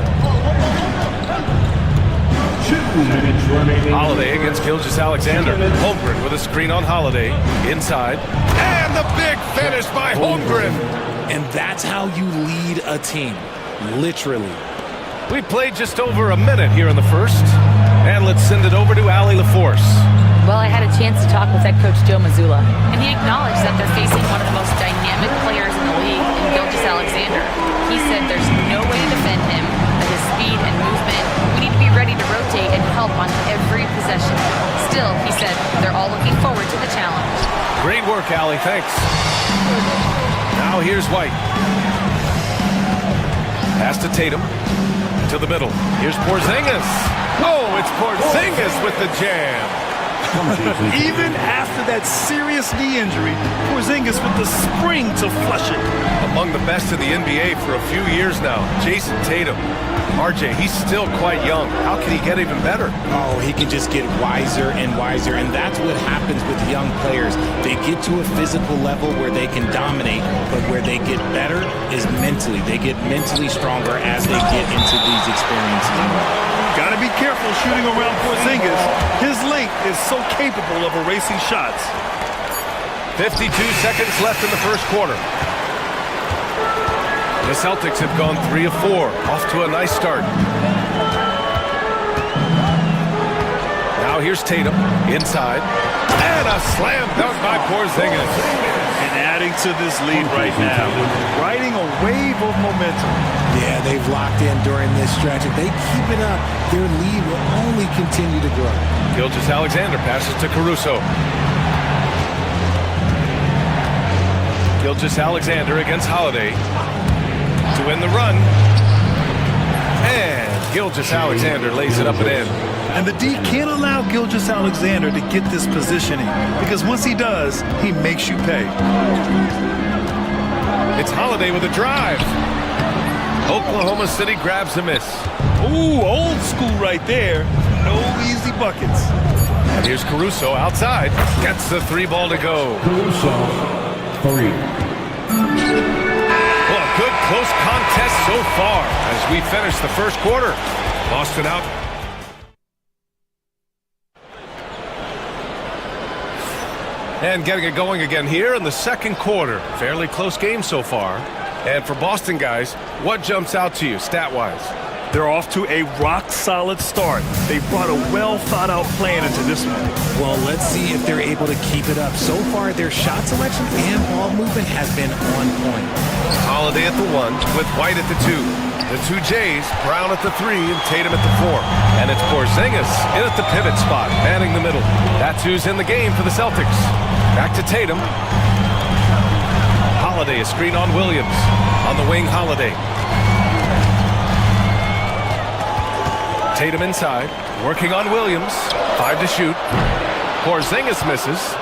2 minutes remaining. Holiday against Gilgeous-Alexander. Holmgren with a screen on Holiday. Inside. And the big finish by Holmgren. And that's how you lead a team. Literally. We played just over a minute here in the first. And let's send it over to Allie LaForce. Well, I had a chance to talk with head coach Joe Mazzulla, and he acknowledged that they're facing one of the most dynamic players in the league in Gilgeous-Alexander. He said there's no way to defend him, that his speed and movement, we need to be ready to rotate and help on every possession. Still, he said they're all looking forward to the challenge. Great work, Allie. Thanks. Now here's White. Pass to Tatum. To the middle. Here's Porzingis. Oh, it's Porzingis with the jam. Even after that serious knee injury, Porzingis with the spring to flush it. Among the best in the NBA for a few years now, Jason Tatum. RJ, he's still quite young. How can he get even better? Oh, he can just get wiser and wiser, and that's what happens with young players. They get to a physical level where they can dominate, but where they get better is mentally. They get mentally stronger as they get into these experiences. Got to be careful shooting around Porzingis. His length is so capable of erasing shots. 52 seconds left in the first quarter. The Celtics have gone 3 of 4, off to a nice start. Now here's Tatum, inside, and a slam dunk by Porzingis. And adding to this lead right now, riding a wave of momentum. Yeah, they've locked in during this stretch. If they keep it up, their lead will only continue to grow. Gilgeous-Alexander passes to Caruso. Gilgeous-Alexander against Holiday. To win the run. And Gilgeous-Alexander lays it up and in. And the D can't allow Gilgeous-Alexander to get this positioning, because once he does, he makes you pay. It's Holiday with a drive. Oklahoma City grabs the miss. Ooh, old school right there. No easy buckets. And here's Caruso outside. Gets the 3 ball to go. Caruso, 3. Well, good close contest so far as we finish the first quarter. Boston out. And getting it going again here in the second quarter. Fairly close game so far. And for Boston guys, what jumps out to you stat-wise? They're off to a rock-solid start. They brought a well-thought-out plan into this one. Well, let's see if they're able to keep it up. So far, their shot selection and ball movement has been on point. Holiday at the 1 with White at the 2. The 2 Jays, Brown at the 3 and Tatum at the 4. And it's Porzingis in at the pivot spot, manning the middle. That's who's in the game for the Celtics. Back to Tatum. Holiday, a screen on Williams. On the wing, Holiday. Tatum inside, working on Williams. 5 to shoot. Porzingis misses.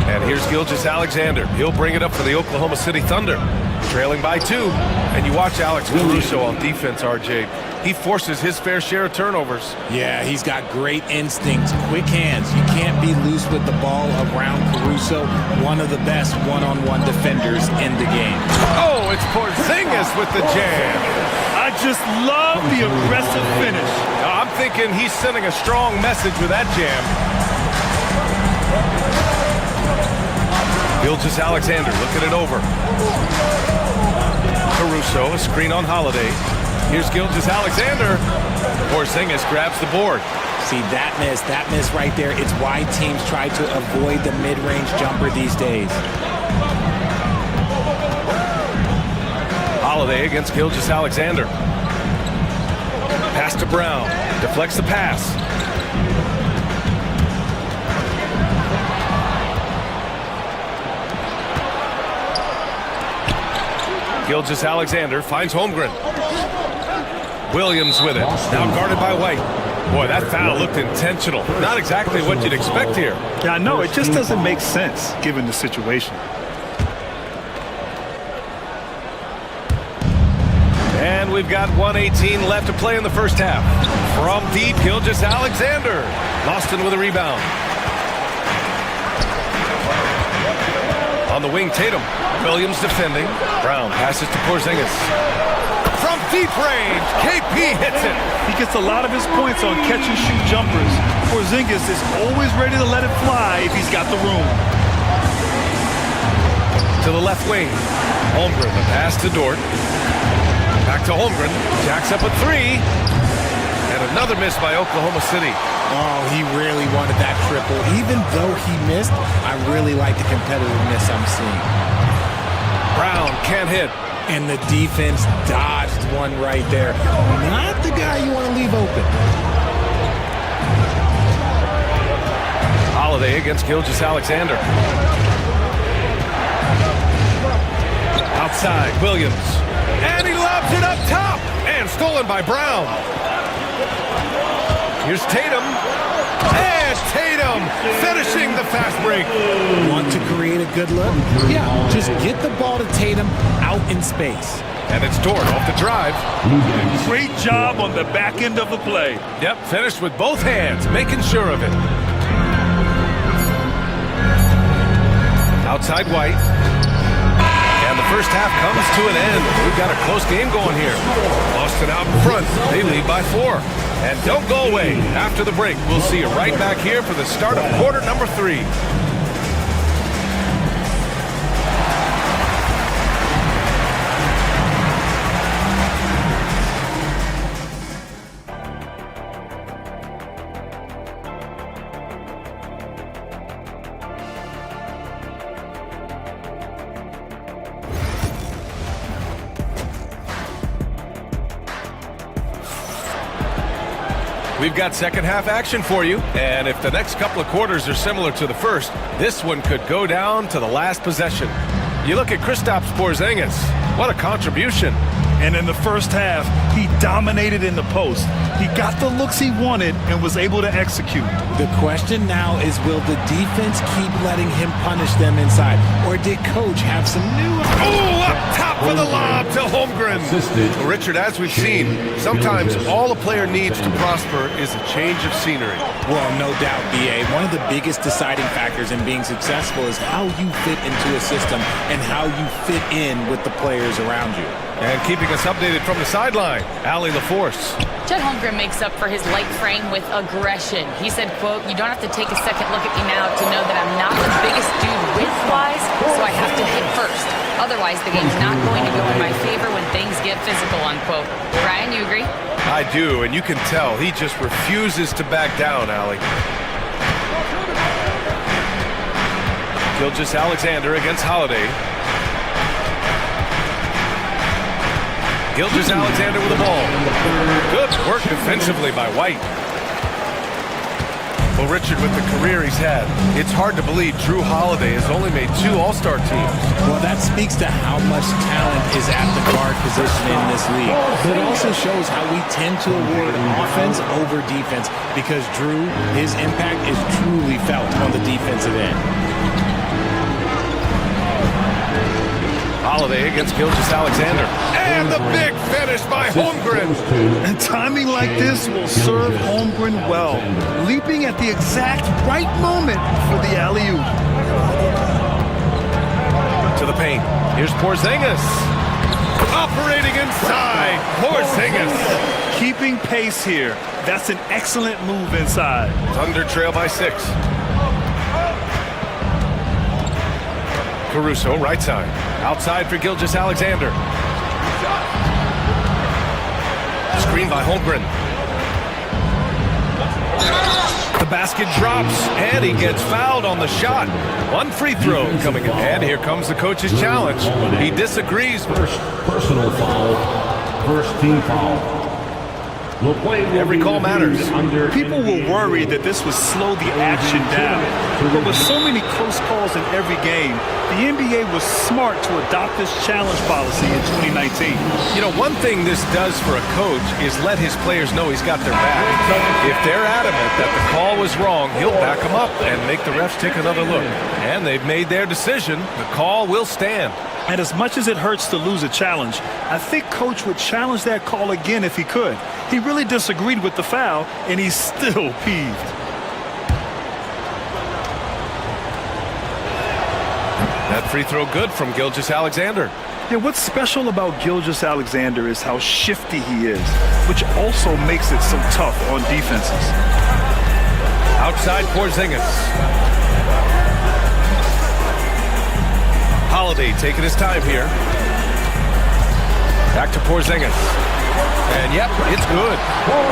And here's Gilgeous-Alexander. He'll bring it up for the Oklahoma City Thunder. Trailing by 2. And you watch Alex Caruso on defense, RJ. He forces his fair share of turnovers. Yeah, he's got great instincts, quick hands. You can't be loose with the ball around Caruso, one of the best one-on-one defenders in the game. Oh, it's Porzingis with the jam. I just love the aggressive finish. I'm thinking he's sending a strong message with that jam. Gilgeous-Alexander looking it over. Caruso, a screen on Holiday. Here's Gilgeous-Alexander. Porzingis grabs the board. See, that miss right there, it's why teams try to avoid the mid-range jumper these days. Holiday against Gilgeous-Alexander. Pass to Brown. Deflects the pass. Gilgeous-Alexander finds Holmgren. Williams with it. Now guarded by White. Boy, that foul looked intentional. Not exactly what you'd expect here. Yeah, I know. It just doesn't make sense given the situation. And we've got 1:18 left to play in the first half. From deep, Gilgeous-Alexander. Boston with a rebound. On the wing, Tatum. Williams defending. Brown passes to Porzingis. From deep range, KP hits it. He gets a lot of his points on catch-and-shoot jumpers. Porzingis is always ready to let it fly if he's got the room. To the left wing. Holmgren, the pass to Dort. Back to Holmgren. Jacks up a three. And another miss by Oklahoma City. Oh, he really wanted that triple. Even though he missed, I really like the competitiveness I'm seeing. Brown can't hit. And the defense dodged one right there. Not the guy you want to leave open. Holiday against Gilgeous-Alexander. Outside, Williams. And he lobs it up top. And stolen by Brown. Here's Tatum. And Tatum finishing the fast break. Want to create a good look? Yeah, just get the ball to Tatum out in space. And it's Dort off the drive. Great job on the back end of the play. Yep, finished with both hands, making sure of it. Outside White. And the first half comes to an end. We've got a close game going here. Boston out in front. They lead by 4. And don't go away. After the break, we'll see you right back here for the start of quarter number 3. We've got second half action for you, and if the next couple of quarters are similar to the first, this one could go down to the last possession. You look at Kristaps Porzingis, what a contribution. And in the first half, he dominated in the post. He got the looks he wanted and was able to execute. The question now is, will the defense keep letting him punish them inside? Or did Coach have some new... Oh, up top for the lob to Holmgren. Well, Richard, as we've seen, sometimes all a player needs to prosper is a change of scenery. Well, no doubt, B.A. One of the biggest deciding factors in being successful is how you fit into a system and how you fit in with the players around you. And keeping us updated from the sideline, Allie LaForce. Chet Holmgren makes up for his light frame with aggression. He said, quote, "You don't have to take a second look at me now to know that I'm not the biggest dude width-wise, so I have to hit first. Otherwise, the game's not going to go in my favor when things get physical," unquote. Ryan, you agree? I do, and you can tell he just refuses to back down, Allie. Gilgeous-Alexander against Holiday. Gilgeous-Alexander with the ball. Good work defensively by White. Well, Richard, with the career he's had, it's hard to believe Drew Holiday has only made 2 All-Star teams. Well, that speaks to how much talent is at the guard position in this league. But it also shows how we tend to award offense over defense because Drew, his impact is truly felt on the defensive end. Holiday against Gilgeous-Alexander. And the big finish by Holmgren. And timing like this will serve Holmgren well, leaping at the exact right moment for the alley-oop. To the paint. Here's Porzingis. Operating inside. Porzingis. Keeping pace here. That's an excellent move inside. Thunder trail by 6. Caruso, right side. Outside for Gilgeous-Alexander. Screen by Holmgren. The basket drops, and he gets fouled on the shot. 1 free throw coming in. And here comes the coach's challenge. He disagrees. First personal foul. First team foul. Every call matters. People were worried that this would slow the action down. But with so many close calls in every game, the NBA was smart to adopt this challenge policy in 2019. You know, one thing this does for a coach is let his players know he's got their back. If they're adamant that the call was wrong, he'll back them up and make the refs take another look. And they've made their decision. The call will stand. And as much as it hurts to lose a challenge, I think Coach would challenge that call again if he could. He really disagreed with the foul, and he's still peeved. That free throw good from Gilgeous-Alexander. Yeah, what's special about Gilgeous-Alexander is how shifty he is, which also makes it so tough on defenses. Outside Porzingis. Holiday taking his time here. Back to Porzingis. And yep, it's good.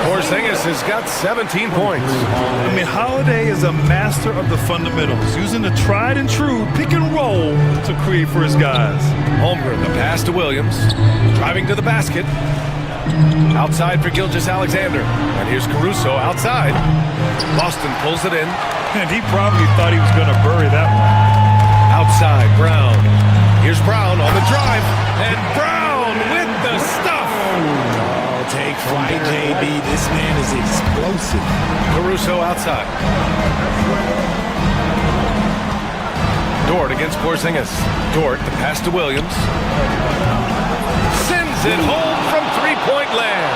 Porzingis has got 17 points. I mean, Holiday is a master of the fundamentals, using the tried and true pick and roll to create for his guys. Holmgren, the pass to Williams. Driving to the basket. Outside for Gilgeous-Alexander. And here's Caruso outside. Boston pulls it in. And he probably thought he was going to bury that one. Outside, Brown. Here's Brown on the drive. And Brown with the stuff. Oh, take flight, JB. This man is explosive. Caruso outside. Dort against Porzingis. Dort, the pass to Williams. Sends it home from three-point land.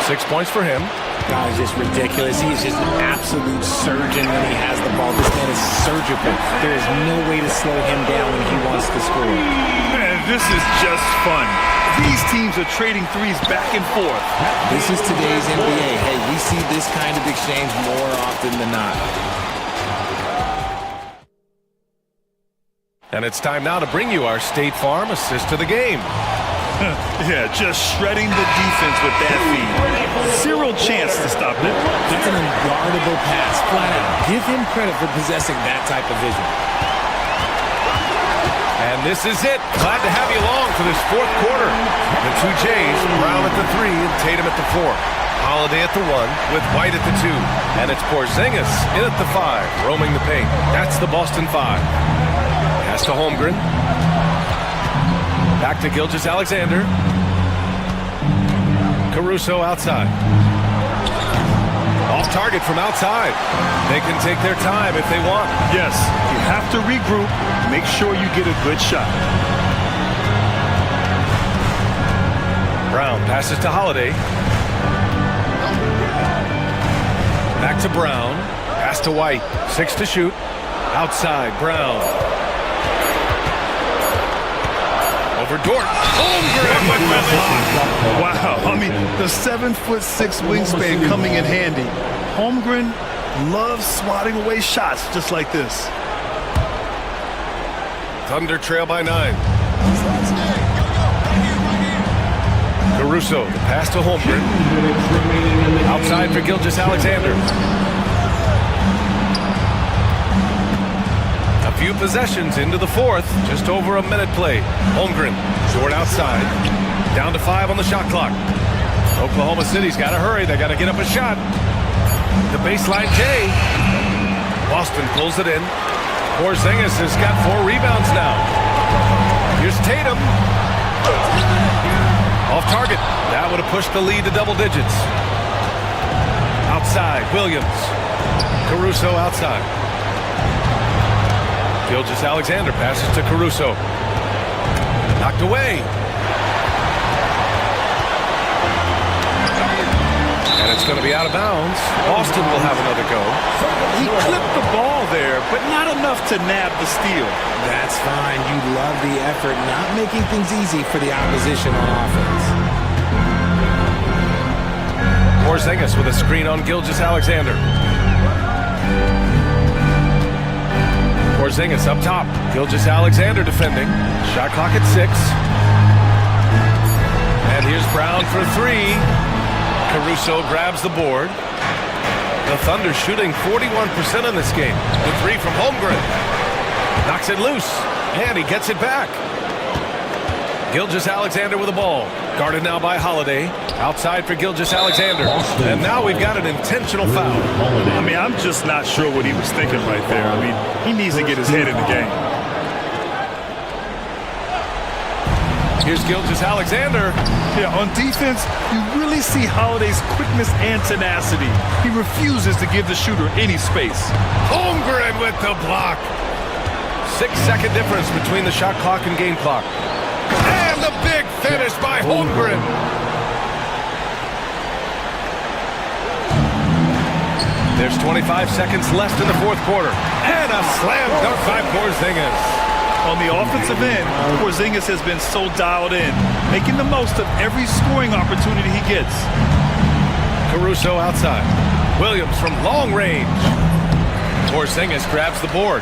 6 points for him. Guys, just ridiculous. He is just an absolute surgeon when he has the ball. This man is surgical. There is no way to slow him down when he wants to score. Man, this is just fun. These teams are trading threes back and forth. This is today's NBA. Hey, we see this kind of exchange more often than not. And it's time now to bring you our State Farm assist to the game. Yeah, just shredding the defense with that feed. Zero chance to stop it. It's an unguardable pass, flat out. Give him credit for possessing that type of vision. And this is it. Glad to have you along for this fourth quarter. The two Jays, Brown at the 3 and Tatum at the 4. Holiday at the 1 with White at the 2. And it's Porzingis in at the 5, roaming the paint. That's the Boston 5. Pass to Holmgren. Back to Gilgeous-Alexander. Caruso outside. Off target from outside. They can take their time if they want. Yes, you have to regroup. Make sure you get a good shot. Brown passes to Holiday. Back to Brown. Pass to White. 6 to shoot. Outside, Brown. Over Dort. Wow, I mean, the 7'6" wingspan coming in handy. Holmgren loves swatting away shots just like this. Thunder trail by 9. Caruso, the pass to Holmgren. Outside for Gilgeous-Alexander. A few possessions into the fourth. Just over a minute played. Holmgren, short outside. Down to 5 on the shot clock. Oklahoma City's got to hurry. They got to get up a shot. The baseline J. Boston pulls it in. Porzingis has got 4 rebounds now. Here's Tatum. Off target. That would have pushed the lead to double digits. Outside, Williams. Caruso outside. Gilgeous-Alexander passes to Caruso. Knocked away. And it's going to be out of bounds. Boston will have another go. He clipped the ball there, but not enough to nab the steal. That's fine. You love the effort, not making things easy for the opposition on offense. Porzingis with a screen on Gilgeous-Alexander. Porzingis up top. Gilgeous-Alexander defending. Shot clock at 6. And here's Brown for 3. Caruso grabs the board. The Thunder shooting 41% in this game. The 3 from Holmgren. Knocks it loose. And he gets it back. Gilgeous-Alexander with the ball. Guarded now by Holiday. Outside for Gilgeous-Alexander. And now we've got an intentional foul. I mean, I'm just not sure what he was thinking right there. I mean, he needs to get his head in the game. Here's Gilgeous-Alexander. Yeah, on defense, you really see Holiday's quickness and tenacity. He refuses to give the shooter any space. Holmgren with the block. 6-second difference between the shot clock and game clock. And the big finish by Holmgren. There's 25 seconds left in the fourth quarter. And a slam dunk by Porzingis. On the offensive end, Porzingis has been so dialed in, making the most of every scoring opportunity he gets. Caruso outside. Williams from long range. Porzingis grabs the board.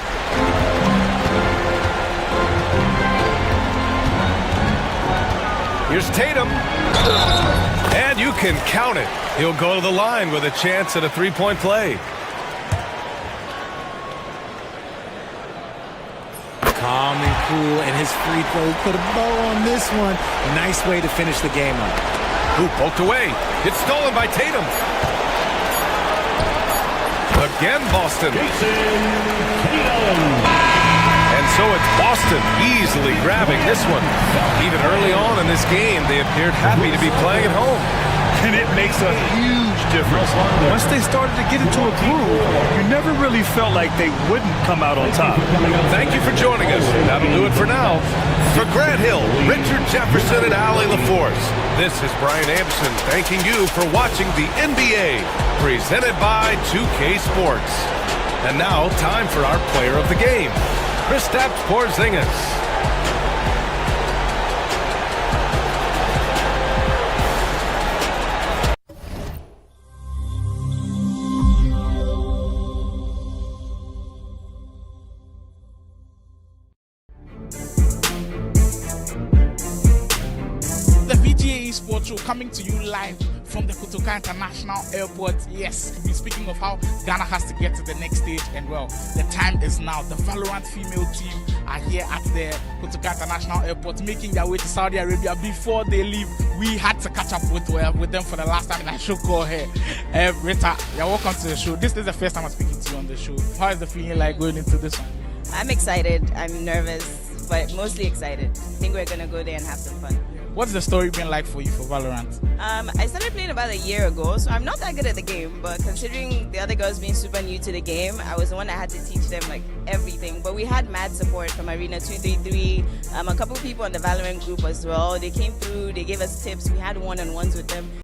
Here's Tatum. And you can count it. He'll go to the line with a chance at a three-point play. Calm and cool, and his free throw put a bow on this one. Nice way to finish the game up. Who poked away. It's stolen by Tatum. Again, Boston. And so it's Boston easily grabbing this one. Even early on in this game, they appeared happy to be playing at home. And it makes a huge difference. Once they started to get into a groove, you never really felt like they wouldn't come out on top. Thank you for joining us. That'll do it for now. For Grant Hill, Richard Jefferson, and Allie LaForce, this is Brian Anderson thanking you for watching the NBA, presented by 2K Sports. And now, time for our player of the game, Kristaps Porzingis. Esports show coming to you live from the Kotoka International Airport. Yes, we're speaking of how Ghana has to get to the next stage, and well, the time is now. The Valorant female team are here at the Kotoka International Airport, making their way to Saudi Arabia. Before they leave, we had to catch up with them for the last time, and I should call her. Rita, you're welcome to the show. This is the first time I'm speaking to you on the show. How is the feeling like going into this one? I'm excited. I'm nervous, but mostly excited. I think we're gonna go there and have some fun. What's the story been like for you for Valorant? I started playing about a year ago, so I'm not that good at the game, but considering the other girls being super new to the game, I was the one that had to teach them like everything. But we had mad support from Arena 233, a couple people on the Valorant group as well. They came through, they gave us tips, we had one-on-ones with them.